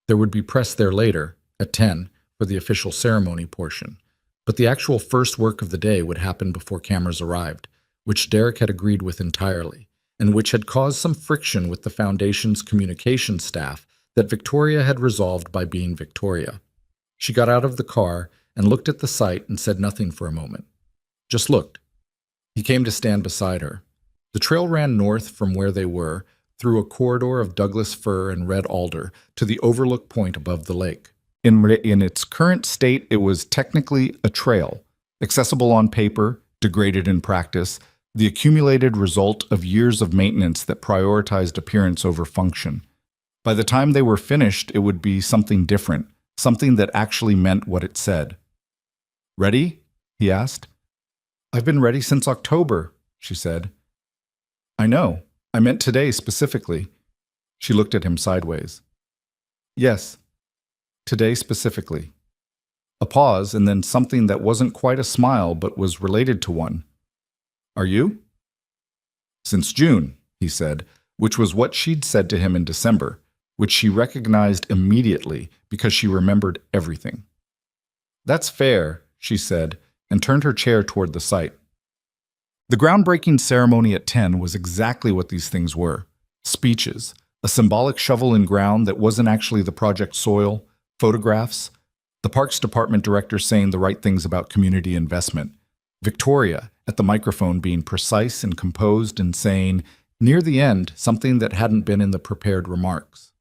There would be press there later, at 10, for the official ceremony portion, but the actual first work of the day would happen before cameras arrived, which Derek had agreed with entirely, and which had caused some friction with the Foundation's communications staff that Victoria had resolved by being Victoria. She got out of the car and looked at the site and said nothing for a moment. Just looked. He came to stand beside her. The trail ran north from where they were, through a corridor of Douglas fir and red alder, to the overlook point above the lake. In its current state, it was technically a trail, accessible on paper, degraded in practice, the accumulated result of years of maintenance that prioritized appearance over function. By the time they were finished, it would be something different, something that actually meant what it said. "Ready?" he asked. "I've been ready since October," she said. "I know. I meant today specifically." She looked at him sideways. "Yes, today specifically." A pause, and then something that wasn't quite a smile but was related to one. "Are you?" "Since June," he said, which was what she'd said to him in December, which she recognized immediately because she remembered everything. "That's fair," she said, and turned her chair toward the site. The groundbreaking ceremony at 10 was exactly what these things were. Speeches, a symbolic shovel in ground that wasn't actually the project soil, photographs, the Parks Department director saying the right things about community investment, Victoria at the microphone being precise and composed and saying, near the end, something that hadn't been in the prepared remarks.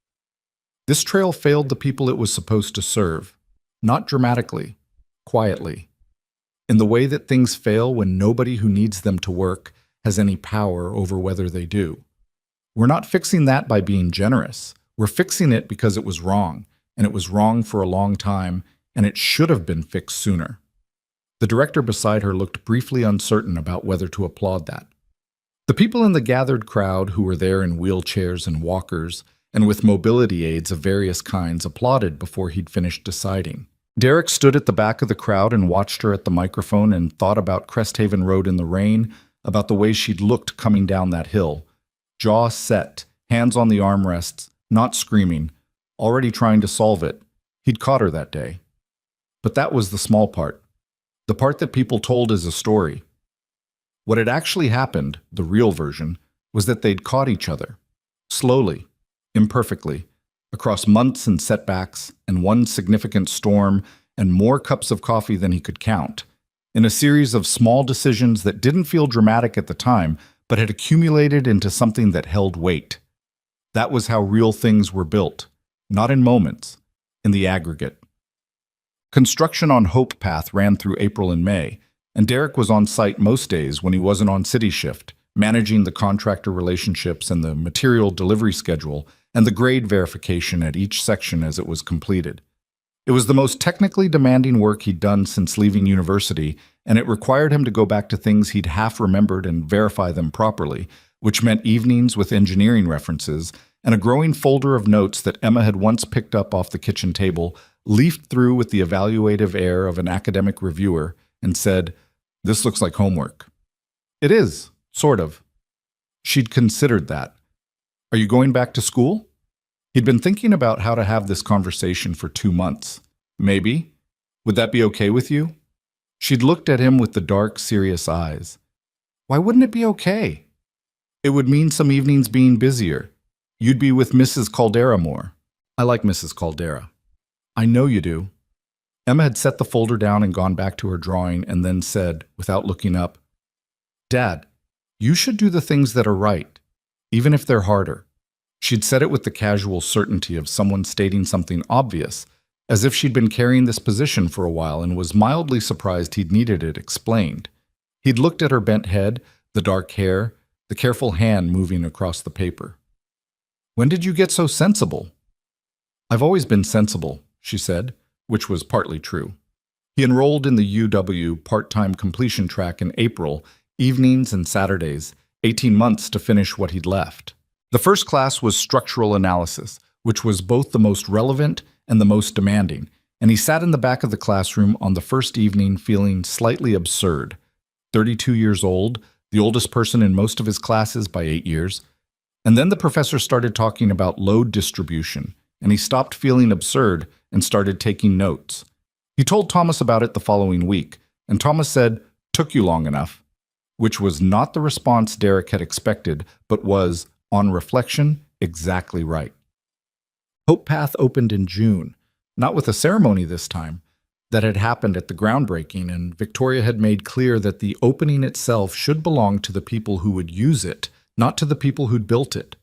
This trail failed the people it was supposed to serve, not dramatically, quietly, in the way that things fail when nobody who needs them to work has any power over whether they do. We're not fixing that by being generous. We're fixing it because it was wrong, and it was wrong for a long time, and it should have been fixed sooner. The director beside her looked briefly uncertain about whether to applaud that. The people in the gathered crowd who were there in wheelchairs and walkers and with mobility aids of various kinds applauded before he'd finished deciding. Derek stood at the back of the crowd and watched her at the microphone and thought about Cresthaven Road in the rain, about the way she'd looked coming down that hill. Jaw set, hands on the armrests, not screaming, already trying to solve it. He'd caught her that day. But that was the small part. The part that people told as a story. What had actually happened, the real version, was that they'd caught each other. Slowly, imperfectly, across months and setbacks, and one significant storm, and more cups of coffee than he could count, in a series of small decisions that didn't feel dramatic at the time, but had accumulated into something that held weight. That was how real things were built, not in moments, in the aggregate. Construction on Hope Path ran through April and May, and Derek was on site most days when he wasn't on city shift, managing the contractor relationships and the material delivery schedule and the grade verification at each section as it was completed. It was the most technically demanding work he'd done since leaving university, and it required him to go back to things he'd half remembered and verify them properly, which meant evenings with engineering references and a growing folder of notes that Emma had once picked up off the kitchen table, leafed through with the evaluative air of an academic reviewer, and said, "This looks like homework." It is, sort of. She'd considered that. Are you going back to school? He'd been thinking about how to have this conversation for 2 months. Maybe. Would that be okay with you? She'd looked at him with the dark, serious eyes. Why wouldn't it be okay? It would mean some evenings being busier. You'd be with Mrs. Caldera more. I like Mrs. Caldera. I know you do. Emma had set the folder down and gone back to her drawing and then said, without looking up, Dad, you should do the things that are right, even if they're harder. She'd said it with the casual certainty of someone stating something obvious, as if she'd been carrying this position for a while and was mildly surprised he'd needed it explained. He'd looked at her bent head, the dark hair, the careful hand moving across the paper. When did you get so sensible? I've always been sensible, she said, which was partly true. He enrolled in the UW part-time completion track in April, evenings and Saturdays, 18 months to finish what he'd left. The first class was structural analysis, which was both the most relevant and the most demanding, and he sat in the back of the classroom on the first evening feeling slightly absurd. 32 years old, the oldest person in most of his classes by 8 years. And then the professor started talking about load distribution, and he stopped feeling absurd and started taking notes. He told Thomas about it the following week, and Thomas said, "Took you long enough," which was not the response Derek had expected, but was, on reflection, exactly right. Hope Path opened in June, not with a ceremony this time. That had happened at the groundbreaking, and Victoria had made clear that the opening itself should belong to the people who would use it, not to the people who'd built it.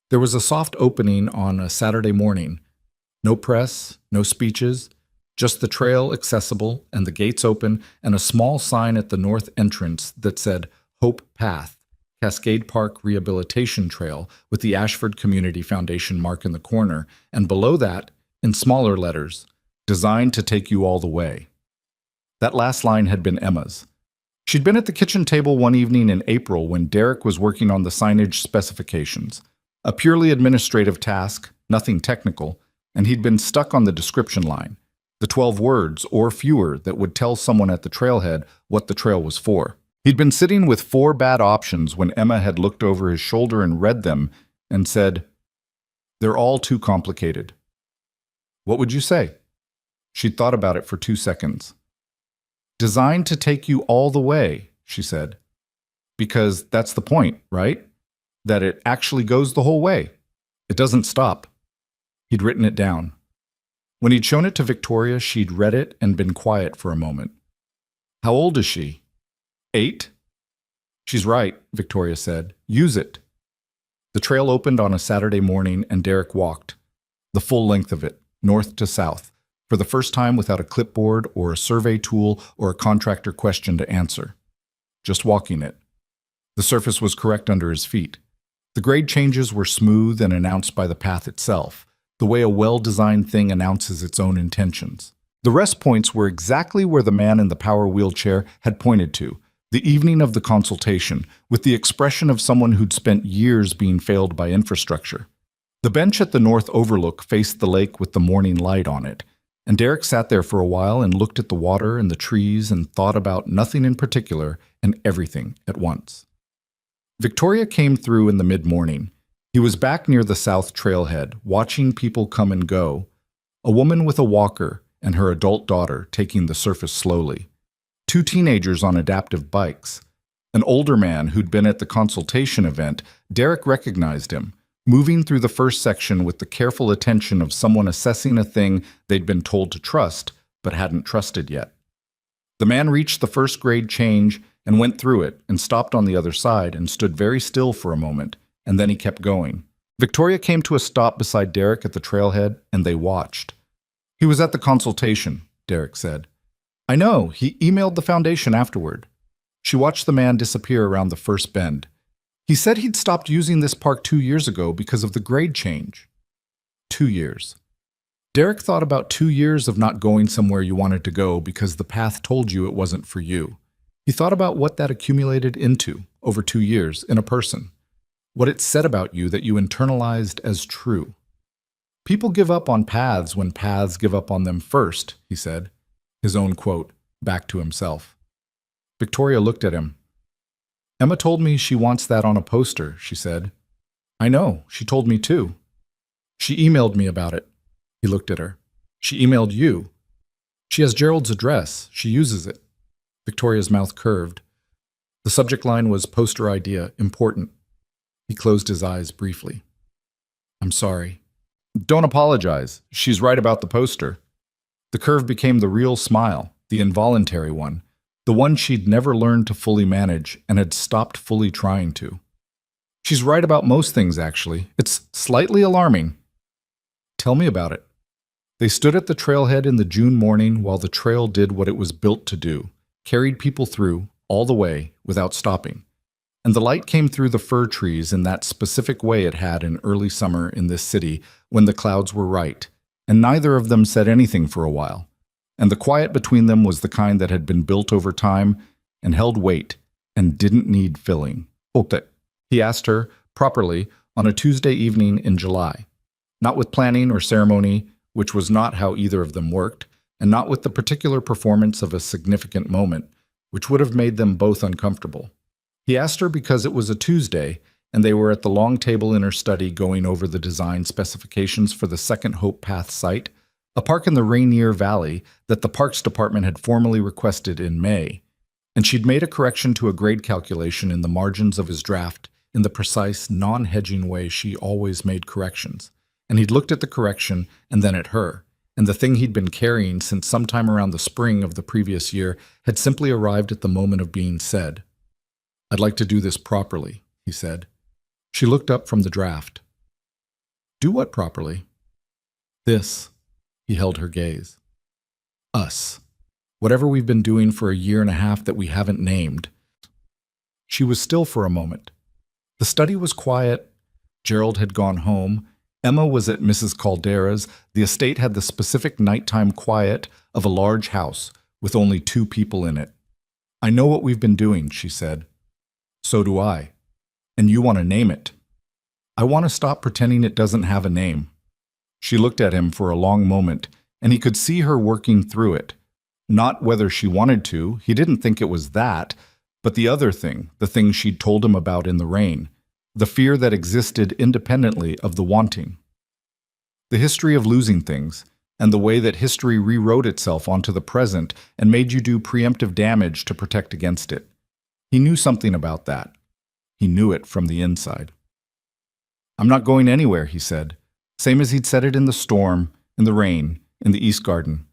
There was a soft opening on a Saturday morning. No press, no speeches, just the trail accessible and the gates open and a small sign at the north entrance that said Hope Path, Cascade Park Rehabilitation Trail, with the Ashford Community Foundation mark in the corner, and below that, in smaller letters, designed to take you all the way. That last line had been Emma's. She'd been at the kitchen table one evening in April when Derek was working on the signage specifications, a purely administrative task, nothing technical, and he'd been stuck on the description line, the 12 words or fewer that would tell someone at the trailhead what the trail was for. He'd been sitting with 4 bad options when Emma had looked over his shoulder and read them and said, "They're all too complicated." What would you say? She'd thought about it for 2 seconds. "Designed to take you all the way," she said. "Because that's the point, right? That it actually goes the whole way. It doesn't stop." He'd written it down. When he'd shown it to Victoria, she'd read it and been quiet for a moment. "How old is she? 8? "She's right," Victoria said. "Use it." The trail opened on a Saturday morning and Derek walked, the full length of it, north to south, for the first time without a clipboard or a survey tool or a contractor question to answer. Just walking it. The surface was correct under his feet. The grade changes were smooth and announced by the path itself, the way a well-designed thing announces its own intentions. The rest points were exactly where the man in the power wheelchair had pointed to, the evening of the consultation, with the expression of someone who'd spent years being failed by infrastructure. The bench at the north overlook faced the lake with the morning light on it, and Derek sat there for a while and looked at the water and the trees and thought about nothing in particular and everything at once. Victoria came through in the mid-morning. He was back near the south trailhead, watching people come and go, a woman with a walker and her adult daughter taking the surface slowly, 2 teenagers on adaptive bikes, an older man who'd been at the consultation event. Derek recognized him, moving through the first section with the careful attention of someone assessing a thing they'd been told to trust but hadn't trusted yet. The man reached the first grade change and went through it and stopped on the other side and stood very still for a moment, and then he kept going. Victoria came to a stop beside Derek at the trailhead, and they watched. "He was at the consultation," Derek said. "I know, he emailed the foundation afterward." She watched the man disappear around the first bend. "He said he'd stopped using this park 2 years ago because of the grade change." 2 years. Derek thought about 2 years of not going somewhere you wanted to go because the path told you it wasn't for you. He thought about what that accumulated into, over 2 years, in a person. What it said about you that you internalized as true. "People give up on paths when paths give up on them first," he said, his own quote, back to himself. Victoria looked at him. "Emma told me she wants that on a poster," she said. I know, she told me too. She emailed me about it. He looked at her. She emailed you. She has Gerald's address. She uses it. Victoria's mouth curved. The subject line was poster idea, important. He closed his eyes briefly. I'm sorry. Don't apologize. She's right about the poster. The curve became the real smile, the involuntary one, the one she'd never learned to fully manage and had stopped fully trying to. She's right about most things, actually. It's slightly alarming. Tell me about it. They stood at the trailhead in the June morning while the trail did what it was built to do, carried people through, all the way, without stopping. And the light came through the fir trees in that specific way it had in early summer in this city when the clouds were right, and neither of them said anything for a while. And the quiet between them was the kind that had been built over time and held weight and didn't need filling. Okay, he asked her, properly, on a Tuesday evening in July. Not with planning or ceremony, which was not how either of them worked, and not with the particular performance of a significant moment, which would have made them both uncomfortable. He asked her because it was a Tuesday, and they were at the long table in her study going over the design specifications for the Second Hope Path site, a park in the Rainier Valley that the Parks Department had formally requested in May, and she'd made a correction to a grade calculation in the margins of his draft in the precise, non-hedging way she always made corrections. And he'd looked at the correction and then at her, and the thing he'd been carrying since sometime around the spring of the previous year had simply arrived at the moment of being said. I'd like to do this properly, he said. She looked up from the draft. Do what properly? This. He held her gaze. Us. Whatever we've been doing for a year and a half that we haven't named. She was still for a moment. The study was quiet. Gerald had gone home. Emma was at Mrs. Caldera's. The estate had the specific nighttime quiet of a large house with only 2 people in it. I know what we've been doing, she said. So do I. And you want to name it. I want to stop pretending it doesn't have a name. She looked at him for a long moment, and he could see her working through it. Not whether she wanted to, he didn't think it was that, but the other thing, the thing she'd told him about in the rain, the fear that existed independently of the wanting. The history of losing things, and the way that history rewrote itself onto the present and made you do preemptive damage to protect against it. He knew something about that. He knew it from the inside. I'm not going anywhere, he said, same as he'd said it in the storm, in the rain, in the East Garden.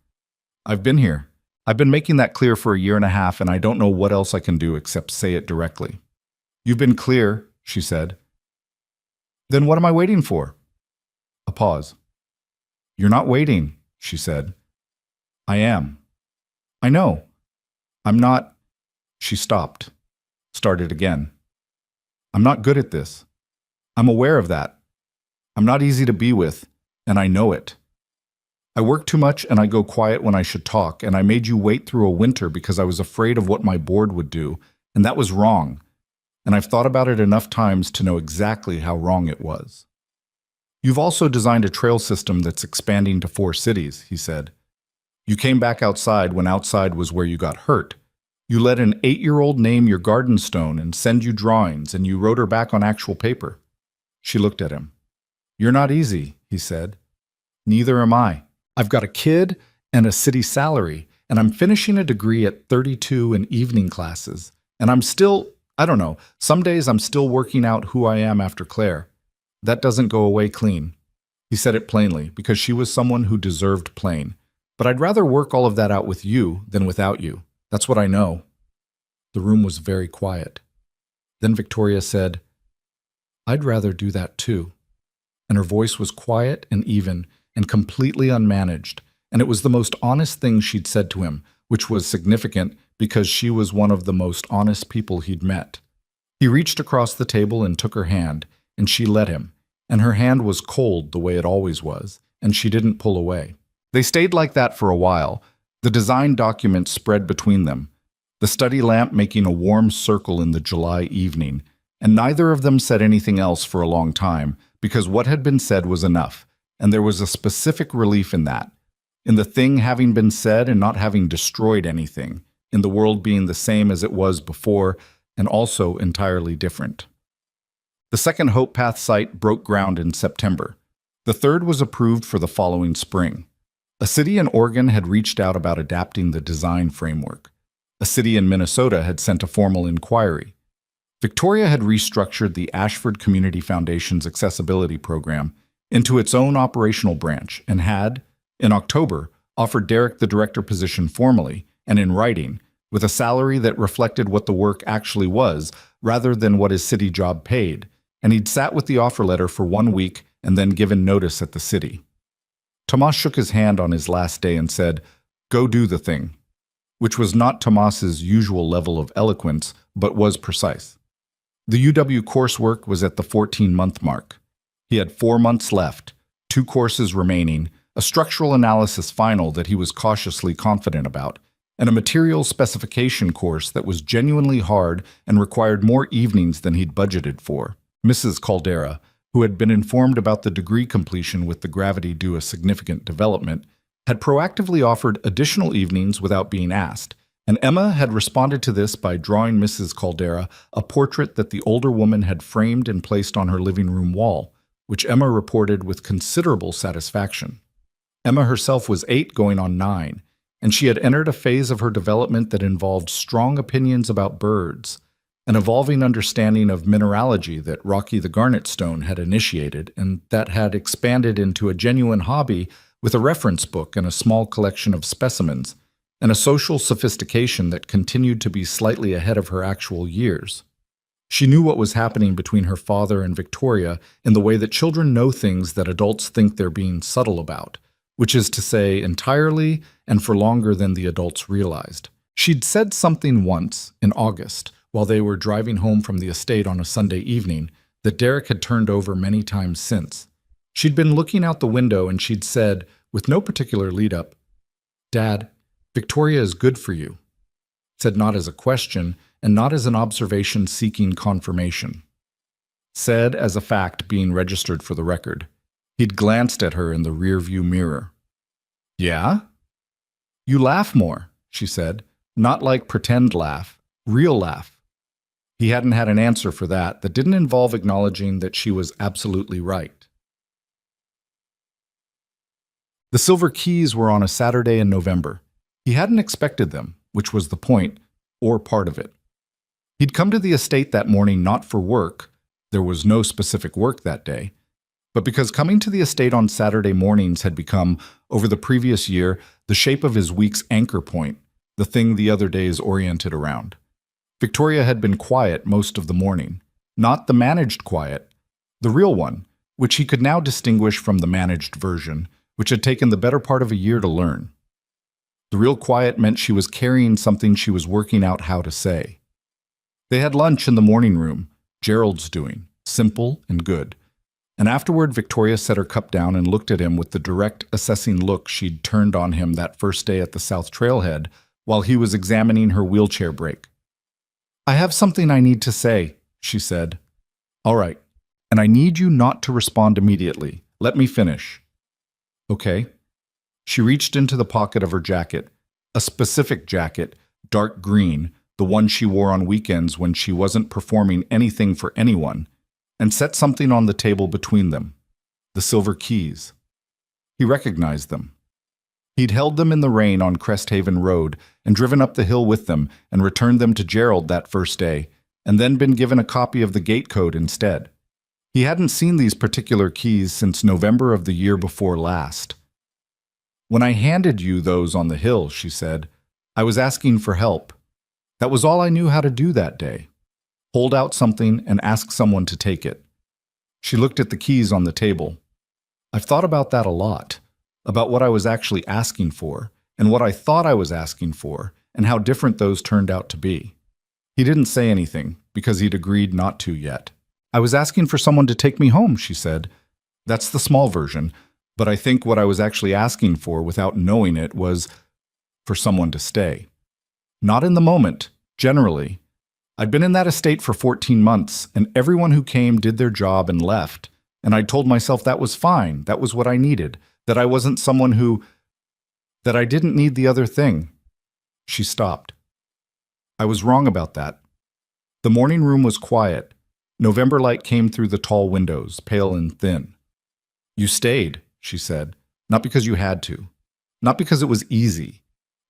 I've been here. I've been making that clear for a year and a half, and I don't know what else I can do except say it directly. You've been clear, she said. Then what am I waiting for? A pause. You're not waiting, she said. I am. I know. I'm not. She stopped. Started again. I'm not good at this. I'm aware of that. I'm not easy to be with, and I know it. I work too much and I go quiet when I should talk, and I made you wait through a winter because I was afraid of what my board would do, and that was wrong. And I've thought about it enough times to know exactly how wrong it was. You've also designed a trail system that's expanding to 4 cities, he said. You came back outside when outside was where you got hurt. You let an 8-year-old name your garden stone and send you drawings, and you wrote her back on actual paper. She looked at him. You're not easy, he said. Neither am I. I've got a kid and a city salary, and I'm finishing a degree at 32 in evening classes. And I'm still, I don't know, some days I'm still working out who I am after Claire. That doesn't go away clean. He said it plainly, because she was someone who deserved plain. But I'd rather work all of that out with you than without you. That's what I know. The room was very quiet. Then Victoria said, I'd rather do that too. And her voice was quiet and even and completely unmanaged, and it was the most honest thing she'd said to him, which was significant because she was one of the most honest people he'd met. He reached across the table and took her hand, and she let him, and her hand was cold the way it always was, and she didn't pull away. They stayed like that for a while, the design document spread between them, the study lamp making a warm circle in the July evening, and neither of them said anything else for a long time, because what had been said was enough, and there was a specific relief in that, in the thing having been said and not having destroyed anything, in the world being the same as it was before and also entirely different. The second Hope Path site broke ground in September. The third was approved for the following spring. A city in Oregon had reached out about adapting the design framework. A city in Minnesota had sent a formal inquiry. Victoria had restructured the Ashford Community Foundation's accessibility program into its own operational branch and had, in October, offered Derek the director position formally and in writing, with a salary that reflected what the work actually was rather than what his city job paid, and he'd sat with the offer letter for 1 week and then given notice at the city. Tomas shook his hand on his last day and said, "Go do the thing," which was not Tomas's usual level of eloquence, but was precise. The UW coursework was at the 14-month mark. He had 4 months left, 2 courses remaining, a structural analysis final that he was cautiously confident about, and a materials specification course that was genuinely hard and required more evenings than he'd budgeted for. Mrs. Caldera, who had been informed about the degree completion with the gravity due a significant development, had proactively offered additional evenings without being asked, and Emma had responded to this by drawing Mrs. Caldera a portrait that the older woman had framed and placed on her living room wall, which Emma reported with considerable satisfaction. Emma herself was 8 going on 9, and she had entered a phase of her development that involved strong opinions about birds, an evolving understanding of mineralogy that Rocky the Garnet Stone had initiated and that had expanded into a genuine hobby with a reference book and a small collection of specimens, and a social sophistication that continued to be slightly ahead of her actual years. She knew what was happening between her father and Victoria in the way that children know things that adults think they're being subtle about, which is to say entirely and for longer than the adults realized. She'd said something once, in August, while they were driving home from the estate on a Sunday evening, that Derek had turned over many times since. She'd been looking out the window and she'd said, with no particular lead-up, "Dad, Victoria is good for you," said not as a question and not as an observation seeking confirmation. Said as a fact being registered for the record. He'd glanced at her in the rearview mirror. "Yeah?" "You laugh more," she said. "Not like pretend laugh, real laugh." He hadn't had an answer for that didn't involve acknowledging that she was absolutely right. The Silver Keys were on a Saturday in November. He hadn't expected them, which was the point, or part of it. He'd come to the estate that morning not for work, there was no specific work that day, but because coming to the estate on Saturday mornings had become, over the previous year, the shape of his week's anchor point, the thing the other days oriented around. Victoria had been quiet most of the morning, not the managed quiet, the real one, which he could now distinguish from the managed version, which had taken the better part of a year to learn. The real quiet meant she was carrying something she was working out how to say. They had lunch in the morning room, Gerald's doing, simple and good. And afterward, Victoria set her cup down and looked at him with the direct, assessing look she'd turned on him that first day at the South Trailhead while he was examining her wheelchair brake. "I have something I need to say," she said. "All right, and I need you not to respond immediately. Let me finish." "Okay." She reached into the pocket of her jacket, a specific jacket, dark green, the one she wore on weekends when she wasn't performing anything for anyone, and set something on the table between them, the silver keys. He recognized them. He'd held them in the rain on Cresthaven Road and driven up the hill with them and returned them to Gerald that first day, and then been given a copy of the gate code instead. He hadn't seen these particular keys since November of the year before last. "When I handed you those on the hill," she said, "I was asking for help. That was all I knew how to do that day. Hold out something and ask someone to take it." She looked at the keys on the table. "I've thought about that a lot, about what I was actually asking for, and what I thought I was asking for, and how different those turned out to be." He didn't say anything, because he'd agreed not to yet. "I was asking for someone to take me home," she said. "That's the small version, but I think what I was actually asking for, without knowing it, was for someone to stay. Not in the moment, generally. I'd been in that estate for 14 months, and everyone who came did their job and left, and I told myself that was fine, that was what I needed, that I wasn't someone that I didn't need the other thing." She stopped. "I was wrong about that." The morning room was quiet. November light came through the tall windows, pale and thin. You stayed, she said, not because you had to, not because it was easy.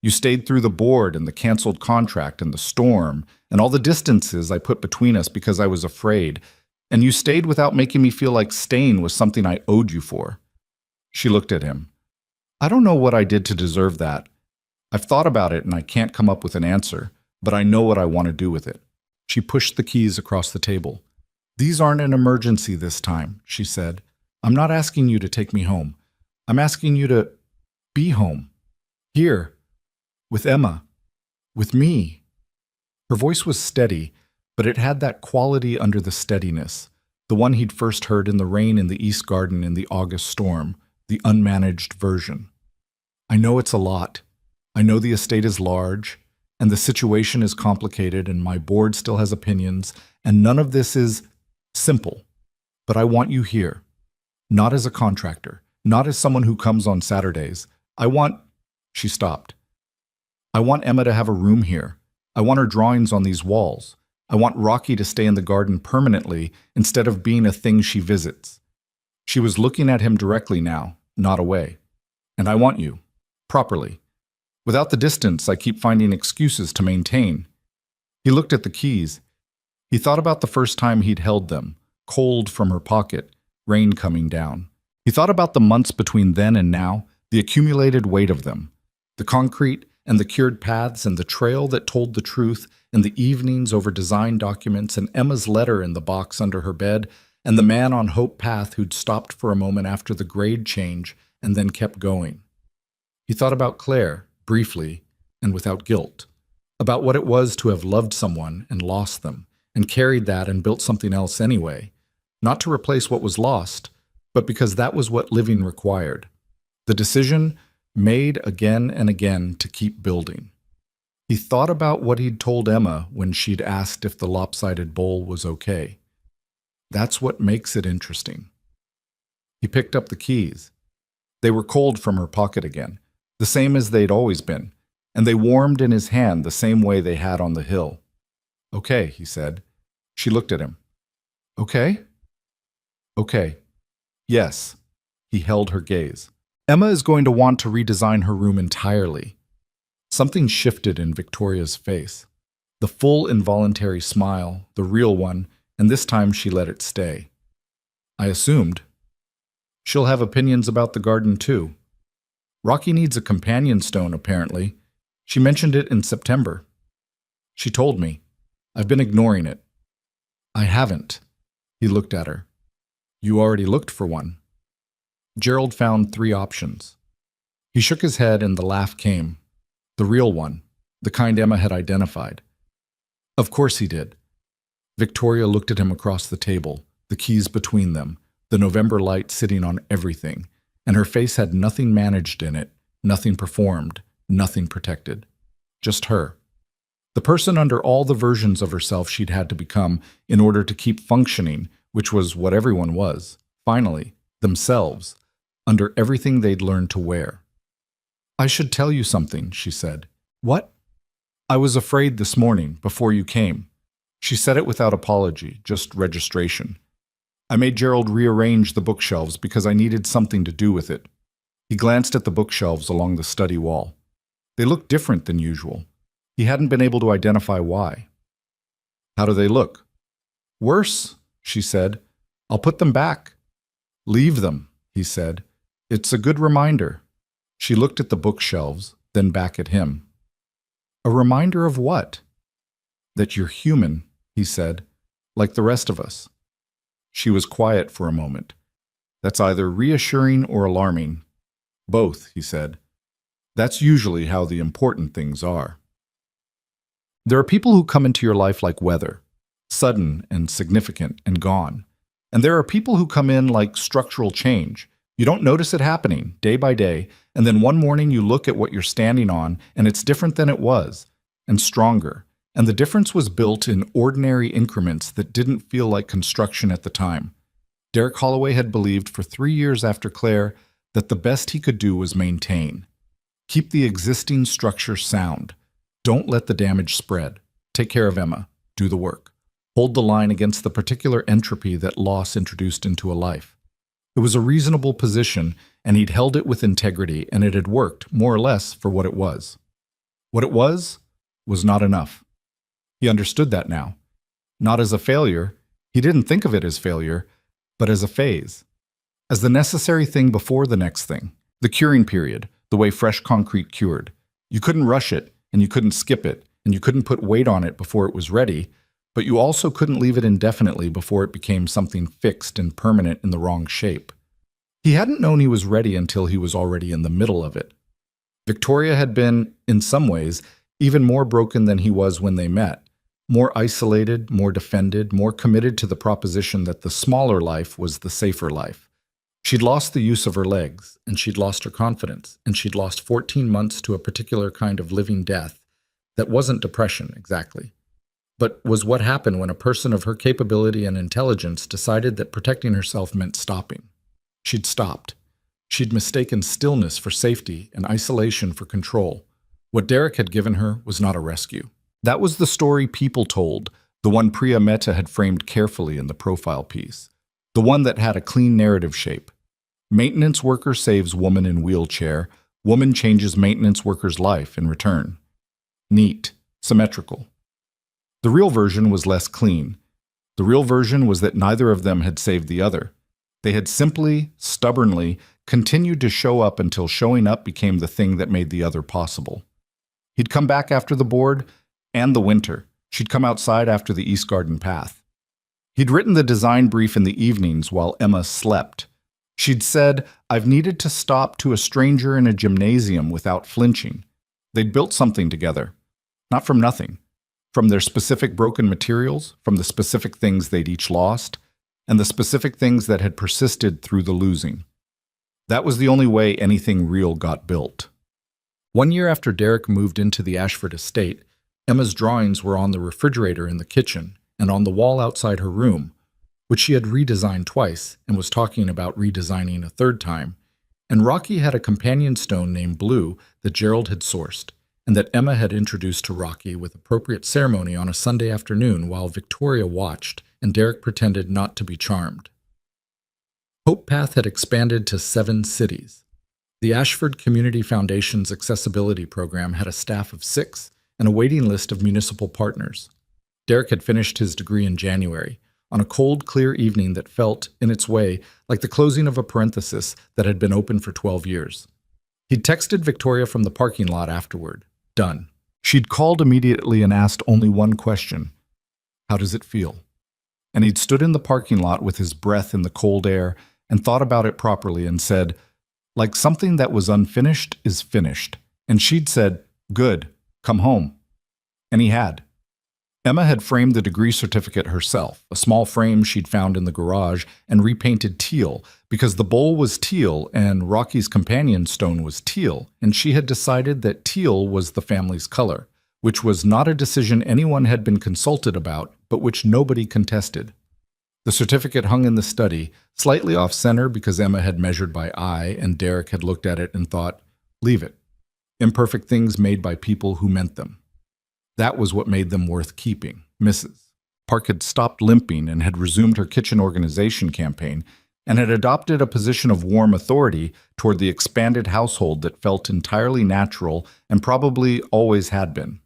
You stayed through the board and the canceled contract and the storm and all the distances I put between us because I was afraid. And you stayed without making me feel like staying was something I owed you for. She looked at him. I don't know what I did to deserve that. I've thought about it and I can't come up with an answer, but I know what I want to do with it. She pushed the keys across the table. These aren't an emergency this time, she said. I'm not asking you to take me home. I'm asking you to be home. Here. With Emma. With me. Her voice was steady, but it had that quality under the steadiness, the one he'd first heard in the rain in the East Garden in the August storm, the unmanaged version. I know it's a lot. I know the estate is large, and the situation is complicated, and my board still has opinions, and none of this is simple. But I want you here. Not as a contractor, not as someone who comes on Saturdays. She stopped. I want Emma to have a room here. I want her drawings on these walls. I want Rocky to stay in the garden permanently instead of being a thing she visits. She was looking at him directly now, not away. And I want you, properly. Without the distance, I keep finding excuses to maintain. He looked at the keys. He thought about the first time he'd held them, cold from her pocket, rain coming down. He thought about the months between then and now, the accumulated weight of them, the concrete and the cured paths and the trail that told the truth and the evenings over design documents and Emma's letter in the box under her bed and the man on Hope Path who'd stopped for a moment after the grade change and then kept going. He thought about Claire, briefly and without guilt, about what it was to have loved someone and lost them and carried that and built something else anyway, not to replace what was lost, but because that was what living required. The decision made again and again to keep building. He thought about what he'd told Emma when she'd asked if the lopsided bowl was okay. That's what makes it interesting. He picked up the keys. They were cold from her pocket again, the same as they'd always been, and they warmed in his hand the same way they had on the hill. Okay, he said. She looked at him. Okay? Okay. Yes. He held her gaze. Emma is going to want to redesign her room entirely. Something shifted in Victoria's face. The full involuntary smile, the real one, and this time she let it stay. I assumed. She'll have opinions about the garden too. Rocky needs a companion stone, apparently. She mentioned it in September. She told me. I've been ignoring it. I haven't. He looked at her. You already looked for one. Gerald found 3 options. He shook his head and the laugh came. The real one, the kind Emma had identified. Of course he did. Victoria looked at him across the table, the keys between them, the November light sitting on everything, and her face had nothing managed in it, nothing performed, nothing protected. Just her. The person under all the versions of herself she'd had to become in order to keep functioning, which was what everyone was, finally, themselves, under everything they'd learned to wear. I should tell you something, she said. What? I was afraid this morning, before you came. She said it without apology, just registration. I made Gerald rearrange the bookshelves because I needed something to do with it. He glanced at the bookshelves along the study wall. They looked different than usual. He hadn't been able to identify why. How do they look? Worse, she said. I'll put them back. Leave them, he said. It's a good reminder. She looked at the bookshelves, then back at him. A reminder of what? That you're human, he said, like the rest of us. She was quiet for a moment. That's either reassuring or alarming. Both, he said. That's usually how the important things are. There are people who come into your life like weather, sudden and significant and gone. And there are people who come in like structural change. You don't notice it happening day by day, and then one morning you look at what you're standing on, and it's different than it was, and stronger. And the difference was built in ordinary increments that didn't feel like construction at the time. Derek Holloway had believed for 3 years after Claire that the best he could do was maintain. Keep the existing structure sound. Don't let the damage spread. Take care of Emma. Do the work. hold the line against the particular entropy that loss introduced into a life. It was a reasonable position, and he'd held it with integrity, and it had worked, more or less, for what it was. What it was not enough. He understood that now. Not as a failure, he didn't think of it as failure, but as a phase. As the necessary thing before the next thing. The curing period, the way fresh concrete cured. You couldn't rush it, and you couldn't skip it, and you couldn't put weight on it before it was ready, but you also couldn't leave it indefinitely before it became something fixed and permanent in the wrong shape. He hadn't known he was ready until he was already in the middle of it. Victoria had been, in some ways, even more broken than he was when they met, more isolated, more defended, more committed to the proposition that the smaller life was the safer life. She'd lost the use of her legs, and she'd lost her confidence, and she'd lost 14 months to a particular kind of living death that wasn't depression, exactly, but was what happened when a person of her capability and intelligence decided that protecting herself meant stopping. She'd stopped. She'd mistaken stillness for safety and isolation for control. What Derek had given her was not a rescue. That was the story people told, the one Priya Mehta had framed carefully in the profile piece, the one that had a clean narrative shape. Maintenance worker saves woman in wheelchair, woman changes maintenance worker's life in return. Neat, symmetrical. The real version was less clean. The real version was that neither of them had saved the other. They had simply, stubbornly, continued to show up until showing up became the thing that made the other possible. He'd come back after the board and the winter. She'd come outside after the East Garden path. He'd written the design brief in the evenings while Emma slept. She'd said, "I've needed to stop to a stranger in a gymnasium without flinching." They'd built something together. Not from nothing. From their specific broken materials, from the specific things they'd each lost, and the specific things that had persisted through the losing. That was the only way anything real got built. 1 year after Derek moved into the Ashford estate, Emma's drawings were on the refrigerator in the kitchen and on the wall outside her room, which she had redesigned twice and was talking about redesigning a third time, and Rocky had a companion stone named Blue that Gerald had sourced, and that Emma had introduced to Rocky with appropriate ceremony on a Sunday afternoon while Victoria watched and Derek pretended not to be charmed. Hope Path had expanded to 7 cities. The Ashford Community Foundation's accessibility program had a staff of 6 and a waiting list of municipal partners. Derek had finished his degree in January, on a cold, clear evening that felt, in its way, like the closing of a parenthesis that had been open for 12 years. He'd texted Victoria from the parking lot afterward. Done. She'd called immediately and asked only one question. How does it feel? And he'd stood in the parking lot with his breath in the cold air and thought about it properly and said, like something that was unfinished is finished. And she'd said, good, come home. And he had. Emma had framed the degree certificate herself, a small frame she'd found in the garage, and repainted teal, because the bowl was teal and Rocky's companion stone was teal, and she had decided that teal was the family's color, which was not a decision anyone had been consulted about, but which nobody contested. The certificate hung in the study, slightly off-center because Emma had measured by eye and Derek had looked at it and thought, leave it. Imperfect things made by people who meant them. That was what made them worth keeping. Mrs. Park had stopped limping and had resumed her kitchen organization campaign and had adopted a position of warm authority toward the expanded household that felt entirely natural and probably always had been.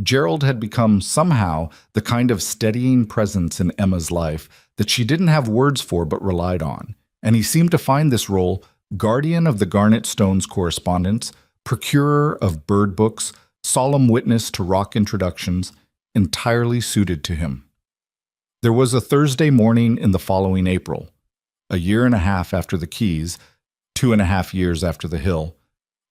Gerald had become somehow the kind of steadying presence in Emma's life that she didn't have words for but relied on, and he seemed to find this role, guardian of the Garnet Stones correspondence, procurer of bird books, solemn witness to rock introductions, entirely suited to him. There was a Thursday morning in the following April, a year and a half after the Keys, 2.5 years after the Hill,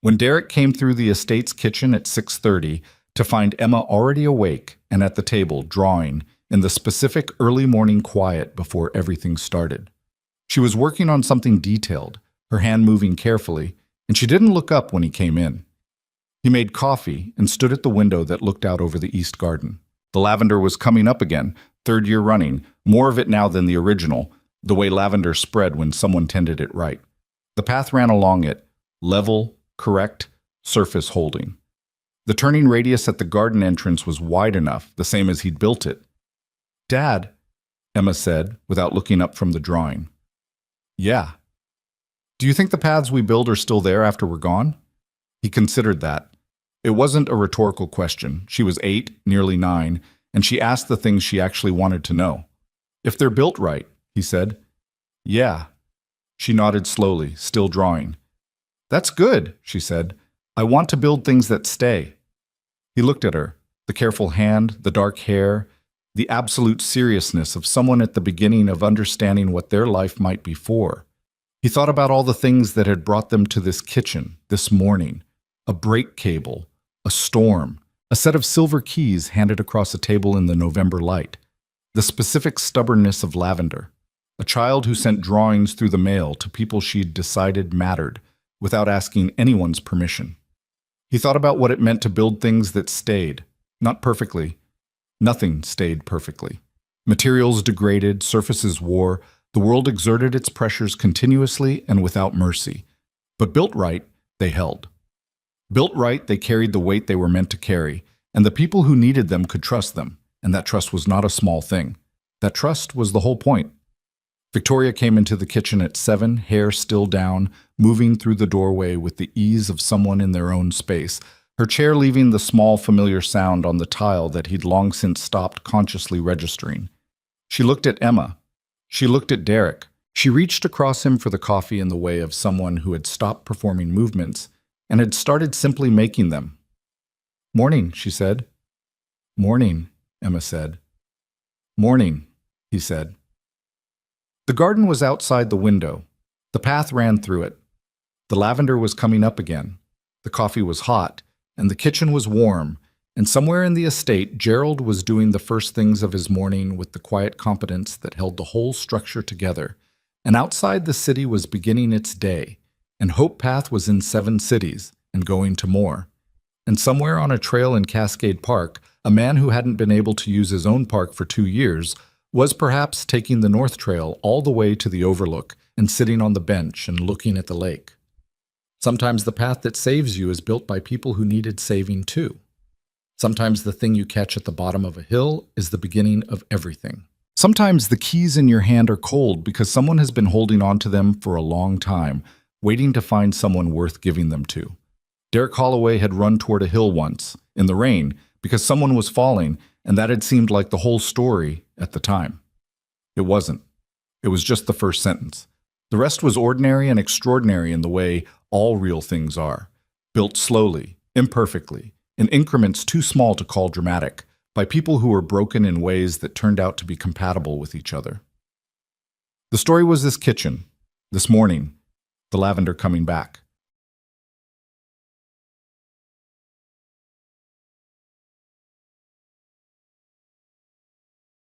when Derek came through the estate's kitchen at 6:30 to find Emma already awake and at the table drawing in the specific early morning quiet before everything started. She was working on something detailed, her hand moving carefully, and she didn't look up when he came in. He made coffee and stood at the window that looked out over the East Garden. The lavender was coming up again, 3rd year running, more of it now than the original, the way lavender spread when someone tended it right. The path ran along it, level, correct, surface holding. The turning radius at the garden entrance was wide enough, the same as he'd built it. Dad, Emma said, without looking up from the drawing. Yeah. Do you think the paths we build are still there after we're gone? He considered that. It wasn't a rhetorical question. She was 8, nearly 9, and she asked the things she actually wanted to know. If they're built right, he said. Yeah. She nodded slowly, still drawing. That's good, she said. I want to build things that stay. He looked at her, the careful hand, the dark hair, the absolute seriousness of someone at the beginning of understanding what their life might be for. He thought about all the things that had brought them to this kitchen, this morning. A brake cable, a storm, a set of silver keys handed across a table in the November light, the specific stubbornness of Lavender, a child who sent drawings through the mail to people she'd decided mattered without asking anyone's permission. He thought about what it meant to build things that stayed, not perfectly. Nothing stayed perfectly. Materials degraded, surfaces wore, the world exerted its pressures continuously and without mercy. But built right, they held. Built right, they carried the weight they were meant to carry, and the people who needed them could trust them, and that trust was not a small thing. That trust was the whole point. Victoria came into the kitchen at 7, hair still down, moving through the doorway with the ease of someone in their own space, her chair leaving the small familiar sound on the tile that he'd long since stopped consciously registering. She looked at Emma. She looked at Derek. She reached across him for the coffee in the way of someone who had stopped performing movements and had started simply making them. Morning, she said. Morning, Emma said. Morning, he said. The garden was outside the window. The path ran through it. The lavender was coming up again. The coffee was hot, and the kitchen was warm, and somewhere in the estate, Gerald was doing the first things of his morning with the quiet competence that held the whole structure together. And outside the city was beginning its day, and Hope Path was in 7 cities, and going to more. And somewhere on a trail in Cascade Park, a man who hadn't been able to use his own park for 2 years was perhaps taking the North Trail all the way to the overlook and sitting on the bench and looking at the lake. Sometimes the path that saves you is built by people who needed saving too. Sometimes the thing you catch at the bottom of a hill is the beginning of everything. Sometimes the keys in your hand are cold because someone has been holding on to them for a long time, waiting to find someone worth giving them to. Derek Holloway had run toward a hill once, in the rain, because someone was falling, and that had seemed like the whole story at the time. It wasn't. It was just the first sentence. The rest was ordinary and extraordinary in the way all real things are, built slowly, imperfectly, in increments too small to call dramatic, by people who were broken in ways that turned out to be compatible with each other. The story was this kitchen, this morning, the lavender coming back.